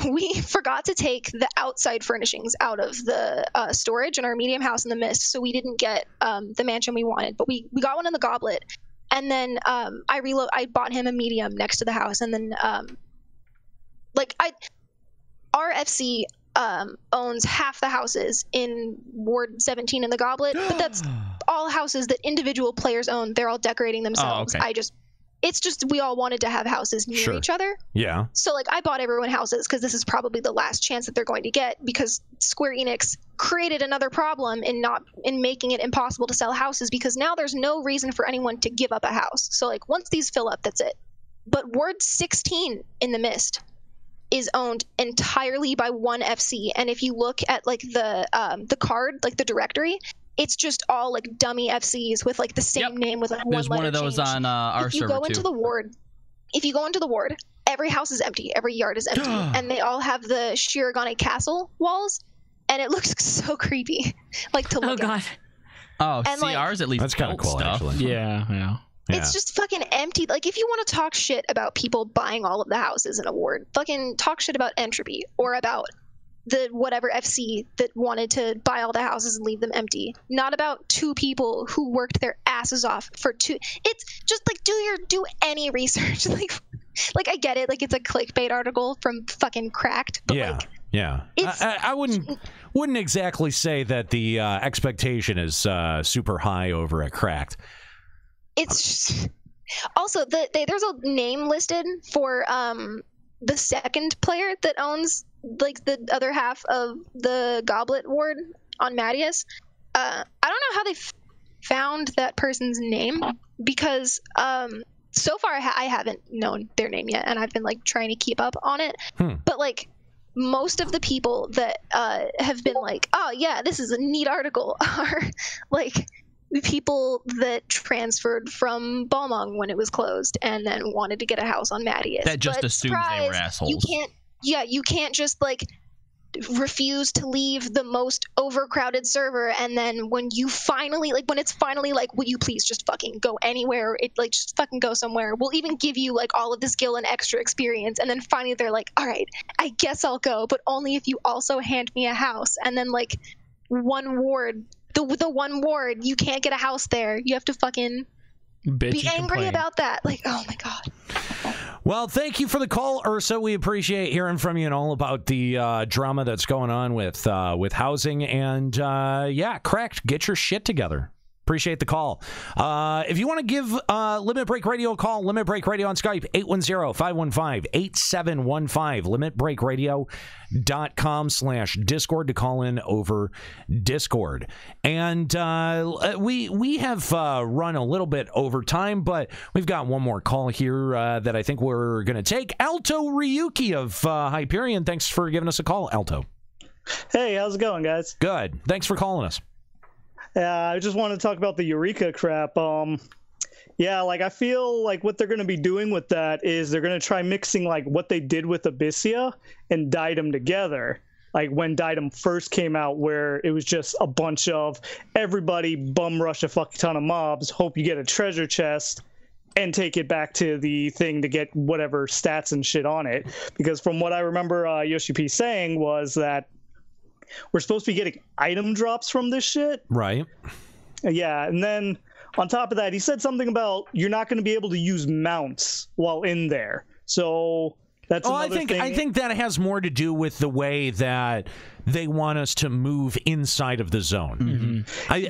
we forgot to take the outside furnishings out of the storage in our medium house in the Mist, so we didn't get the mansion we wanted, but we got one in the Goblet, and then I bought him a medium next to the house, and then our FC owns half the houses in Ward 17 in the Goblet, but that's all houses that individual players own. They're all decorating themselves. Oh, okay. It's just we all wanted to have houses near each other. Yeah. So like I bought everyone houses because this is probably the last chance that they're going to get, because Square Enix created another problem in making it impossible to sell houses, because now there's no reason for anyone to give up a house. So like once these fill up, that's it. But Ward 16 in the Mist is owned entirely by one FC, and if you look at like the card, like the directory, it's just all like dummy FCs with like the same name with like There's one of those change. on our if you server go into too. the ward, if you go into the ward, every house is empty, every yard is empty, and they all have the Shirogane castle walls, and it looks so creepy, like to look at. Oh, And, see, like, ours at least. That's kind of cool, stuff. actually. Yeah. It's just fucking empty. Like, if you want to talk shit about people buying all of the houses in a ward, fucking talk shit about Entropy or about the whatever FC that wanted to buy all the houses and leave them empty. Not about 2 people who worked their asses off for 2. It's just like do any research. Like I get it. Like it's a clickbait article from fucking Cracked. But Yeah. I wouldn't exactly say that the expectation is super high over at Cracked. It's just, also there's a name listed for the second player that owns like the other half of the Goblet ward on Mattias. I don't know how they found that person's name, because so far I haven't known their name yet, and I've been like trying to keep up on it. But like most of the people that have been like, oh yeah, this is a neat article, are like people that transferred from Balmung when it was closed and then wanted to get a house on Mattias. That just assumes they were assholes. You can't just like refuse to leave the most overcrowded server, and then when it's finally like, will you please just fucking go anywhere, just fucking go somewhere, we'll even give you like all of this skill and extra experience, and then finally they're like, all right, I guess I'll go, but only if you also hand me a house. And then like one ward, the one ward, you can't get a house there, you have to fucking be angry about that. Like, oh my god. Well, thank you for the call, Ursa. We appreciate hearing from you and all about the drama that's going on with housing. And Cracked, get your shit together. Appreciate the call. If you want to give Limit Break Radio a call, Limit Break Radio on Skype, 810-515-8715, limitbreakradio.com/Discord to call in over Discord. And we have run a little bit over time, but we've got one more call here that I think we're going to take. Alto Ryuki of Hyperion, thanks for giving us a call, Alto. Hey, how's it going, guys? Good. Thanks for calling us. I just want to talk about the Eureka crap. I feel like what they're going to be doing with that is they're going to try mixing like what they did with Abyssia and dyed them together. like when Diadem first came out, where it was just a bunch of everybody bum rush a fuck ton of mobs, hope you get a treasure chest, and take it back to the thing to get whatever stats and shit on it. Because from what I remember Yoshi P saying was that we're supposed to be getting item drops from this shit. Right. Yeah, and then on top of that, he said something about you're not going to be able to use mounts while in there. So that's another thing. I think that has more to do with the way that they want us to move inside of the zone. I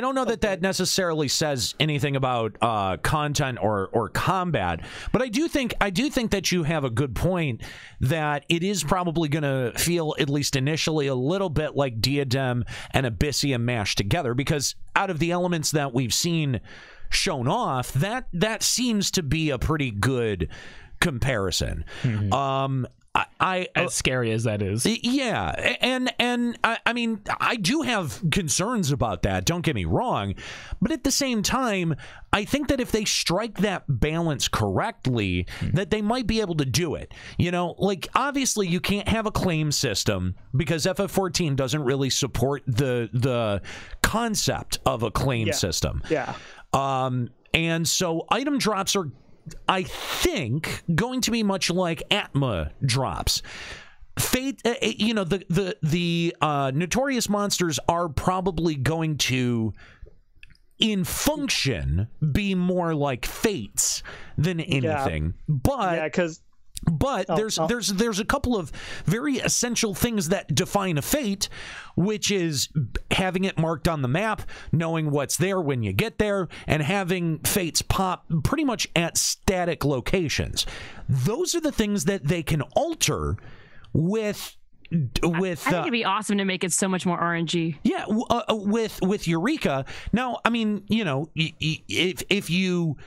don't know that that necessarily says anything about content or combat, but I do think that you have a good point that it is probably going to feel, at least initially, a little bit like Diadem and Abyssium mashed together, because out of the elements that we've seen shown off, that seems to be a pretty good comparison. As scary as that is. Yeah, and I mean, I do have concerns about that, don't get me wrong, but at the same time, I think that if they strike that balance correctly, that they might be able to do it. You know, like, obviously you can't have a claim system because FF14 doesn't really support the concept of a claim system. Yeah. And so item drops are, I think, going to be much like Atma drops. Fate, you know, the Notorious Monsters are probably going to, in function, be more like Fates than anything. But there's a couple of very essential things that define a fate, which is having it marked on the map, knowing what's there when you get there, and having fates pop pretty much at static locations. Those are the things that they can alter with. I think it'd be awesome to make it so much more RNG. Yeah, with Eureka. Now, I mean, you know, if you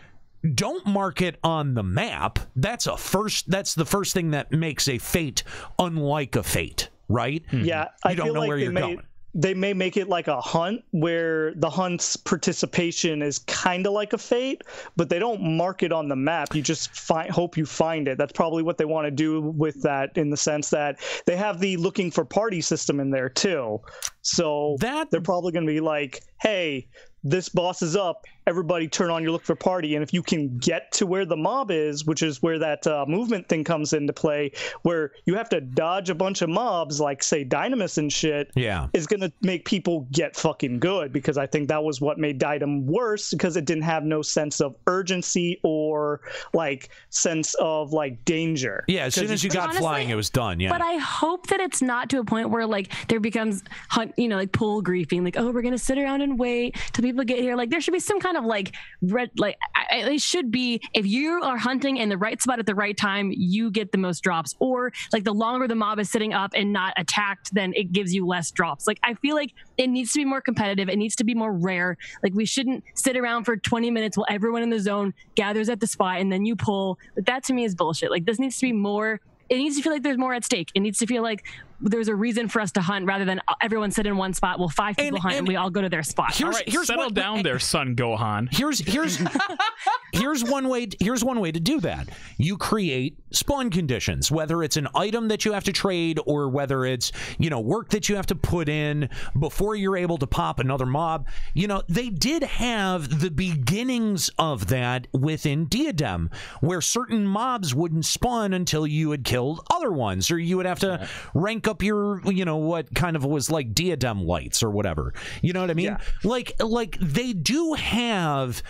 don't mark it on the map, that's the first thing that makes a fate unlike a fate, right? Yeah, you don't know where you're going. They may make it like a hunt, where the hunt's participation is kind of like a fate, but they don't mark it on the map. You just hope you find it. That's probably what they want to do with that, in the sense that they have the looking for party system in there too. So they're probably going to be like, hey, this boss is up, everybody turn on your look for party, and if you can get to where the mob is, which is where that movement thing comes into play, where you have to dodge a bunch of mobs, like, say, Dynamis and shit, is going to make people get fucking good, because I think that was what made Diadem worse, because it didn't have no sense of urgency or, like, sense of, like, danger. Yeah, as soon as you got flying, it was done, yeah. But I hope that it's not to a point where, like, there becomes, like, pull griefing, like, oh, we're going to sit around and wait till people get here. Like, there should be some kind of, like, it should be, if you are hunting in the right spot at the right time, you get the most drops. Or, like, the longer the mob is sitting up and not attacked, then it gives you less drops. Like, I feel like it needs to be more competitive. It needs to be more rare. Like, we shouldn't sit around for 20 minutes while everyone in the zone gathers at the spot and then you pull. Like, that to me is bullshit. Like, this needs to be more. It needs to feel like there's more at stake. It needs to feel like there's a reason for us to hunt, rather than everyone sit in one spot. Well, 5 people hunt and we all go to their spot. Settle down there, son Gohan. Here's one way to do that. You create spawn conditions, whether it's an item that you have to trade or whether it's, you know, work that you have to put in before you're able to pop another mob. You know, they did have the beginnings of that within Diadem, where certain mobs wouldn't spawn until you had killed other ones, or you would have to rank up your, you know, what kind of was like Diadem lights or whatever. You know what I mean? Yeah. Like they do have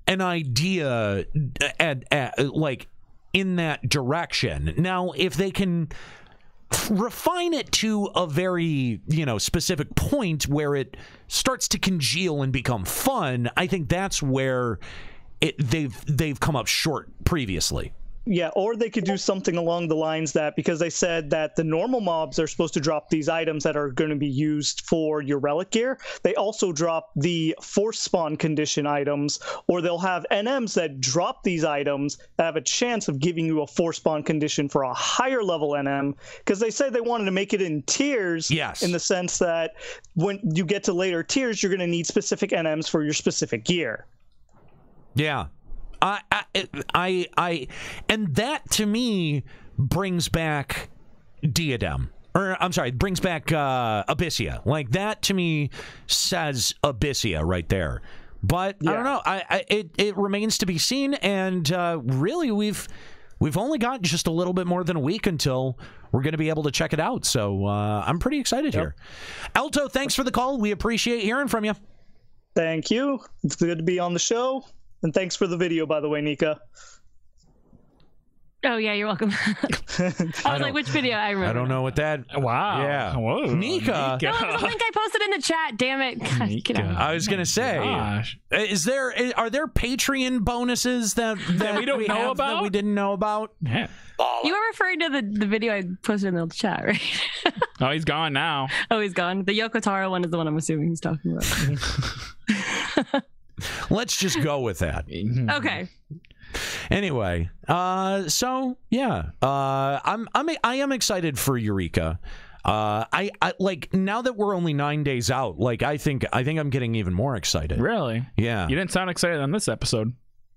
an idea like in that direction. Now, if they can refine it to a very, you know, specific point where it starts to congeal and become fun, I think that's where they've come up short previously. Yeah, or they could do something along the lines that, because they said that the normal mobs are supposed to drop these items that are going to be used for your relic gear, they also drop the force spawn condition items, or they'll have NMs that drop these items that have a chance of giving you a force spawn condition for a higher level NM, because they said they wanted to make it in tiers, in the sense that when you get to later tiers, you're going to need specific NMs for your specific gear. Yeah. And that to me brings back Diadem. Or, I'm sorry, brings back Abyssia. Like, that to me says Abyssia right there. But I don't know. It remains to be seen. And really, we've only got just a little bit more than a week until we're going to be able to check it out. So I'm pretty excited here. Alto, thanks for the call. We appreciate hearing from you. Thank you. It's good to be on the show. And thanks for the video, by the way, Nika. Oh, yeah, you're welcome. I was like, which video? I remember. I don't know what that... Wow. Yeah. Whoa, Nika. No, it was a link I posted in the chat. Damn it. God, get out. I was going to say, are there Patreon bonuses that we don't know about? That we didn't know about? Yeah. You were referring to the video I posted in the chat, right? Oh, he's gone now. Oh, he's gone. The Yoko Taro one is the one I'm assuming he's talking about. Let's just go with that. Okay. Anyway, so yeah, I am excited for Eureka. I like, now that we're only 9 days out, like I think I'm getting even more excited. Really? Yeah. You didn't sound excited on this episode.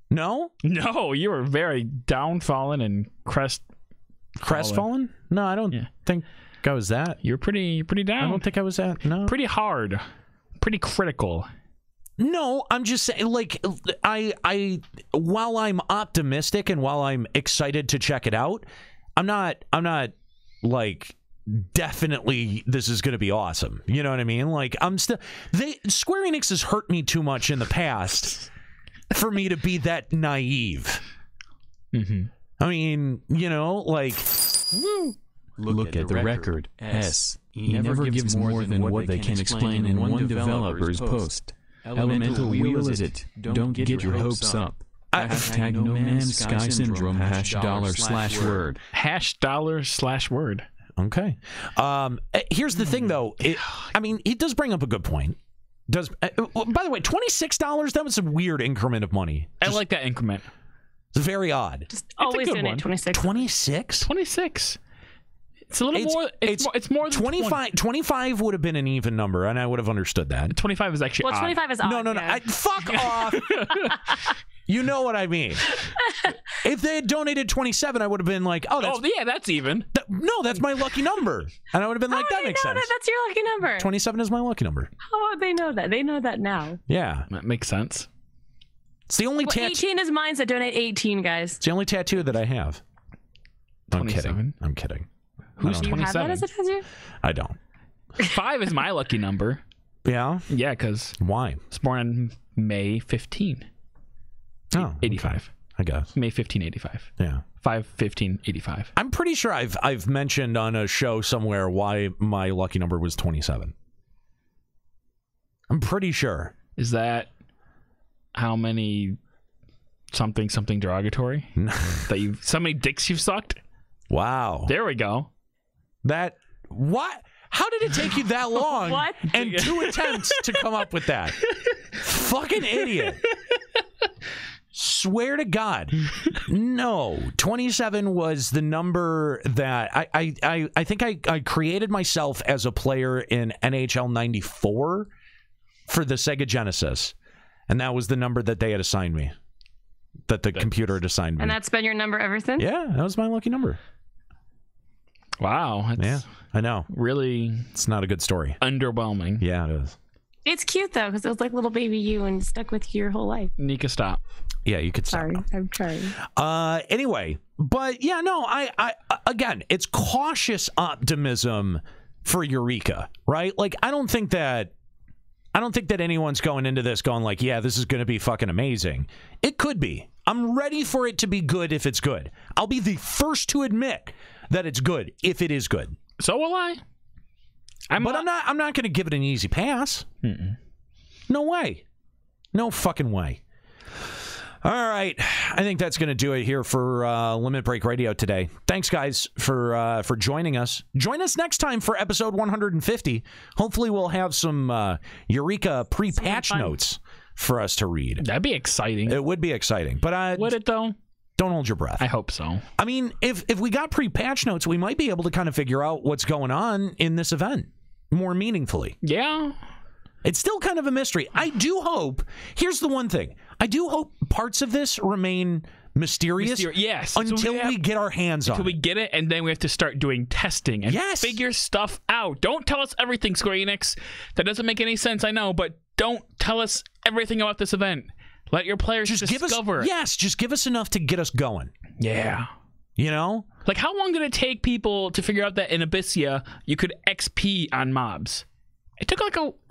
No? No, you were very downfallen and crestfallen. No, I don't think I was that. You're pretty down. I don't think I was that. No. Pretty hard. Pretty critical. No, I'm just saying, like, I while I'm optimistic and while I'm excited to check it out, I'm not like, definitely this is going to be awesome. You know what I mean? Like, Square Enix has hurt me too much in the past for me to be that naive. I mean, you know, like, Look at the record. S. He never gives more than what they can explain in one developer's post. Elemental wheel is it? Don't get your hopes up. Hashtag No Man's Sky Syndrome $/word. $/word. Okay. Here's the thing, though. I mean, he does bring up a good point. By the way, $26? That was a weird increment of money. I like that increment. It's very odd. Just always donate 26. 26? 26. It's a little more. It's more than 25. 25 would have been an even number, and I would have understood that. 25 is actually. Well, 25 is odd. No. Yeah. Fuck off. You know what I mean. If they had donated 27, I would have been like, oh, that's even. No, that's my lucky number. And I would have been like, that makes sense. That's your lucky number. 27 is my lucky number. How would they know that? They know that now. Yeah. That makes sense. It's the only 18 is mine, so donate 18, guys. It's the only tattoo that I have. 27. I'm kidding. Who's do you 27? have that as a tattoo? I don't. 5 is my lucky number. Yeah? Yeah, because... Why? I was born on May 15. Oh, 85. Okay. I guess. May 15, 85. Yeah. 5/15/85. I'm pretty sure I've mentioned on a show somewhere why my lucky number was 27. I'm pretty sure. Is that how many something derogatory? So many dicks you've sucked? Wow. There we go. What? How did it take you that long? What? And 2 attempts to come up with that? Fucking idiot. Swear to God. No. 27 was the number that I think I created myself as a player in NHL 94 for the Sega Genesis. And that was the number that they had assigned me. That the computer had assigned me. And that's been your number ever since? Yeah, that was my lucky number. Wow. Yeah, I know. Really? It's not a good story. Underwhelming. Yeah, it is. It's cute, though, because it was like little baby you and stuck with you your whole life. Nika, stop. Yeah, you could stop. Sorry, I'm trying. Anyway, but yeah, no, I again, it's cautious optimism for Eureka, right? Like, I don't think that anyone's going into this going like, yeah, this is going to be fucking amazing. It could be. I'm ready for it to be good if it's good. I'll be the first to admit that it's good if it is good. So will I. I'm not going to give it an easy pass. No way. No fucking way. All right. I think that's going to do it here for Limit Break Radio today. Thanks, guys, for joining us. Join us next time for episode 150. Hopefully we'll have some Eureka pre-patch notes for us to read. That'd be exciting. It would be exciting. But would it, though? Don't hold your breath. I hope so. I mean, if we got pre-patch notes, we might be able to kind of figure out what's going on in this event more meaningfully. Yeah. It's still kind of a mystery. I do hope. Here's the one thing. I do hope parts of this remain mysterious. Yes. Until we get our hands on it. Until we get it, and then we have to start doing testing and figure stuff out. Don't tell us everything, Square Enix. That doesn't make any sense, I know, but don't tell us everything about this event. Let your players just discover it. Yes, just give us enough to get us going. Yeah. You know? Like, how long did it take people to figure out that in Abyssia you could XP on mobs? It took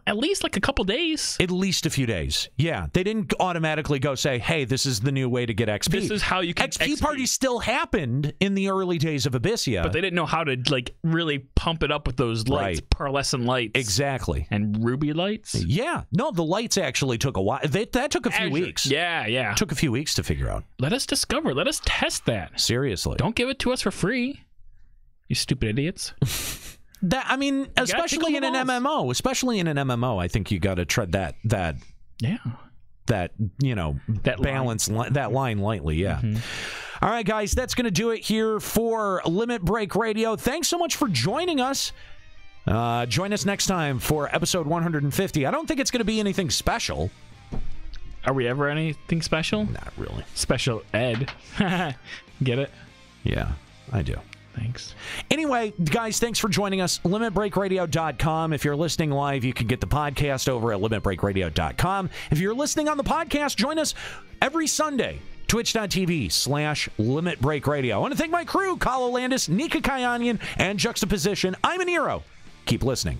at least a couple days. At least a few days. Yeah. They didn't automatically go say, hey, this is the new way to get XP. This is how you can XP parties still happened in the early days of Abyssia. But they didn't know how to really pump it up with those lights, pearlescent lights. Exactly. And ruby lights? Yeah. No, the lights actually took a while. That took a few weeks. Yeah. It took a few weeks to figure out. Let us discover. Let us test that. Seriously. Don't give it to us for free. You stupid idiots. Especially in an MMO, I think you got to tread that balance, that line lightly. Yeah. Mm-hmm. All right, guys, that's going to do it here for Limit Break Radio. Thanks so much for joining us. Join us next time for episode 150. I don't think it's going to be anything special. Are we ever anything special? Not really. Special ed. Get it? Yeah, I do. Thanks. Anyway, guys, thanks for joining us. LimitBreakRadio.com. If you're listening live, you can get the podcast over at LimitBreakRadio.com. If you're listening on the podcast, join us every Sunday. Twitch.tv/LimitBreakRadio. I want to thank my crew, Kalo Landis, Nika Kayanian, and Juxtaposition. I'm an hero. Keep listening.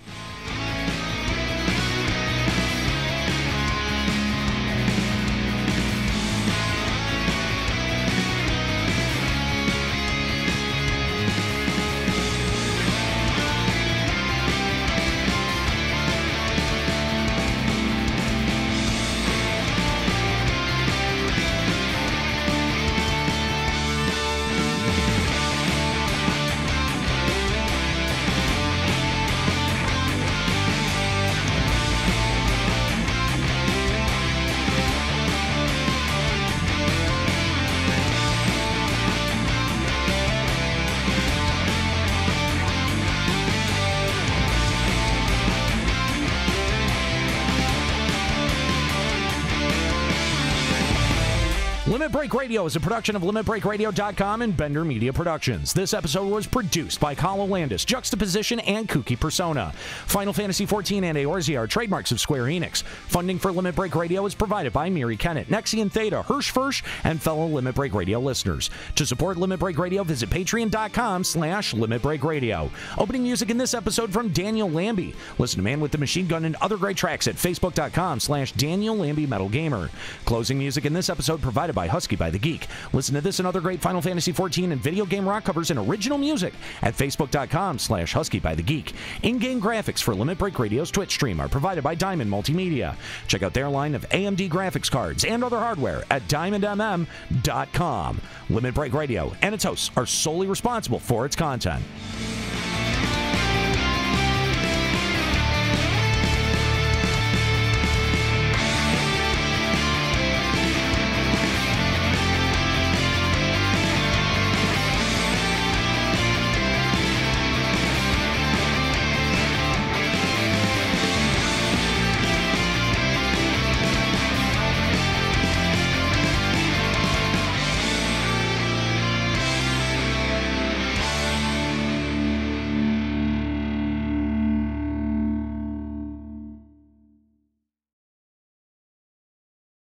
Limit Break Radio is a production of LimitBreakRadio.com and Bender Media Productions. This episode was produced by Kalo Landis, Juxtaposition, and Kooky Persona. Final Fantasy XIV and Eorzea are trademarks of Square Enix. Funding for Limit Break Radio is provided by Miri Kennett, Nexian Theta, Hirsch Fersch, and fellow Limit Break Radio listeners. To support Limit Break Radio, visit Patreon.com/Limit Break Radio. Opening music in this episode from Daniel Lambie. Listen to Man with the Machine Gun and other great tracks at Facebook.com/Daniel Lambie Metal Gamer. Closing music in this episode provided by Husky by the Geek. Listen to this and other great Final Fantasy XIV and video game rock covers and original music at Facebook.com/Husky by the Geek. In-game graphics for Limit Break Radio's Twitch stream are provided by Diamond Multimedia. Check out their line of AMD graphics cards and other hardware at DiamondMM.com. Limit Break Radio and its hosts are solely responsible for its content.